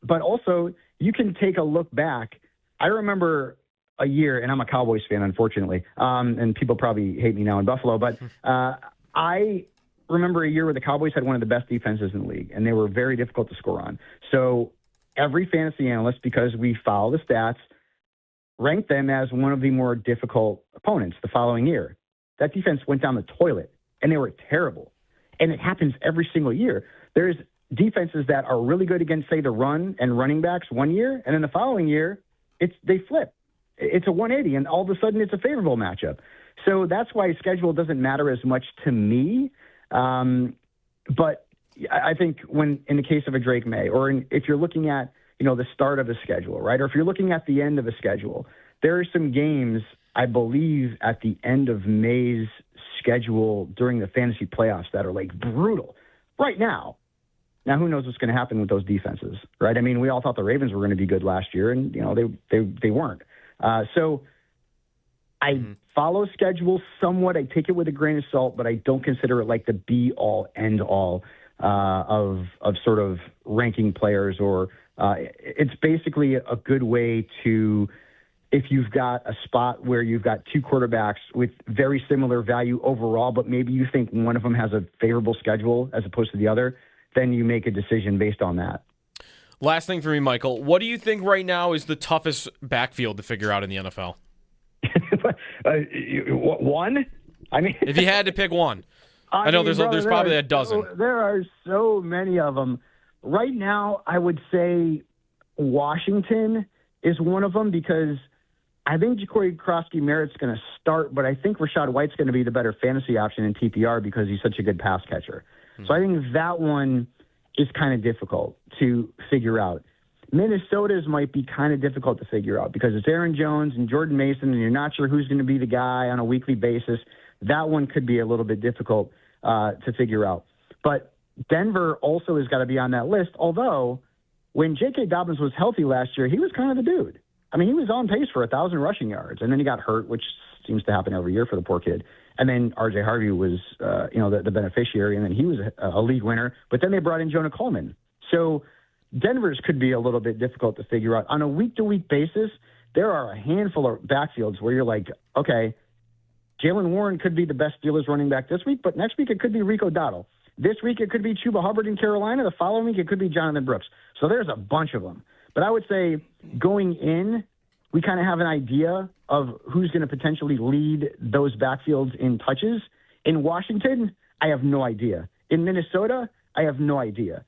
But also, you can take a look back. I remember a year, and I'm a Cowboys fan, unfortunately, and people probably hate me now in Buffalo, but I remember a year where the Cowboys had one of the best defenses in the league, and they were very difficult to score on. So every fantasy analyst, because we follow the stats, ranked them as one of the more difficult opponents the following year. That defense went down the toilet, and they were terrible. And it happens every single year. There's defenses that are really good against, say, the run and running backs one year, and then the following year, they flip. It's a 180, and all of a sudden it's a favorable matchup. So that's why schedule doesn't matter as much to me. But I think when in the case of a Drake May, or if you're looking at the start of a schedule, right, or if you're looking at the end of a schedule, there are some games, I believe, at the end of May's schedule during the fantasy playoffs that are like brutal right now. Now, who knows what's going to happen with those defenses, right? I mean, we all thought the Ravens were going to be good last year, and they weren't. So I follow schedule somewhat. I take it with a grain of salt, but I don't consider it like the be-all, end-all of sort of ranking players. Or it's basically a good way to, if you've got a spot where you've got 2 quarterbacks with very similar value overall, but maybe you think one of them has a favorable schedule as opposed to the other, then you make a decision based on that. Last thing for me, Michael. What do you think right now is the toughest backfield to figure out in the NFL? One? I mean, if you had to pick one. I know there's probably a dozen. There are so many of them. Right now, I would say Washington is one of them, because I think Jacory Krosky-Merritt's going to start, but I think Rachaad White's going to be the better fantasy option in PPR because he's such a good pass catcher. So I think that one is kind of difficult to figure out. Minnesota's might be kind of difficult to figure out because it's Aaron Jones and Jordan Mason, and you're not sure who's going to be the guy on a weekly basis. That one could be a little bit difficult to figure out. But Denver also has got to be on that list, although when J.K. Dobbins was healthy last year, he was kind of the dude. I mean, he was on pace for 1,000 rushing yards, and then he got hurt, which seems to happen every year for the poor kid. And then R.J. Harvey was, the beneficiary, and then he was a league winner. But then they brought in Jonah Coleman. So Denver's could be a little bit difficult to figure out. On a week-to-week basis, there are a handful of backfields where you're like, okay, Jalen Warren could be the best Steelers running back this week, but next week it could be Rico Dowdle. This week it could be Chuba Hubbard in Carolina. The following week it could be Jonathan Brooks. So there's a bunch of them. But I would say going in, we kind of have an idea of who's going to potentially lead those backfields in touches. In Washington, I have no idea. In Minnesota, I have no idea.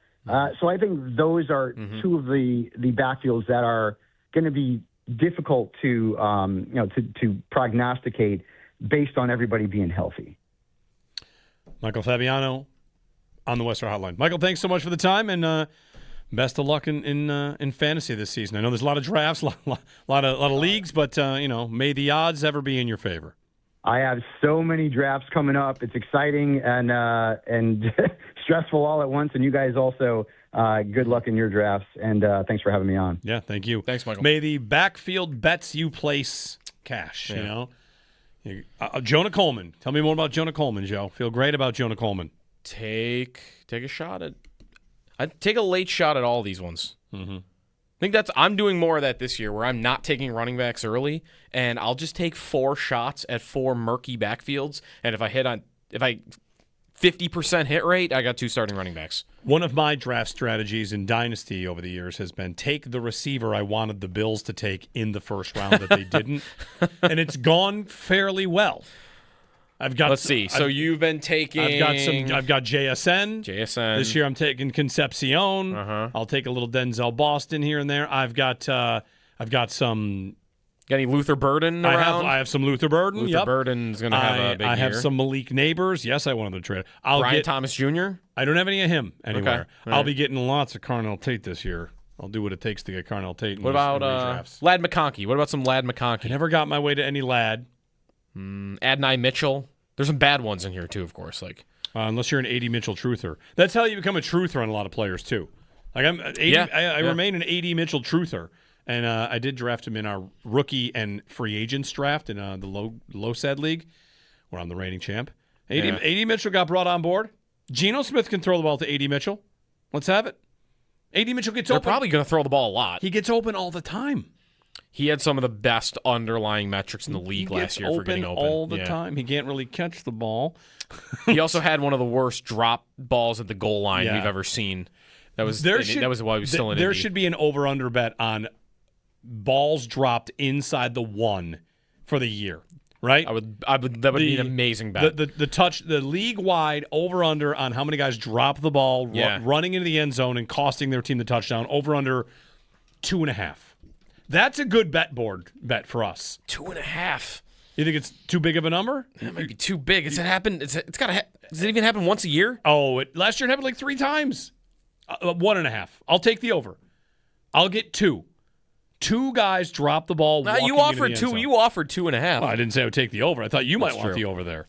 So I think those are two of the backfields that are going to be difficult to to prognosticate based on everybody being healthy. Michael Fabiano on the Western Hotline. Michael, thanks so much for the time, and best of luck in fantasy this season. I know there's a lot of drafts, a lot of leagues, but may the odds ever be in your favor. I have so many drafts coming up. It's exciting and stressful all at once. And you guys also, good luck in your drafts. And thanks for having me on. Yeah, thank you. Thanks, Michael. May the backfield bets you place cash. Yeah. Jonah Coleman. Tell me more about Jonah Coleman, Joe. Feel great about Jonah Coleman. Take a shot at. I'd take a late shot at all these ones. Mm-hmm. I think I'm doing more of that this year, where I'm not taking running backs early, and I'll just take 4 shots at 4 murky backfields. And if I 50% hit rate, I got 2 starting running backs. One of my draft strategies in Dynasty over the years has been take the receiver I wanted the Bills to take in the first round that they didn't, and it's gone fairly well. Let's see. So you've been taking. I've got JSN. This year I'm taking Concepcion. I'll take a little Denzel Boston here and there. I've got some. Got any Luther Burden around? I have some Luther Burden. Luther Burden's going to have a big year. I have some Malik Neighbors. Yes, I wanted to trade. Brian Thomas Jr.? I don't have any of him anywhere. Okay. I'll be getting lots of Carnell Tate this year. I'll do what it takes to get Carnell Tate. What about Ladd McConkey? What about some Ladd McConkey? I never got my way to any Ladd. Adonai Mitchell. There's some bad ones in here too, of course. Unless you're an 80 Mitchell truther. That's how you become a truther on a lot of players too. I remain an 80 Mitchell truther. And I did draft him in our rookie and free agents draft in the low SED league, where I'm the reigning champ. 80 Mitchell got brought on board. Geno Smith can throw the ball to 80 Mitchell. Let's have it. 80 Mitchell gets open. They're probably going to throw the ball a lot. He gets open all the time. He had some of the best underlying metrics in the league last year for getting open all the time. He can't really catch the ball. He also had one of the worst drop balls at the goal line we've ever seen. That was why he was still in Indy. There should be an over-under bet on balls dropped inside the 1 for the year, right? That would be an amazing bet. The league-wide over-under on how many guys drop the ball running into the end zone and costing their team the touchdown, over-under 2.5. That's a good bet for us. 2.5. You think it's too big of a number? That might be too big. Does it even happen once a year? Oh, last year it happened like 3 times. 1.5. I'll take the over. I'll get 2. 2 guys drop the ball. You offered 2. You offered 2.5. Well, I didn't say I would take the over. I thought you might want the over there.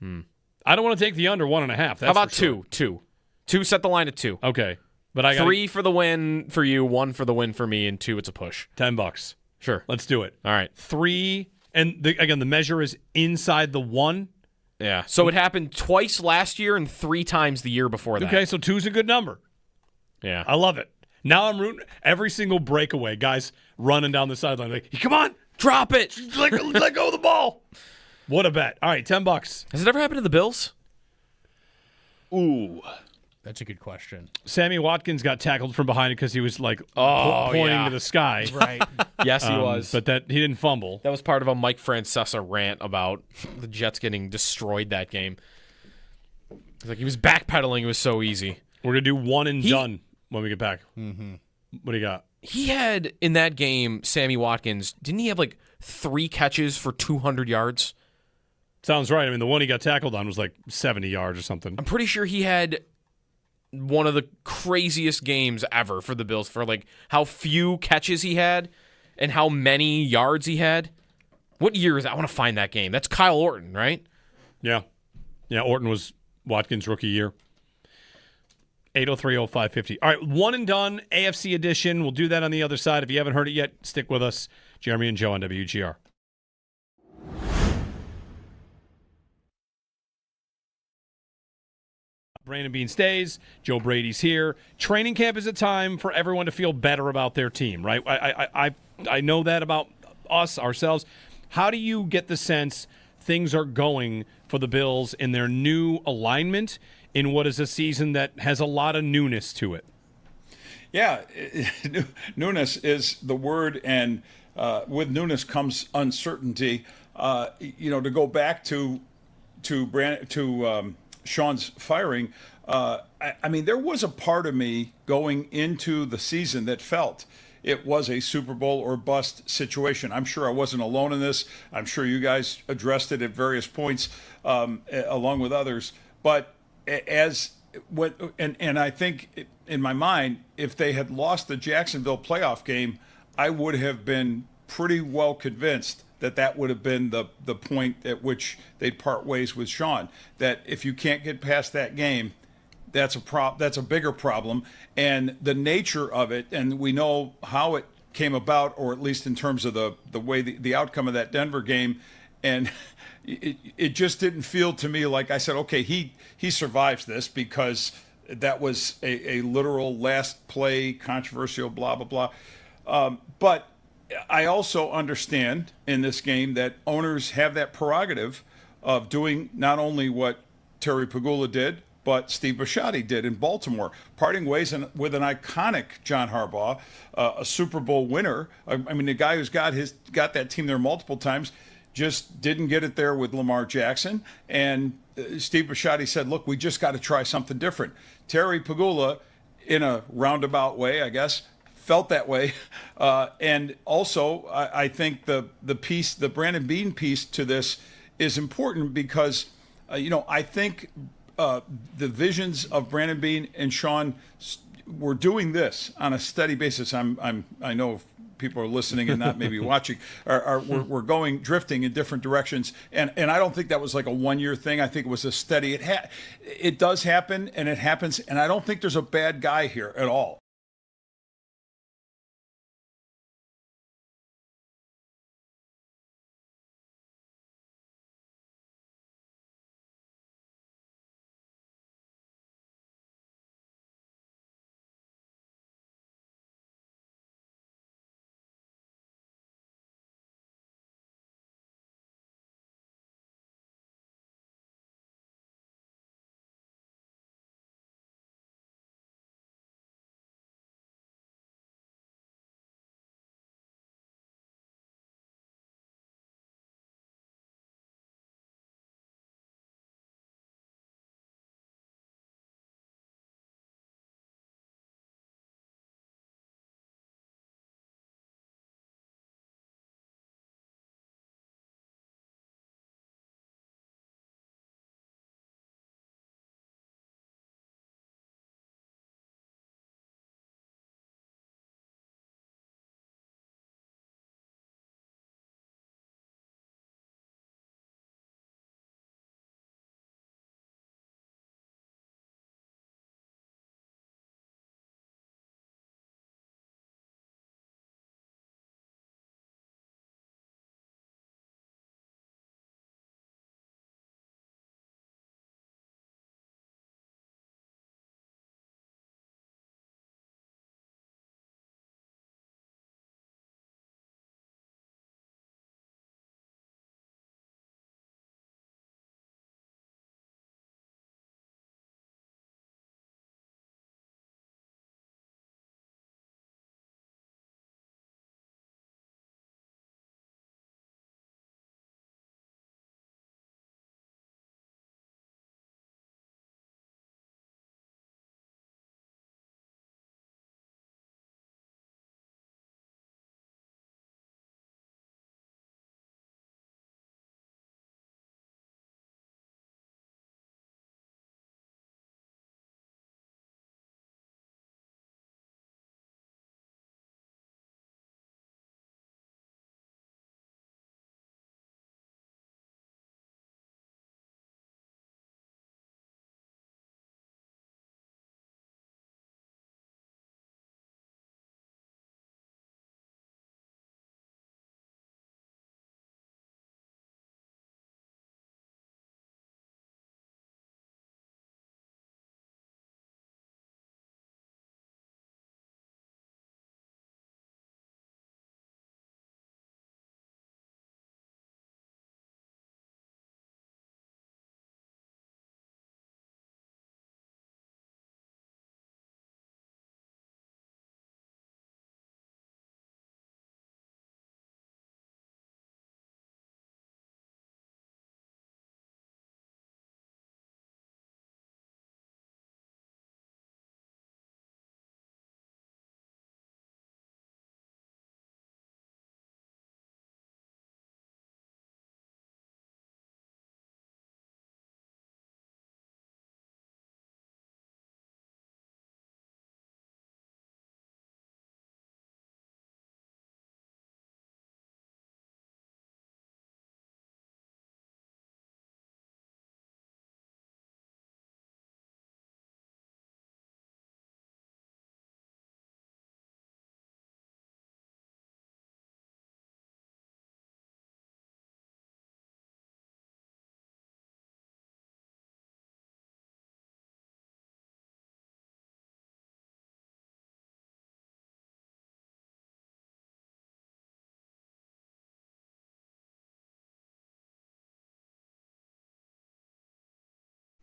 I don't want to take the under 1.5. How about 2? 2. Set the line at 2. Okay. But I got 3 for the win for you, 1 for the win for me, and 2 it's a push. $10. Sure. Let's do it. All right. 3, and again, the measure is inside the 1. Yeah. So it happened twice last year and 3 times the year before that. Okay, so 2's a good number. Yeah. I love it. Now I'm rooting every single breakaway, guys running down the sideline like, come on, drop it. Let go of the ball. What a bet. All right, $10. Has it ever happened to the Bills? Ooh. That's a good question. Sammy Watkins got tackled from behind because he was pointing to the sky. Right. Yes, he was. But he didn't fumble. That was part of a Mike Francesa rant about the Jets getting destroyed that game. He was backpedaling. It was so easy. We're going to do one and done when we get back. Mm-hmm. What do you got? He had, in that game, Sammy Watkins, didn't he have 3 catches for 200 yards? Sounds right. I mean, the one he got tackled on was 70 yards or something. I'm pretty sure he had one of the craziest games ever for the Bills for how few catches he had and how many yards he had. What year is that? I want to find that game. That's Kyle Orton, right? Yeah. Yeah, Orton was Watkins' rookie year. 803-0550. All right, one and done, AFC edition. We'll do that on the other side. If you haven't heard it yet, stick with us. Jeremy and Joe on WGR. Brandon Bean stays. Joe Brady's here. Training camp is a time for everyone to feel better about their team, right? I know that about ourselves. How do you get the sense things are going for the Bills in their new alignment in what is a season that has a lot of newness to it? Yeah, newness is the word, and with newness comes uncertainty. To go back to Sean's firing, I mean, there was a part of me going into the season that felt it was a Super Bowl or bust situation. I'm sure I wasn't alone in this. I'm sure you guys addressed it at various points, along with others. But as what, and I think in my mind, if they had lost the Jacksonville playoff game, I would have been pretty well convinced that that would have been the point at which they'd part ways with Sean. That if you can't get past that game, that's a bigger problem. And the nature of it, and we know how it came about, or at least in terms of the way the outcome of that Denver game, and it just didn't feel to me like I said, okay, he survives this because that was a literal last play controversial blah blah blah. But I also understand in this game that owners have that prerogative of doing not only what Terry Pagula did, but Steve Bisciotti did in Baltimore, parting ways with an iconic John Harbaugh, a Super Bowl winner. I mean, the guy who's got that team there multiple times, just didn't get it there with Lamar Jackson. And Steve Bisciotti said, look, we just got to try something different. Terry Pagula, in a roundabout way, I guess, felt that way. And also, I think the Brandon Beane piece to this is important because, I think the visions of Brandon Beane and Sean were doing this on a steady basis. I know people are listening and not maybe watching. We're drifting in different directions, and I don't think that was like a 1-year thing. I think it was a steady. It does happen, and it happens, and I don't think there's a bad guy here at all.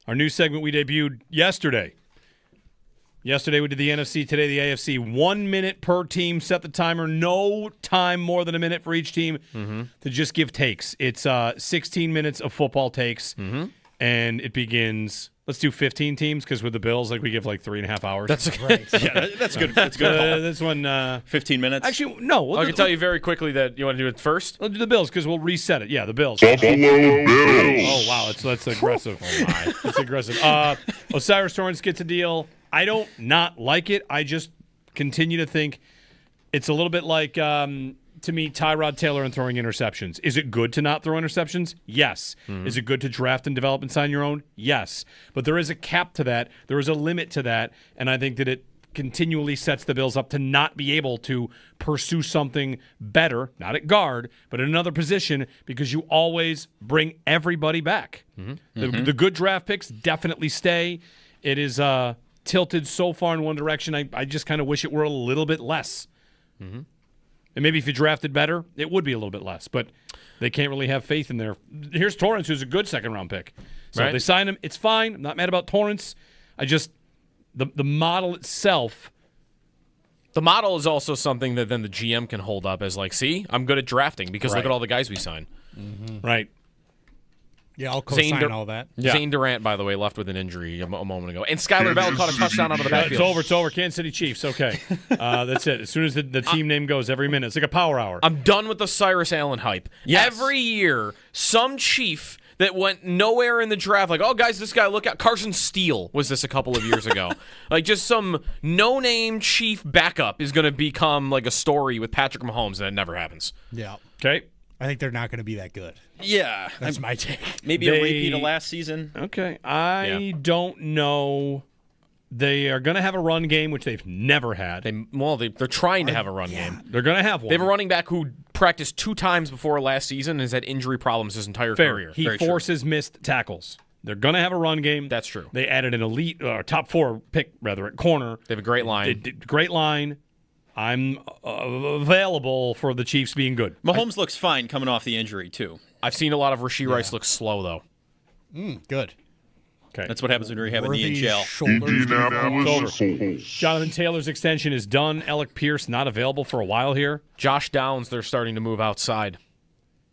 Our new segment we debuted yesterday. Yesterday we did the NFC, today the AFC. 1 minute per team. Set the timer. No time more than a minute for each team to just give takes. It's 16 minutes of football takes, and it begins. Let's do 15 teams because with the Bills, we give 3.5 hours. That's right. Yeah, that's good. That's good. This one, 15 minutes. Actually, no. I can tell you very quickly that you want to do it first. We'll do the Bills because we'll reset it. Yeah, the Bills. Buffalo Bills. Oh wow, that's aggressive. Oh my, that's aggressive. Osiris Torrance gets a deal. I don't not like it. I just continue to think it's a little bit like, to me, Tyrod Taylor and throwing interceptions. Is it good to not throw interceptions? Yes. Is it good to draft and develop and sign your own? Yes. But there is a cap to that. There is a limit to that. And I think that it continually sets the Bills up to not be able to pursue something better, not at guard, but in another position, because you always bring everybody back. The good draft picks definitely stay. It is tilted so far in one direction. I just kind of wish it were a little bit less. And maybe if you drafted better, it would be a little bit less. But they can't really have faith in there. Here's Torrance, who's a good second-round pick. So if they sign him, it's fine. I'm not mad about Torrance. I just the model itself. The model is also something that then the GM can hold up as see, I'm good at drafting because look at all the guys we sign. Right. Yeah, I'll co-sign all that. Zane Durant, by the way, left with an injury a moment ago. And Skylar Bell caught a touchdown out of the backfield. It's over. Kansas City Chiefs. Okay. That's it. As soon as the team name goes every minute, it's like a power hour. I'm done with the Cyrus Allen hype. Yes. Every year, some Chief that went nowhere in the draft, oh, guys, this guy, look out. Carson Steele was this a couple of years ago. Just some no-name Chief backup is going to become a story with Patrick Mahomes, and it never happens. Yeah. Okay. I think they're not going to be that good. Yeah. That's my take. Maybe a repeat of last season. Okay. I don't know. They are going to have a run game, which they've never had. They're trying to have a run game. They're going to have one. They have a running back who practiced 2 times before last season and has had injury problems his entire career. He forces missed tackles. They're going to have a run game. That's true. They added an elite, top 4 pick, at corner. They have a great line. Great line. I'm available for the Chiefs being good. Mahomes looks fine coming off the injury, too. I've seen a lot of Rashee Rice look slow, though. Good. Okay. That's what happens when you have a knee in jail. Jonathan Taylor's extension is done. Alec Pierce not available for a while here. Josh Downs, they're starting to move outside.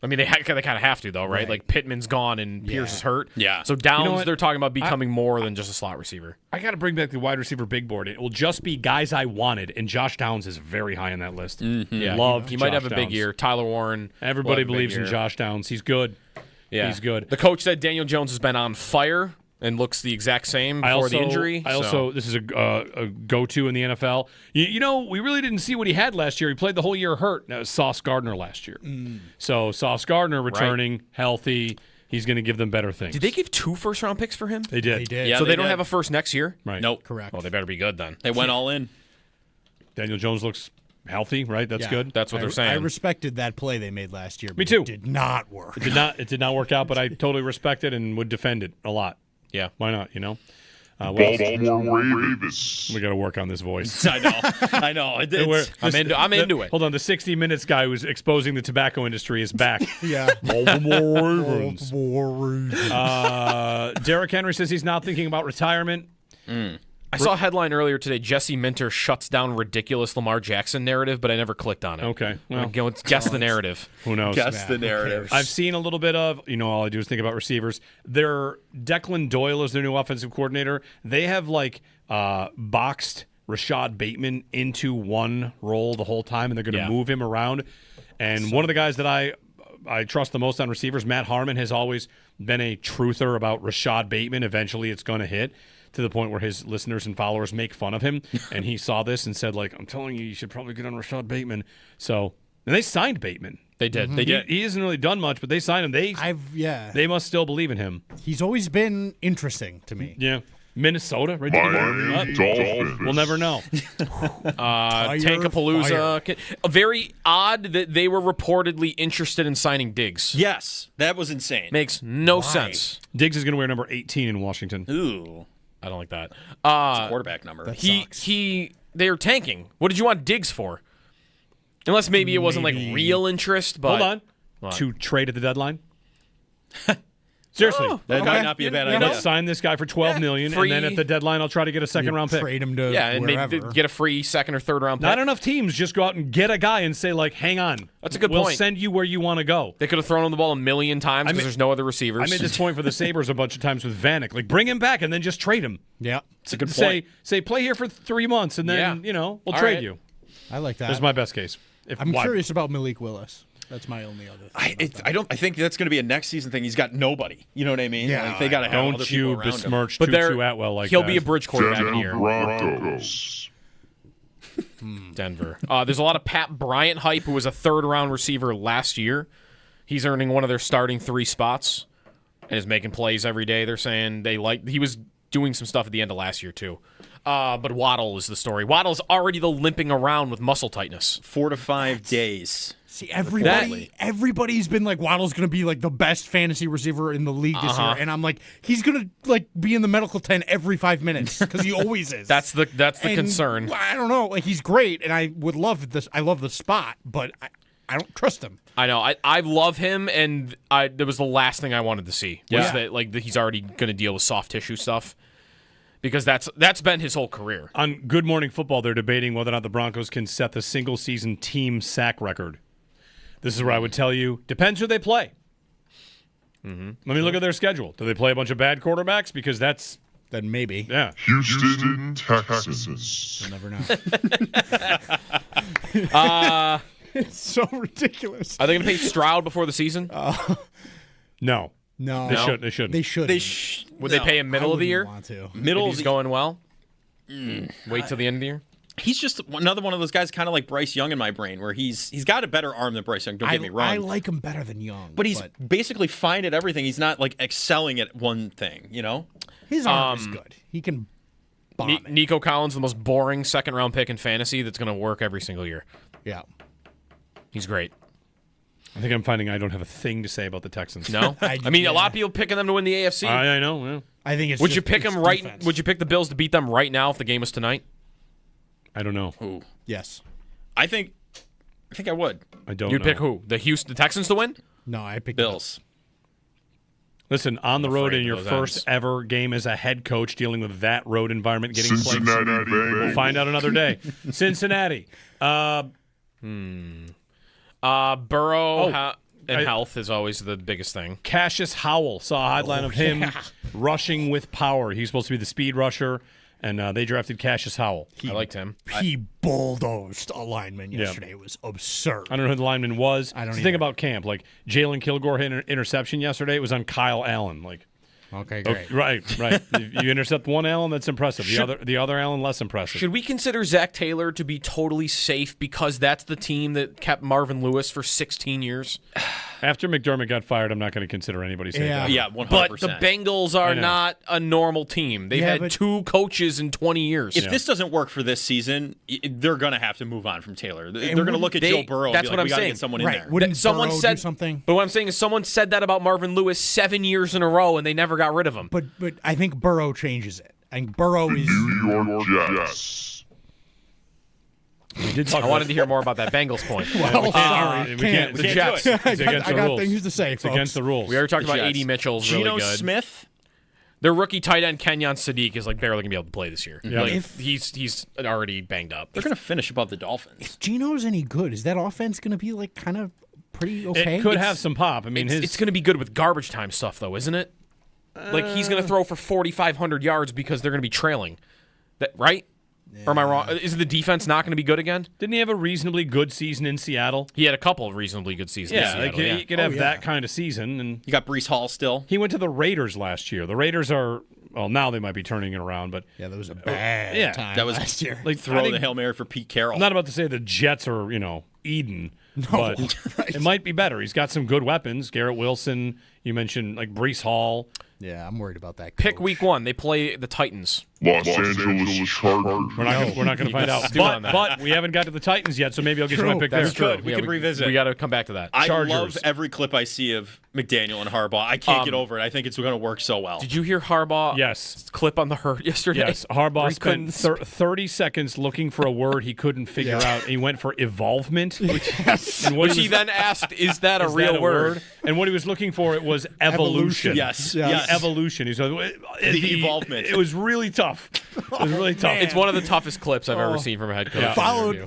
I mean, they kind of have to, though, right? Pittman's gone and Pierce is hurt. Yeah. So Downs, they're talking about becoming more than just a slot receiver. I got to bring back the wide receiver big board. It will just be guys I wanted, and Josh Downs is very high on that list. Yeah, Loved he might have a Josh big Downs. year. Tyler Warren. Everybody believes in Josh Downs. He's good. Yeah. He's good. The coach said Daniel Jones has been on fire and looks the exact same before the injury. This is a go-to in the NFL. We really didn't see what he had last year. He played the whole year hurt. That was Sauce Gardner last year. So Sauce Gardner returning, healthy. He's going to give them better things. Did they give 2 first-round picks for him? They did. Yeah, so they don't have a first next year? Right. Nope. Correct. Well, they better be good then. They went all in. Daniel Jones looks healthy, right? That's good. That's what they're saying. I respected that play they made last year. Me too. It did not work. It did not work out, but I totally respect it and would defend it a lot. Yeah. Why not, Baltimore Ravens. We got to work on this voice. I know. I'm into it. Hold on. The 60 Minutes guy who's exposing the tobacco industry is back. Yeah. Baltimore Ravens. Baltimore Ravens. Derrick Henry says he's not thinking about retirement. I saw a headline earlier today, Jesse Minter shuts down ridiculous Lamar Jackson narrative, but I never clicked on it. Okay. Well, guess the narrative. Who knows? Guess the narrative. I've seen a little bit of, all I do is think about receivers. Declan Doyle is their new offensive coordinator. They have boxed Rashad Bateman into one role the whole time, and they're going to move him around. And one of the guys that I trust the most on receivers, Matt Harmon, has always been a truther about Rashad Bateman. Eventually it's going to hit, to the point where his listeners and followers make fun of him. And he saw this and said, I'm telling you should probably get on Rashad Bateman. So, and they signed Bateman. They did. They did. He hasn't really done much, but they signed him. They must still believe in him. He's always been interesting to me. Yeah. Minnesota, right? Dolphins. We'll never know. Tankapalooza. Very odd that they were reportedly interested in signing Diggs. Yes, that was insane. Makes no sense. Diggs is going to wear number 18 in Washington. Ooh. I don't like that. It's a quarterback number. They're tanking. What did you want Diggs for? Unless maybe it wasn't real interest, but hold on. What? To trade at the deadline. Seriously, That might not be a bad idea. Let's sign this guy for $12 million, free- and then at the deadline, I'll try to get a second-round pick. Trade him to and wherever. maybe get a free second or third round pick. Not enough teams just go out and get a guy and say, like, hang on. That's a good we'll point. send you where you want to go. They could have thrown him the ball a million times because there's no other receivers. I made this point for the Sabres a bunch of times with Vanek. Like, bring him back and then just trade him. Yeah. It's a good point. Say, play here for 3 months, and then, we'll All trade right. you. I like that. That's my best case. I'm curious about Malik Willis. That's my only other thing. I think that's going to be a next season thing. He's got nobody. You know what I mean? Yeah. Like, they got to have other Don't people you around him. besmirch But Tutu Atwell like he'll that. be a bridge quarterback in a year. Broncos. Denver. There's a lot of Pat Bryant hype, who was a third-round receiver last year. He's earning one of their starting 3 spots and is making plays every day. They're saying he was doing some stuff at the end of last year too. But Waddle is the story. Waddle's already limping around with muscle tightness. 4 to 5 days. See, everybody's been like, Waddle's going to be like the best fantasy receiver in the league this year, and I'm like, he's going to like be in the medical tent every 5 minutes because he always is. That's the concern. I don't know, like he's great, and I would love this. I love the spot, but I don't trust him. I know. I love him, and that was the last thing I wanted to see. Was that he's already going to deal with soft tissue stuff. Because that's been his whole career. On Good Morning Football, they're debating whether or not the Broncos can set the single-season team sack record. This is where I would tell you, depends who they play. Mm-hmm. Let me look at their schedule. Do they play a bunch of bad quarterbacks? Because then maybe. Yeah. Houston Texans. You'll never know. It's so ridiculous. Are they going to pay Stroud before the season? No. They shouldn't. They should. Would they pay him middle of the year? Want to. Middle if he's going well? Wait till the end of the year? He's just another one of those guys, kind of like Bryce Young in my brain, where he's got a better arm than Bryce Young. Don't get me wrong. I like him better than Young. But he's basically fine at everything. He's not like excelling at one thing, His arm is good. He can bomb it. Nico Collins, the most boring second-round pick in fantasy that's going to work every single year. Yeah. He's great. I think I'm finding I don't have a thing to say about the Texans. No? I mean, a lot of people picking them to win the AFC. I know. Yeah. I think it's Would just, you pick them it's right? defense. Would you pick the Bills to beat them right now if the game was tonight? I don't know. Ooh. Yes. I think I would. I don't You'd know. pick who? The Texans to win? No, I picked Bills. Listen, on the road afraid in of your those first ends. ever game as a head coach dealing with that road environment, getting played. Cincinnati Bengals. We'll find out another day. Cincinnati. Burrow and health is always the biggest thing. Cassius Howell. Saw a headline of him rushing with power. He's supposed to be the speed rusher, and they drafted Cassius Howell. I liked him. He bulldozed a lineman yesterday. It was absurd. I don't know who the lineman was. I don't Think about camp. Like, Jalen Kilgore hit an interception yesterday. It was on Kyle Allen. Like, okay, great. Right. You intercept one Allen, that's impressive. The other Allen, less impressive. Should we consider Zach Taylor to be totally safe because that's the team that kept Marvin Lewis for 16 years? After McDermott got fired, I'm not going to consider anybody safe. Yeah, 100%. But the Bengals are not a normal team. They've had 2 coaches in 20 years. If this doesn't work for this season, they're going to have to move on from Taylor. They're going to look at Joe Burrow and That's be what like, I'm we got to saying. get someone in there. Wouldn't someone Burrow said do something? But what I'm saying is someone said that about Marvin Lewis 7 years in a row, and they never got rid of him. But I think Burrow changes it. And Burrow is New York Jets. We did talk I wanted to hear more about that Bengals point. Well, sorry. We can't. The Jets. It's against I the got rules. things to say, It's folks. against the rules. We already talked The about Jets. A.D. Mitchell's Geno really good. Smith. Their rookie tight end Kenyon Sadiq is like barely gonna be able to play this year. Yeah. Like, he's already banged up. They're going to finish above the Dolphins. if Geno's any good, is that offense going to be like kind of pretty okay? It could have some pop. I mean, It's going to be good with garbage time stuff, though, isn't it? Like he's going to throw for 4,500 yards because they're going to be trailing. Right? Or am I wrong? Is the defense not going to be good again? Didn't he have a reasonably good season in Seattle? He had a couple of reasonably good seasons. in Seattle, yeah. He could have that kind of season. And You got Breece Hall still. he went to the Raiders last year. The Raiders are, well, now they might be turning it around, but Yeah, that was a bad time That was last year. like throw I think- the Hail Mary for Pete Carroll. I'm not about to say the Jets are, Eden, but it might be better. He's got some good weapons. Garrett Wilson, you mentioned like Breece Hall. Yeah, I'm worried about that. Pick week 1. They play the Titans. Los Angeles Chargers. We're not going to find out. But we haven't got to the Titans yet, so maybe I'll get you my pick That's there. true. We could revisit. We got to come back to that. I Chargers. love every clip I see of McDaniel and Harbaugh. I can't get over it. I think it's going to work so well. Did you hear Harbaugh? Yes. Clip on the hurt yesterday. Yes, Harbaugh He couldn't spent 30 seconds looking for a word he couldn't figure out. And he went for evolvement, Which he then asked, "Is that a real word?" And what he was looking for it was evolution. Yes. Evolution. He's like, the evolvement. It was really tough. It was really tough. It's one of the toughest clips I've ever seen from a head coach.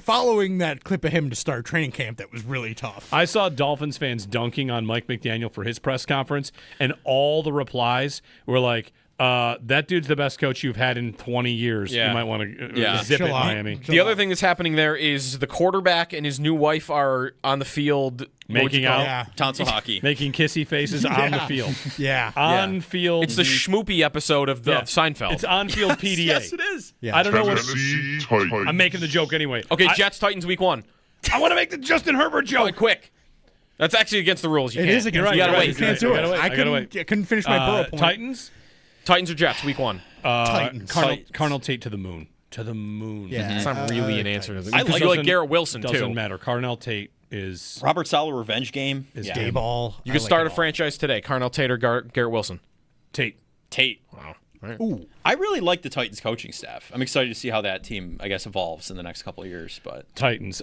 Following that clip of him to start training camp, that was really tough. I saw Dolphins fans dunking on Mike McDaniel for his press conference, and all the replies were like, that dude's the best coach you've had in 20 years. Yeah. You might want to zip it, Miami. The other thing that's happening there is the quarterback and his new wife are on the field making out, tonsil hockey, making kissy faces on the field. Yeah, on field. It's the schmoopy episode of It's Seinfeld. on field PDA. Yes, it is. I don't know what. Tennessee Titans. I'm making the joke anyway. Okay, Jets Titans week 1. I want to make the Justin Herbert joke. Quick. That's actually against the rules. You It can't. is against You gotta the rules. wait. You can't do it. I gotta wait. I couldn't finish my Burrow point. Titans. Titans or Jets week 1. Titans. Cardinal Tate to the moon. To the moon. Yeah. It's not really an answer to this. I Because like- you like Garrett Wilson too. Doesn't matter. Cardinal Tate is Robert Saleh revenge game. is Day ball. You can start a franchise today. Carnell Tate or Garrett Wilson. Tate. Wow. Ooh. I really like the Titans coaching staff. I'm excited to see how that team, I guess, evolves in the next couple of years. But Titans.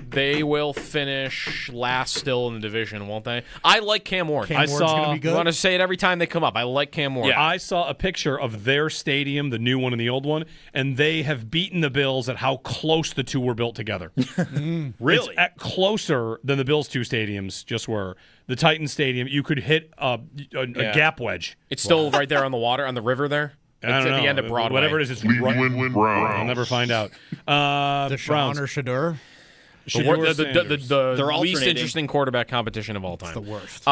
They will finish last still in the division, won't they? I like Cam Ward. Cam Ward's gonna be good. You want to say it every time they come up. I like Cam Ward. I saw a picture of their stadium, the new one and the old one, and they have beaten the Bills at how close the two were built together. really, it's closer than the Bills' two stadiums just were. The Titans stadium, you could hit a gap wedge. It's still right there on the water, on the river there. It's I don't at know. the end of Broadway. Whatever it is, it's Cleveland Browns. I'll never find out. Deshaun Browns. or Shadur. The They're least alternating. interesting quarterback competition of all time. The worst.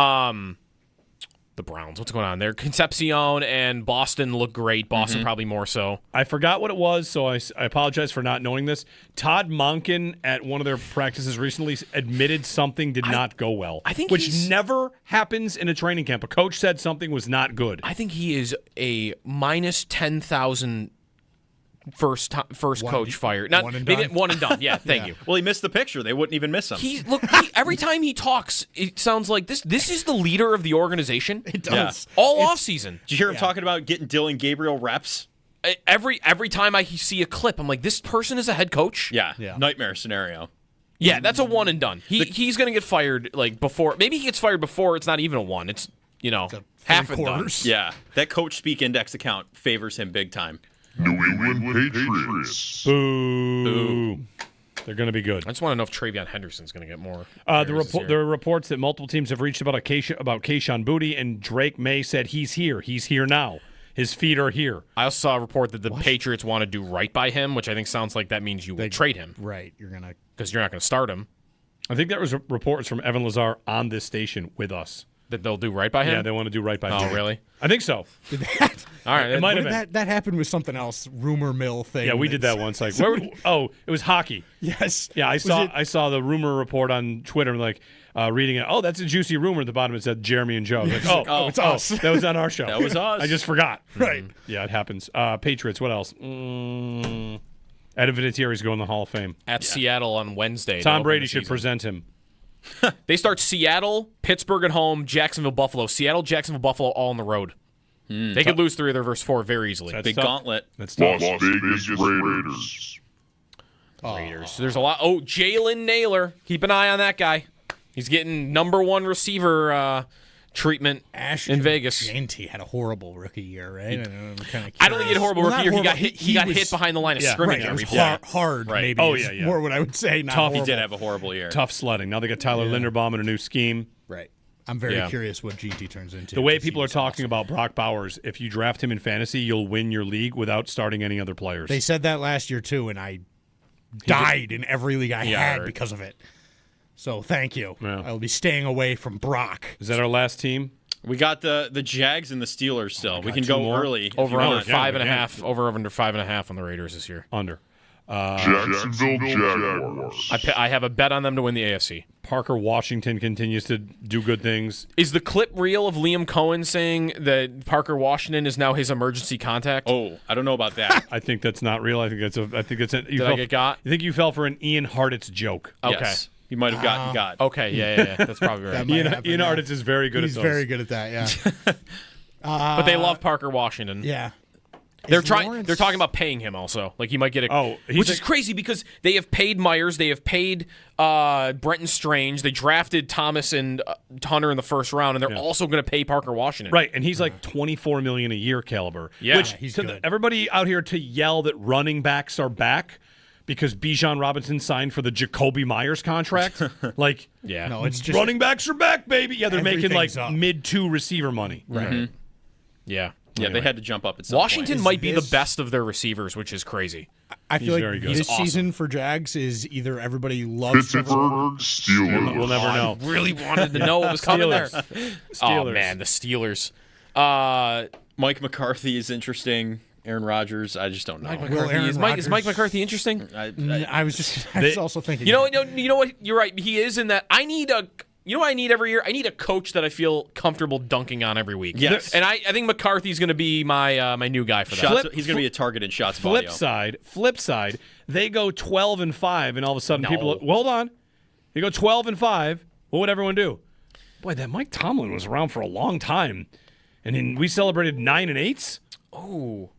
The Browns. What's going on there? Concepcion and Boston look great. Boston probably more so. I forgot what it was, so I apologize for not knowing this. Todd Monken at one of their practices recently admitted something did not go well. I think which he's- never happens in a training camp. A coach said something was not good. I think he is a minus 10,000 first coach fired. Not one and maybe done? one and done. Yeah, thank you. well, he missed the picture. They wouldn't even miss him. Every time he talks, it sounds like this is the leader of the organization. It does. All offseason. Did you hear him talking about getting Dylan Gabriel reps? Every time I see a clip, I'm like, this person is a head coach? Yeah. Nightmare scenario. Yeah, that's a one and done. He's going to get fired like before. Maybe he gets fired before it's not even a one. It's, half and done. Yeah. That coach speak index account favors him big time. New England Patriots. Boo. They're going to be good. I just want to know if Travion Henderson's going to get more. There are reports that multiple teams have reached about Keyshawn Booty, and Drake May said he's here. He's here now. His feet are here. I also saw a report that the Patriots want to do right by him, which I think sounds like that means you will trade him. Right. Because you're not going to start him. I think that was reports from Evan Lazar on this station with us. That they'll do right by him? Yeah, they want to do right by him. Oh, really? I think so. All right. It might have been. That happened with something else, rumor mill thing. Yeah, we did that once. Like, it was hockey. Yes. Yeah, I saw the rumor report on Twitter, like reading it. Oh, that's a juicy rumor. At the bottom it said Jeremy and Joe. Like, it's us. That was on our show. That was us. I just forgot. Right. Yeah, it happens. Patriots. What else? Adam Vinatieri's going to the Hall of Fame. At Seattle on Wednesday. Tom Brady should present him. They start Seattle, Pittsburgh at home, Jacksonville, Buffalo. Seattle, Jacksonville, Buffalo, all on the road. They could lose 3 of their first 4 very easily. That's Big tough. gauntlet. That's tough. Las Vegas Raiders. Raiders. So there's a lot. Oh, Jalen Naylor. Keep an eye on that guy. He's getting number 1 receiver treatment in Vegas. Janty had a horrible rookie year, right? I don't think he had a horrible rookie year. He got hit behind the line of scrimmage. Right, it every was play. hard, Right. maybe. Oh, is yeah. More what I would say. Not Tough. He horrible. did have a horrible year. Tough sledding. Now they got Tyler Linderbaum in a new scheme. Right. I'm very curious what GT turns into. The way people are talking about Brock Bowers, if you draft him in fantasy, you'll win your league without starting any other players. They said that last year, too, and I died in every league I had because of it. So thank you. Yeah. I will be staying away from Brock. Is that our last team? We got the Jags and the Steelers still. We can two go more? early. Over under want. Yeah, 5.5. Over under 5.5 on the Raiders this year. Under. Jacksonville Jaguars. I have a bet on them to win the AFC. Parker Washington continues to do good things. Is the clip real of Liam Cohen saying that Parker Washington is now his emergency contact? Oh, I don't know about that. I think that's not real. I think that's a. Did I get got? I think you fell for an Ian Hartitz joke. Okay. Yes. You might have gotten got. Okay, yeah. That's probably right. Ian Hartitz is very good at those. He's very good at that, yeah. But they love Parker Washington. Yeah. They're talking about paying him also. Like he might get which is crazy because they have paid Myers, they have paid Brenton Strange, they drafted Thomas and Hunter in the first round, and they're also going to pay Parker Washington. Right, and he's like $24 million a year caliber. Yeah, which he's good. Everybody out here to yell that running backs are back because Bijan Robinson signed for the Jacoby Myers contract. Like, yeah, no, it's just running backs are back, baby. Yeah, they're making like up. mid-2 receiver money. Right. Mm-hmm. Yeah. Yeah, they had to jump up at some Washington point. might be the best of their receivers, which is crazy. I He's feel very like good. this He's awesome. season for Jags is either everybody loves Pittsburgh Trevor. Steelers. We'll never know. I really wanted to know what was coming there. Steelers. Oh, man, the Steelers. Mike McCarthy is interesting. Aaron Rodgers, I just don't know. Mike McCarthy. Is Mike McCarthy interesting? I was also thinking. You know what? You're right. He is in that. You know what I need every year? I need a coach that I feel comfortable dunking on every week. Yes. And I think McCarthy's going to be my my new guy for that. He's going to be a target in shots. Flip side, they go 12-5, and all of a sudden people. Well, hold on, they go 12-5. What would everyone do? Boy, that Mike Tomlin was around for a long time, and then we celebrated 9 and 8s. Oh.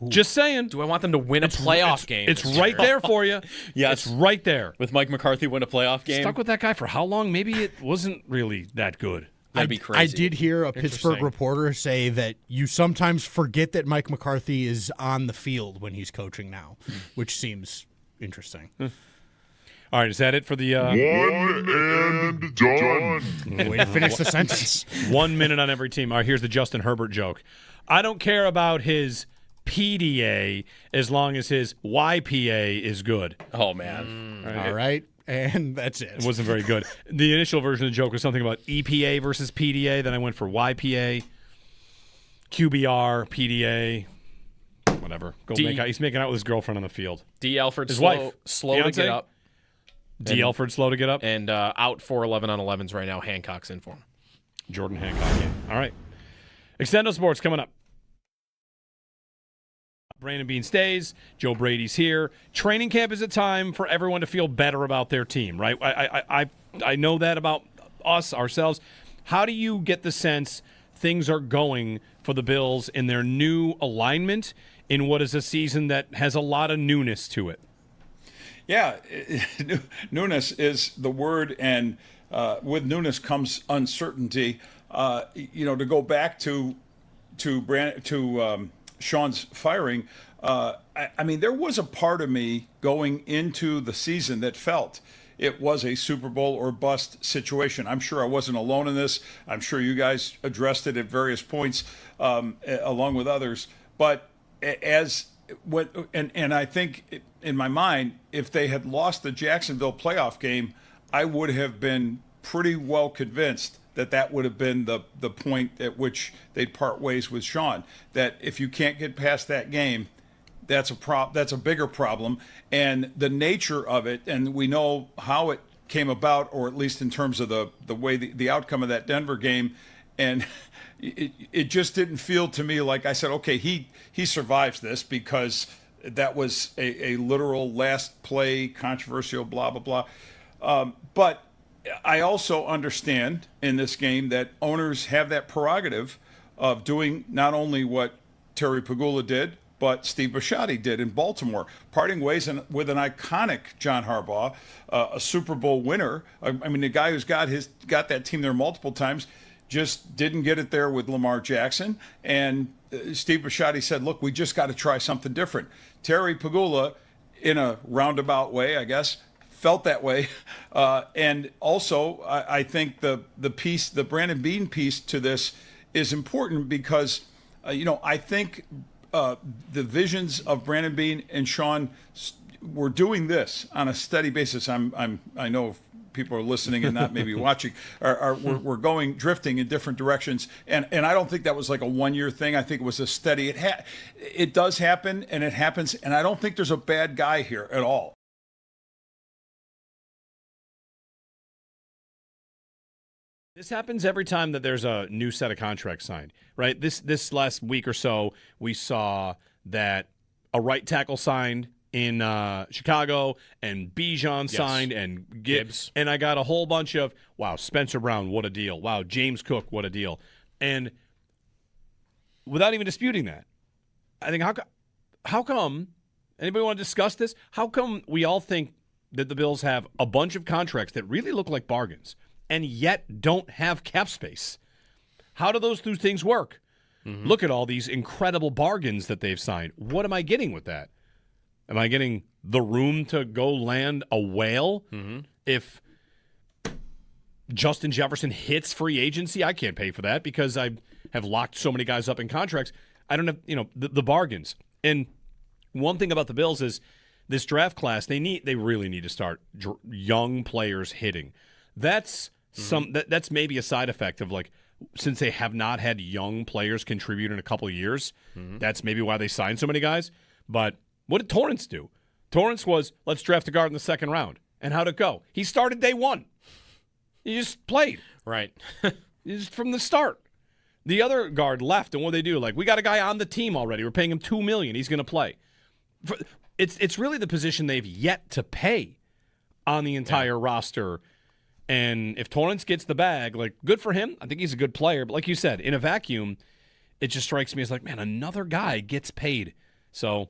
Just saying. Do I want them to win a playoff game? It's right there for you. Yes. It's right there. With Mike McCarthy win a playoff game. Stuck with that guy for how long? Maybe it wasn't really that good. That'd be crazy. I did hear a Pittsburgh reporter say that you sometimes forget that Mike McCarthy is on the field when he's coaching now, which seems interesting. All right, is that it for the... One and done. Way to finish the sentence. 1 minute on every team. All right, here's the Justin Herbert joke. I don't care about his PDA as long as his YPA is good. Oh, man. All right. And that's it. It wasn't very good. The initial version of the joke was something about EPA versus PDA. Then I went for YPA, QBR, PDA, whatever. He's making out with his girlfriend on the field. D. Alford his slow wife. to get up. D. Alford slow to get up. And out for 11 on 11s right now. Hancock's in for him. Jordan Hancock in. All right. Extendo Sports coming up. Brandon Beane stays. Joe Brady's here. Training camp is a time for everyone to feel better about their team, right? I know that about us, ourselves. How do you get the sense things are going for the Bills in their new alignment in what is a season that has a lot of newness to it? Yeah, newness is the word, and with newness comes uncertainty. To go back to Sean's firing, I mean, there was a part of me going into the season that felt it was a Super Bowl or bust situation. I'm sure I wasn't alone in this. I'm sure you guys addressed it at various points along with others. But and I think in my mind, if they had lost the Jacksonville playoff game, I would have been pretty well convinced that would have been the point at which they'd part ways with Sean. That if you can't get past that game, that's a bigger problem. And the nature of it, and we know how it came about, or at least in terms of the way the outcome of that Denver game, and it just didn't feel to me like I said, okay, he survives this because that was a literal last play, controversial, blah, blah, blah. But I also understand in this game that owners have that prerogative of doing not only what Terry Pagula did, but Steve Bisciotti did in Baltimore, parting ways with an iconic John Harbaugh, a Super Bowl winner. I mean, the guy who's got that team there multiple times, just didn't get it there with Lamar Jackson. And Steve Bisciotti said, look, we just got to try something different. Terry Pagula, in a roundabout way, I guess, felt that way. And also, I think the Brandon Beane piece to this is important because, I think the visions of Brandon Beane and Sean were doing this on a steady basis. I know people are listening and not maybe watching. We're drifting in different directions, and I don't think that was like a 1 year thing. I think it was a steady. It does happen, and it happens, and I don't think there's a bad guy here at all. This happens every time that there's a new set of contracts signed, right? This last week or so, we saw that a right tackle signed in Chicago, and Bijan signed, and Gibbs. And I got a whole bunch of, wow, Spencer Brown, what a deal. Wow, James Cook, what a deal. And without even disputing that, I think how come, anybody want to discuss this? How come we all think that the Bills have a bunch of contracts that really look like bargains and yet don't have cap space? How do those two things work? Mm-hmm. Look at all these incredible bargains that they've signed. What am I getting with that? Am I getting the room to go land a whale? Mm-hmm. If Justin Jefferson hits free agency, I can't pay for that because I have locked so many guys up in contracts. I don't have, the bargains. And one thing about the Bills is this draft class, they really need to start young players hitting. That's that's maybe a side effect of since they have not had young players contribute in a couple of years, that's maybe why they signed so many guys. But what did Torrance do? Torrance was, let's draft a guard in the second round. And how'd it go? He started day one. He just played. Right. Just from the start. The other guard left, and what they do? We got a guy on the team already. We're paying him $2 million. He's going to play. It's really the position they've yet to pay on the entire roster. And if Torrance gets the bag, good for him. I think he's a good player. But like you said, in a vacuum, it just strikes me as man, another guy gets paid. So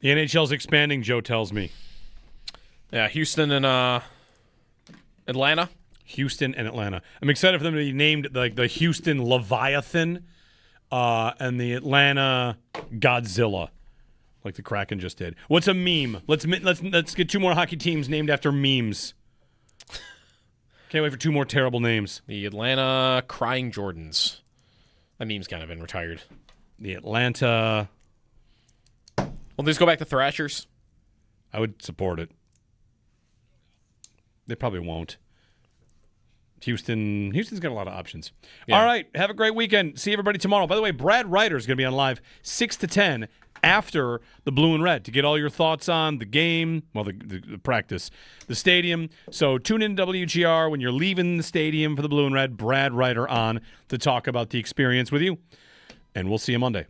the NHL's expanding, Joe tells me. Yeah, Houston and Atlanta. Houston and Atlanta. I'm excited for them to be named the Houston Leviathan and the Atlanta Godzilla, like the Kraken just did. What's a meme? Let's get two more hockey teams named after memes. Can't wait for two more terrible names. The Atlanta Crying Jordans. That meme's kind of been retired. The Atlanta. Well, let's go back to Thrashers. I would support it. They probably won't. Houston's got a lot of options. Yeah. All right, have a great weekend. See everybody tomorrow. By the way, Brad Ryder is going to be on live 6 to 10 after the Blue and Red to get all your thoughts on the game, the practice, the stadium. So tune in to WGR when you're leaving the stadium for the Blue and Red. Brad Ryder on to talk about the experience with you, and we'll see you Monday.